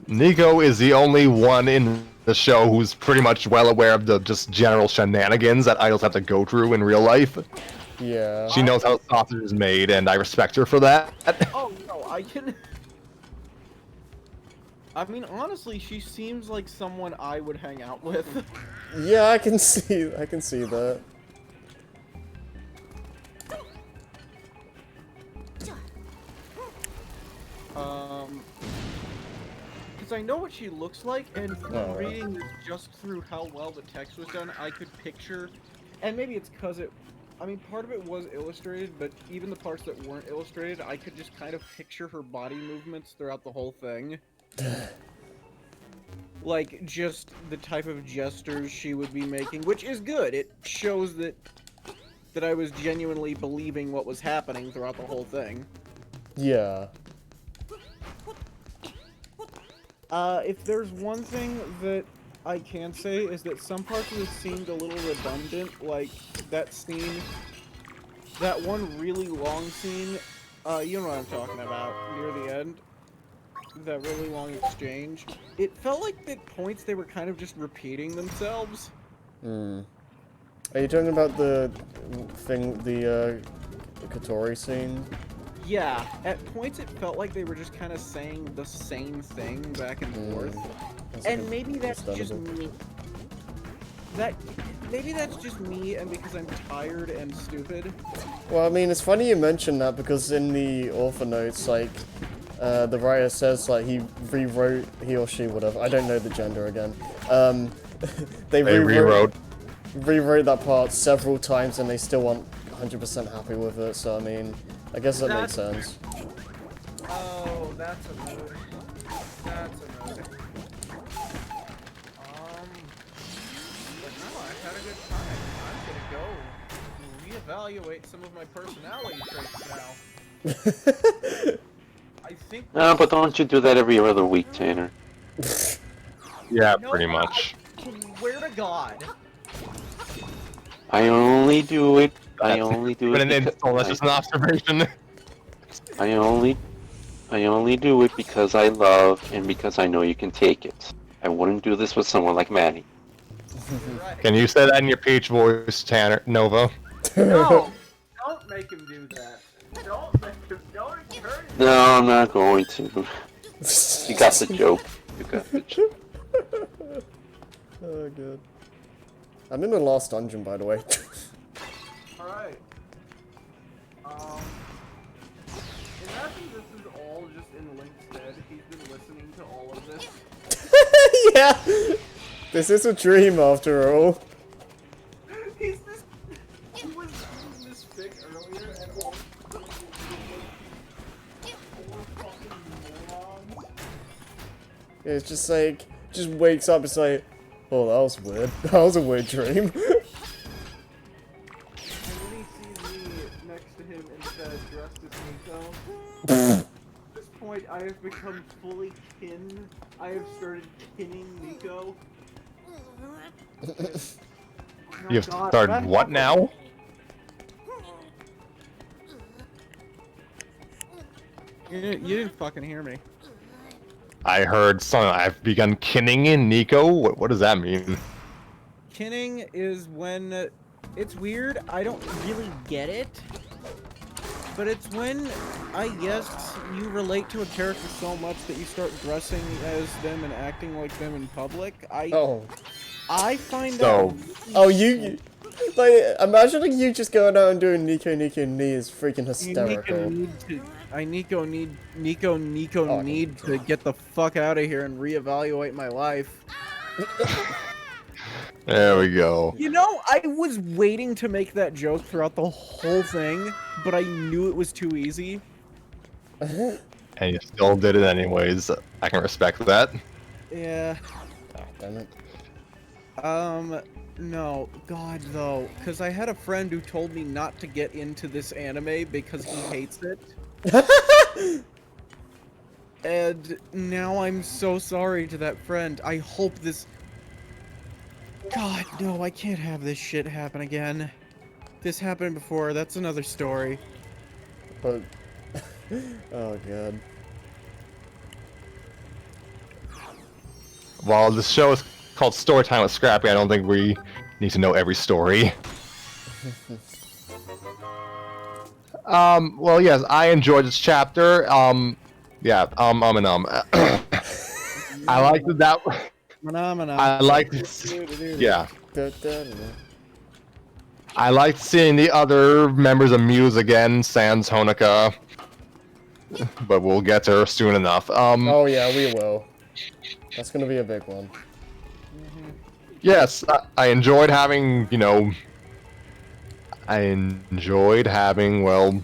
Nico is the only one in the show who's pretty much well aware of the just general shenanigans that idols have to go through in real life.
Yeah.
She knows how sausage is made, and I respect her for that.
Oh, no, I can... I mean, honestly, she seems like someone I would hang out with.
Yeah, I can see that.
because I know what she looks like, and from
Oh, right.
reading this just through how well the text was done, I could picture, and maybe it's because I mean, part of it was illustrated, but even the parts that weren't illustrated, I could just kind of picture her body movements throughout the whole thing. Like, just the type of gestures she would be making, which is good. It shows that I was genuinely believing what was happening throughout the whole thing.
Yeah.
If there's one thing that I can say is that some parts of this seemed a little redundant, like that scene, that one really long scene, you know what I'm talking about, near the end, that really long exchange. It felt like at points they were kind of just repeating themselves.
Hmm. Are you talking about the thing, the Kotori scene?
Yeah, at points it felt like they were just kind of saying the same thing back and forth. And maybe that's just me. Maybe that's just me, and because I'm tired and stupid.
Well, I mean, it's funny you mentioned that because in the author notes, like, the writer says, like, he or she, whatever, I don't know the gender again, they rewrote that part several times and they still weren't 100% happy with it, so I mean, I guess that makes sense.
Oh, that's a mood. That's a mood. But no, I had a good time. I'm gonna go reevaluate some of my personality traits now. I think.
No, but don't you do that every other week, Tanner?
Yeah,
No,
pretty much.
I swear to God.
I only do it. I only do
But
it.
that's just an observation.
I only do it because I love and because I know you can take it. I wouldn't do this with someone like Maddie.
Right.
Can you say that in your peach voice, Tanner Nova?
No! Don't make him do that. Don't encourage him.
No, I'm not going to. You got the joke. You got the joke.
Oh, good. I'm in the last dungeon, by the way.
Alright. Imagine this is all just in Link's head. He's been listening to all of this.
Yeah! This is a dream, after all.
He was using this fic earlier and all fucking morons.
Yeah, it's just like, just wakes up, it's like, oh, that was weird. That was a weird dream.
And then he sees me next to him instead, dressed as Nico. At this point, I have become fully kin. I have started kinning Nico.
You've started what now?
You didn't fucking hear me.
I heard something. I've begun kinning in Nico. What does that mean?
Kinning is when... It's weird, I don't really get it. But it's when, I guess, you relate to a character so much that you start dressing as them and acting like them in public. I find that...
Oh, you... Like, imagining you just going out and doing Nico Knee is freaking hysterical.
Nico need to get the fuck out of here and reevaluate my life.
There we go.
You know, I was waiting to make that joke throughout the whole thing, but I knew it was too easy.
And you still did it anyways. I can respect that.
Yeah.
Oh, damn it.
No, God, though, because I had a friend who told me not to get into this anime because he hates it. And now I'm so sorry to that friend. I hope this... God, no, I can't have this shit happen again. This happened before, that's another story.
But... oh, God.
While this show is called Storytime with Scrappy, I don't think we need to know every story. Well, yes, I enjoyed this chapter. I liked that. I liked, yeah. I liked seeing the other members of Muse again, sans Honoka. But we'll get to her soon enough.
Oh yeah, we will. That's gonna be a big one.
Yes, I enjoyed having, I enjoyed having, well,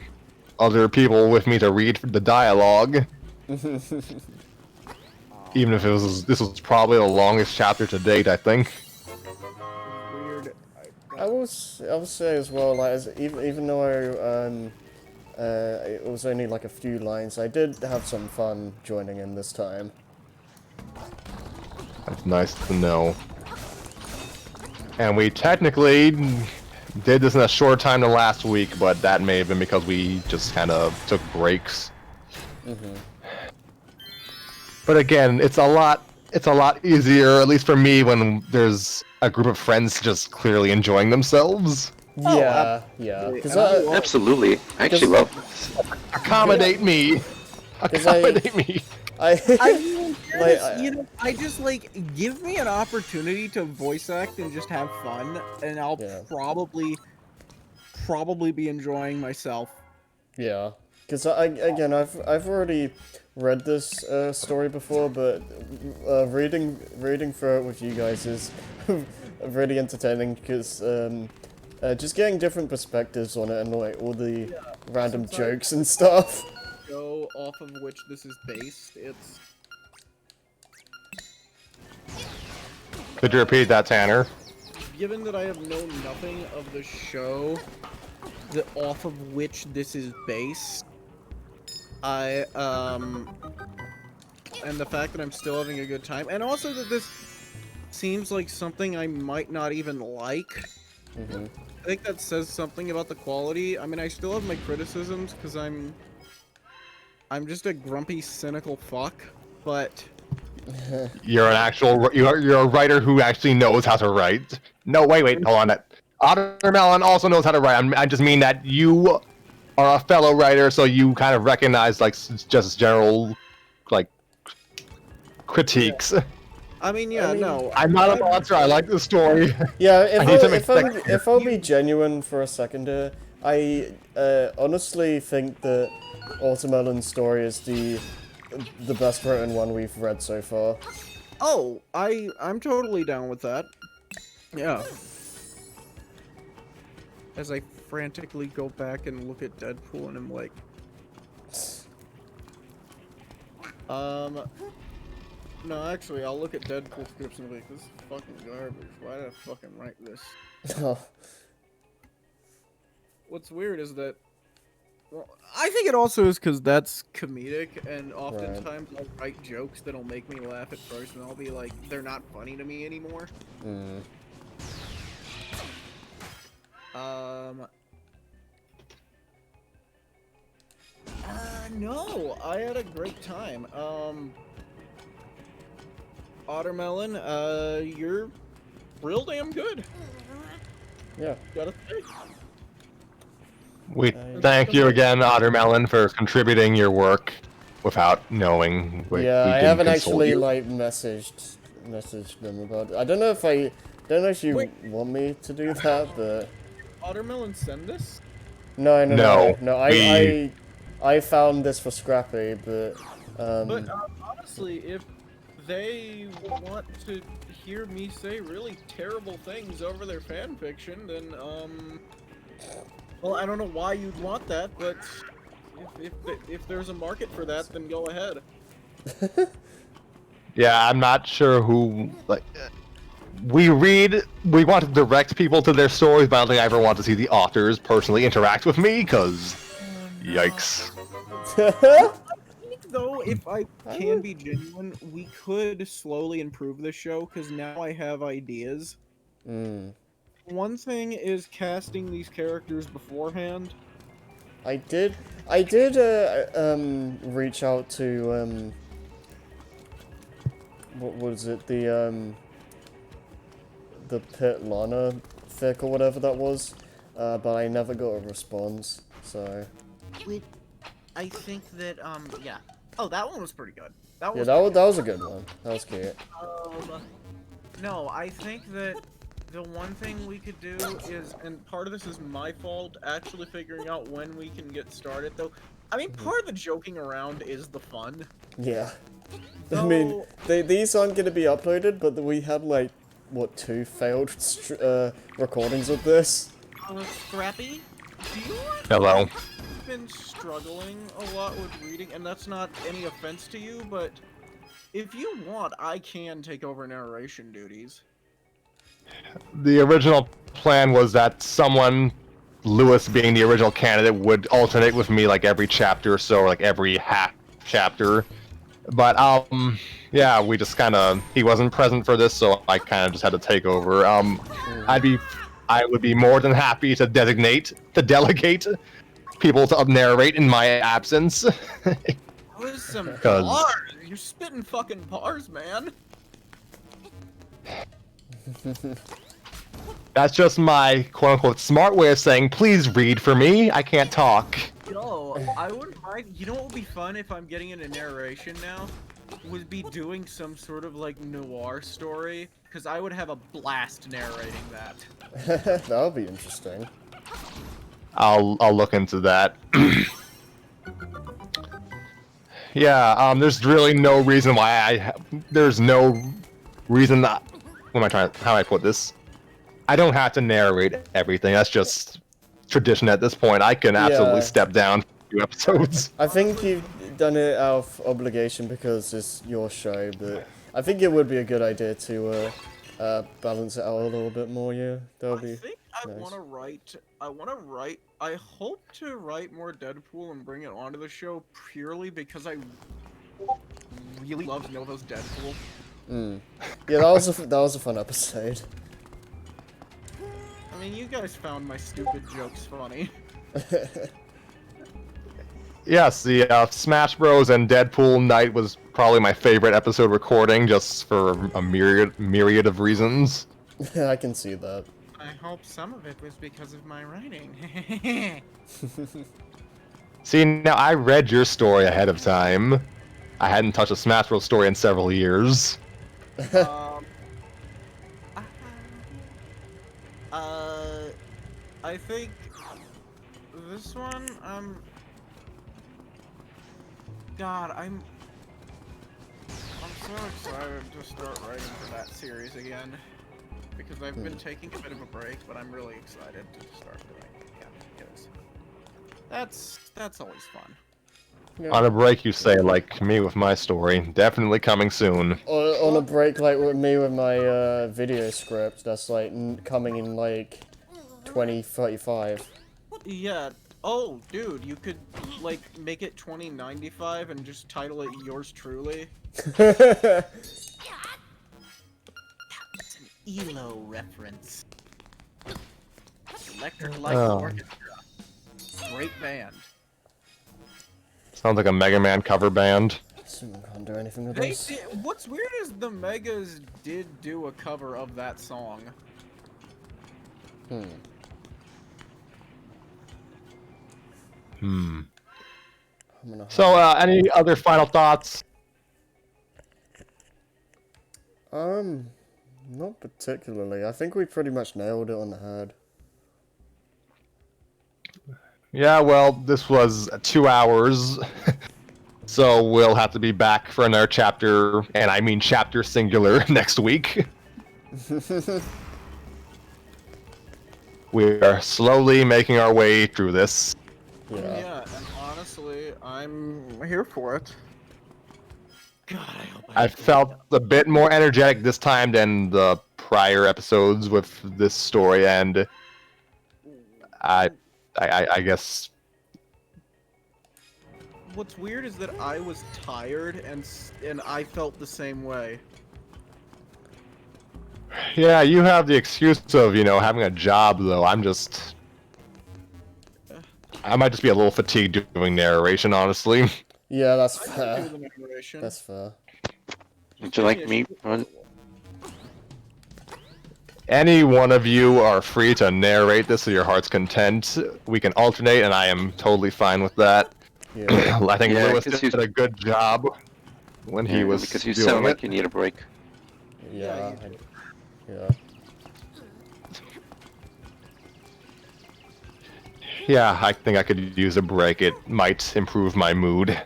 other people with me to read the dialogue. Even if this was probably the longest chapter to date, I think.
Weird.
I will say as well, like, even though it was only like a few lines, I did have some fun joining in this time.
That's nice to know. And we technically did this in a shorter time than last week, but that may have been because we just kind of took breaks. But again, it's a lot easier, at least for me, when there's a group of friends just clearly enjoying themselves.
Yeah, yeah.
Absolutely. I actually love this.
Accommodate me. Accommodate me.
I mean, I just like give me an opportunity to voice act and just have fun, and I'll probably be enjoying myself.
Yeah, because I've already read this story before, but reading through it with you guys is really entertaining because just getting different perspectives on it and like all the random jokes and stuff.
Go off of which this is based. It's
Could you repeat that, Tanner?
given that I have known nothing of the show, off of which this is based, and the fact that I'm still having a good time, and also that this seems like something I might not even like. I think that says something about the quality. I mean, I still have my criticisms because I'm just a grumpy, cynical fuck, but
You're you're a writer who actually knows how to write. No, wait, hold on. Ottermelon also knows how to write. I just mean that you are a fellow writer, so you kind of recognize like just general like critiques.
I mean, no.
I'm not a monster. I like the story.
Yeah,
if
I'll be genuine for a second here, I honestly think that Watermelon's story is the best written one we've read so far.
Oh, I'm totally down with that. Yeah. As I frantically go back and look at Deadpool and I'm like, no, actually, I'll look at Deadpool scripts and be like, this is fucking garbage. Why did I fucking write this? What's weird is that, well, I think it also is because that's comedic, and oftentimes I'll write jokes that'll make me laugh at first, and I'll be like, they're not funny to me anymore. No, I had a great time. Ottermelon, you're real damn good.
Yeah.
Gotta say.
We thank you again, Ottermelon, for contributing your work without knowing. I
haven't actually like messaged them about it. I don't know if you want me to do that, but
Ottermelon send this?
No. I found this for Scrappy, but
honestly, if they want to hear me say really terrible things over their fanfiction, then well, I don't know why you'd want that, but if there's a market for that, then go ahead.
Yeah, I'm not sure who like. We want to direct people to their stories, but I don't think I ever want to see the authors personally interact with me, because yikes.
Though, if I can be genuine, we could slowly improve the show, because now I have ideas. One thing is casting these characters beforehand.
I did reach out to what was it, the Pit Lana fic or whatever that was, but I never got a response, so.
I think that, yeah. Oh, that one was pretty good. That
was a good one. That was cute.
No, I think that the one thing we could do is, and part of this is my fault, actually figuring out when we can get started, though. I mean, part of the joking around is the fun.
Yeah. I mean, these aren't going to be uploaded, but we had like, what, 2 failed recordings of this?
Scrappy, do you
Hello.
been struggling a lot with reading? And that's not any offense to you, but if you want, I can take over narration duties.
The original plan was that someone, Lewis being the original candidate, would alternate with me like every chapter or so, or like every half chapter. But yeah, we just kind of, he wasn't present for this, so I kind of just had to take over. I would be more than happy to delegate people to narrate in my absence.
That was some
'Cause-
bars. You're spitting fucking bars, man.
That's just my quote-unquote smart way of saying, please read for me, I can't talk.
Yo, I wouldn't mind. You know what would be fun if I'm getting into narration now? Would be doing some sort of like noir story, because I would have a blast narrating that.
That would be interesting.
I'll look into that. Yeah, there's really no reason why there's no reason that, how do I put this? I don't have to narrate everything, that's just tradition at this point. I can absolutely step down for a few episodes.
I think you've done it out of obligation because it's your show, but I think it would be a good idea to balance it out a little bit more, yeah. That would be
I think I
nice.
want to write, I hope to write more Deadpool and bring it onto the show purely because I really love Nova's Deadpool.
Yeah, that was a fun episode.
I mean, you guys found my stupid jokes funny.
Yes, the Smash Bros. And Deadpool night was probably my favorite episode recording, just for a myriad of reasons.
I can see that.
I hope some of it was because of my writing.
See, now I read your story ahead of time. I hadn't touched a Smash Bros. Story in several years.
I think this one, God, I'm so excited to start writing for that series again. Because I've been taking a bit of a break, but I'm really excited to start doing it again. Because that's always fun.
Yeah.
On a break, you say, like me with my story. Definitely coming soon.
On a break like with me with my video script, that's like coming in like 2035.
Yeah. Oh, dude, you could like make it 2095 and just title it "Yours Truly." It's an ELO reference. Electric Light Orchestra. Great band.
Sounds like a Mega Man cover band.
Someone can't do anything with
They
this.
did, what's weird is the Megas did do a cover of that song.
So, any other final thoughts?
Not particularly. I think we pretty much nailed it on the head.
Yeah, well, this was 2 hours. So we'll have to be back for another chapter, and I mean chapter singular, next week. We are slowly making our way through this.
Yeah, and honestly, I'm here for it. God, I hope
I felt a bit more energetic this time than the prior episodes with this story, and I guess.
What's weird is that I was tired, and I felt the same way.
Yeah, you have the excuse of, having a job, though. I might just be a little fatigued doing narration, honestly.
Yeah, that's
I can
fair.
do the narration.
That's fair.
Would you like me, Run?
Any one of you are free to narrate this to your heart's content. We can alternate, and I am totally fine with that.
Yeah.
I think
Yeah,
Lewis
'cause
did a good job when he was
because you
doing
sound like
it.
you need a break.
Yeah. Yeah.
Yeah, I think I could use a break. It might improve my mood.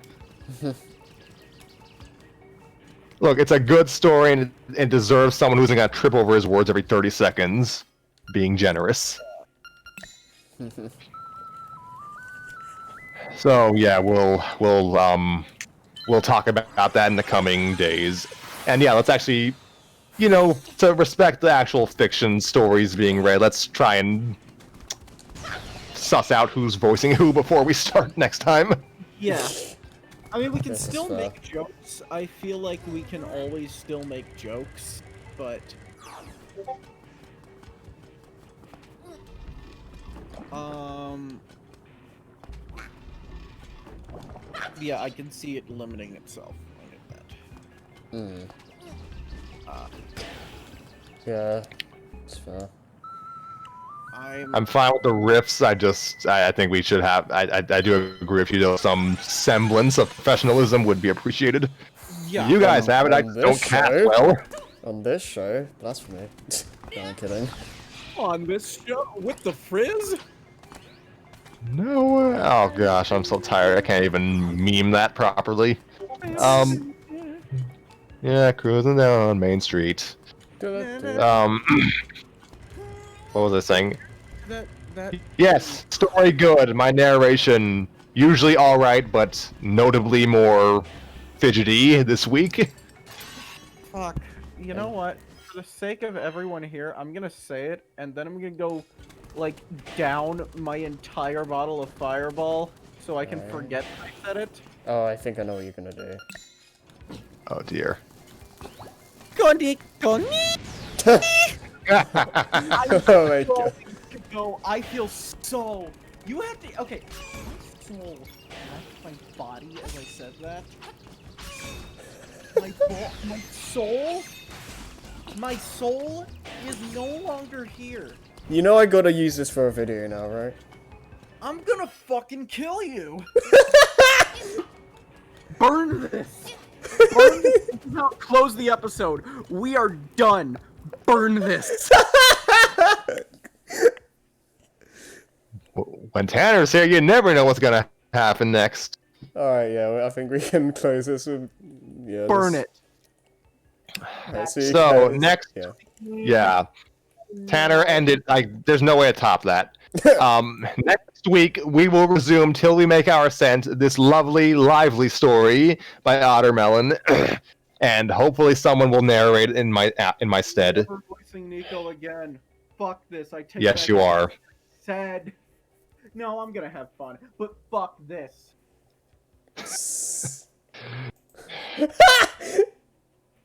Look, it's a good story and it deserves someone who's gonna trip over his words every 30 seconds. Being generous. So yeah, we'll talk about that in the coming days. And yeah, let's actually, to respect the actual fiction stories being read, let's try and suss out who's voicing who before we start next time.
Yeah. I mean, we can
This is
still
fair.
make jokes. I feel like we can always still make jokes, but yeah, I can see it limiting itself. I knew that.
Yeah, it's fair.
I'm fine with the riffs. I think we should have. I do agree with you though. Some semblance of professionalism would be appreciated.
Yeah.
You guys have it. I
on
just don't
this
cast
show?
well.
On this show, blasphemy. No, I'm kidding.
On this show with the frizz?
No way. Oh gosh, I'm so tired. I can't even meme that properly. Yeah, cruising down Main Street. What was I saying?
That
Yes, story good. My narration usually all right, but notably more fidgety this week.
Fuck. You know what? For the sake of everyone here, I'm gonna say it, and then I'm gonna go, like, down my entire bottle of Fireball so I can forget I said it.
Oh, I think I know what you're gonna do.
Oh dear.
Gondi.
Oh my god.
No, I feel so. You have to. Okay. My soul left my body as I said that. My soul is no longer here.
You know I gotta use this for a video now, right?
I'm gonna fucking kill you. Burn this.
Burn this. This is how close the episode. We are done. Burn this.
When Tanner's here, you never know what's gonna happen next.
Alright, yeah, I think we can close this with... Yeah,
Burn
this...
it.
Alright, so you
So
guys-
next,
Yeah.
yeah, Tanner ended. Like, there's no way to top that. Next week we will resume till we make our ascent. This lovely, lively story by Ottermelon, and hopefully someone will narrate it in my stead.
Never voicing Nico again. Fuck this. I take
Yes,
back
you
what I
are.
said. No, I'm gonna have fun, but fuck this.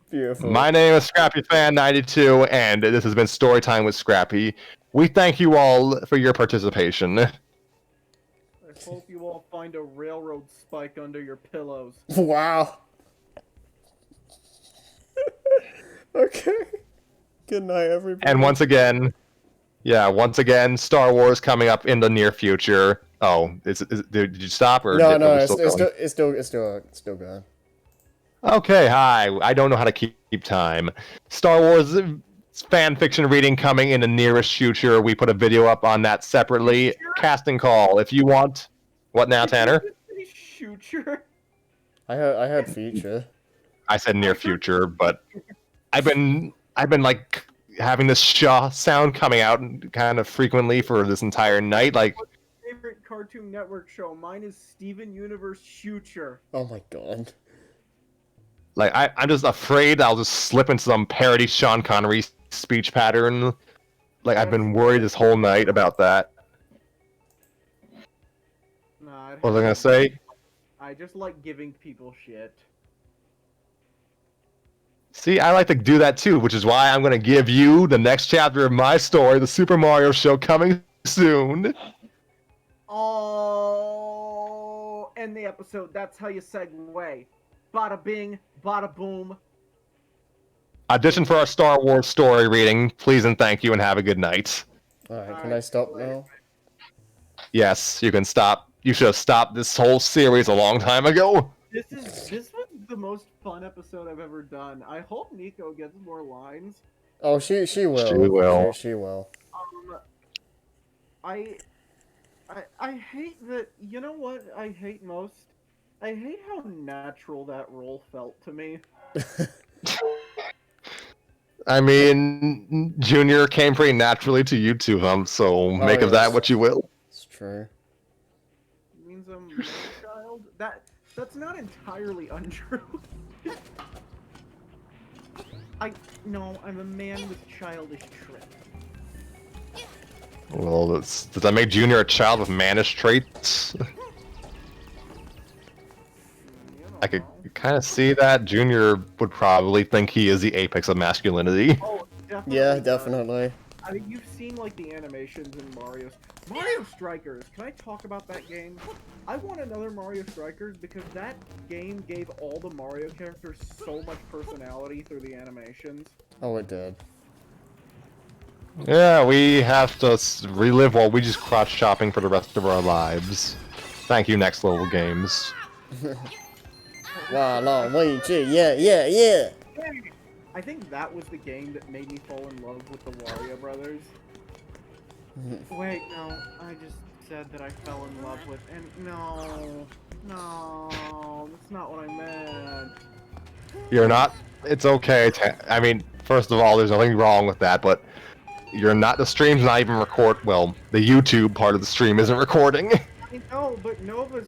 Beautiful.
My name is Scrappy Fan 92, and this has been Storytime with Scrappy. We thank you all for your participation.
I hope you all find a railroad spike under your pillows.
Wow. Okay. Good night, everybody.
And once again, Star Wars coming up in the near future. Oh, did you stop or?
No,
are
no,
we
it's
still going?
still going.
Okay, hi. I don't know how to keep time. Star Wars fan fiction reading coming in the nearest future. We put a video up on that separately. Casting call if you want. What now, Tanner?
Future.
I heard future.
I said near future, but I've been like having this Shaw sound coming out kind of frequently for this entire night. Like,
Favorite Cartoon Network show. Mine is Steven Universe Future.
Oh my god.
like I'm just afraid I'll just slip into some parody Sean Connery speech pattern. Like, I've been worried this whole night about that.
Nah,
What was I gonna say?
I just like giving people shit.
See, I like to do that too, which is why I'm going to give you the next chapter of my story, The Super Mario Show, coming soon.
Oh, end the episode. That's how you segue. Bada bing, bada boom.
Audition for our Star Wars story reading. Please and thank you, and have a good night.
Alright, can I stop now?
Yes, you can stop. You should have stopped this whole series a long time ago.
This was the most fun episode I've ever done. I hope Nico gets more lines.
Oh, she will.
She will.
She will.
I hate that. You know what I hate most? I hate how natural that role felt to me.
I mean, Junior came pretty naturally to you two, so make of that
yes.
what you will.
It's true.
Means I'm a child? That's not entirely untrue.
No, I'm a man with childish traits.
Well, does that make Junior a child with mannish traits?
You
I
don't
could
know.
kind of see that. Junior would probably think he is the apex of masculinity.
Oh, definitely.
Yeah,
does.
definitely.
I mean, you've seen like the animations in Mario Strikers. Can I talk about that game? I want another Mario Strikers because that game gave all the Mario characters so much personality through the animations.
Oh, it did.
Yeah, we have to relive while we just crotch shopping for the rest of our lives. Thank you, Next Level Games.
Wow, long way, yeah.
I think that was the game that made me fall in love with the Wario Brothers.
Wait, no, I just said that I fell in love with, and no, that's not what I meant.
You're not. It's okay. I mean, first of all, there's nothing wrong with that, but you're not. The stream's not even record. Well, the YouTube part of the stream isn't recording.
I know, but Nova's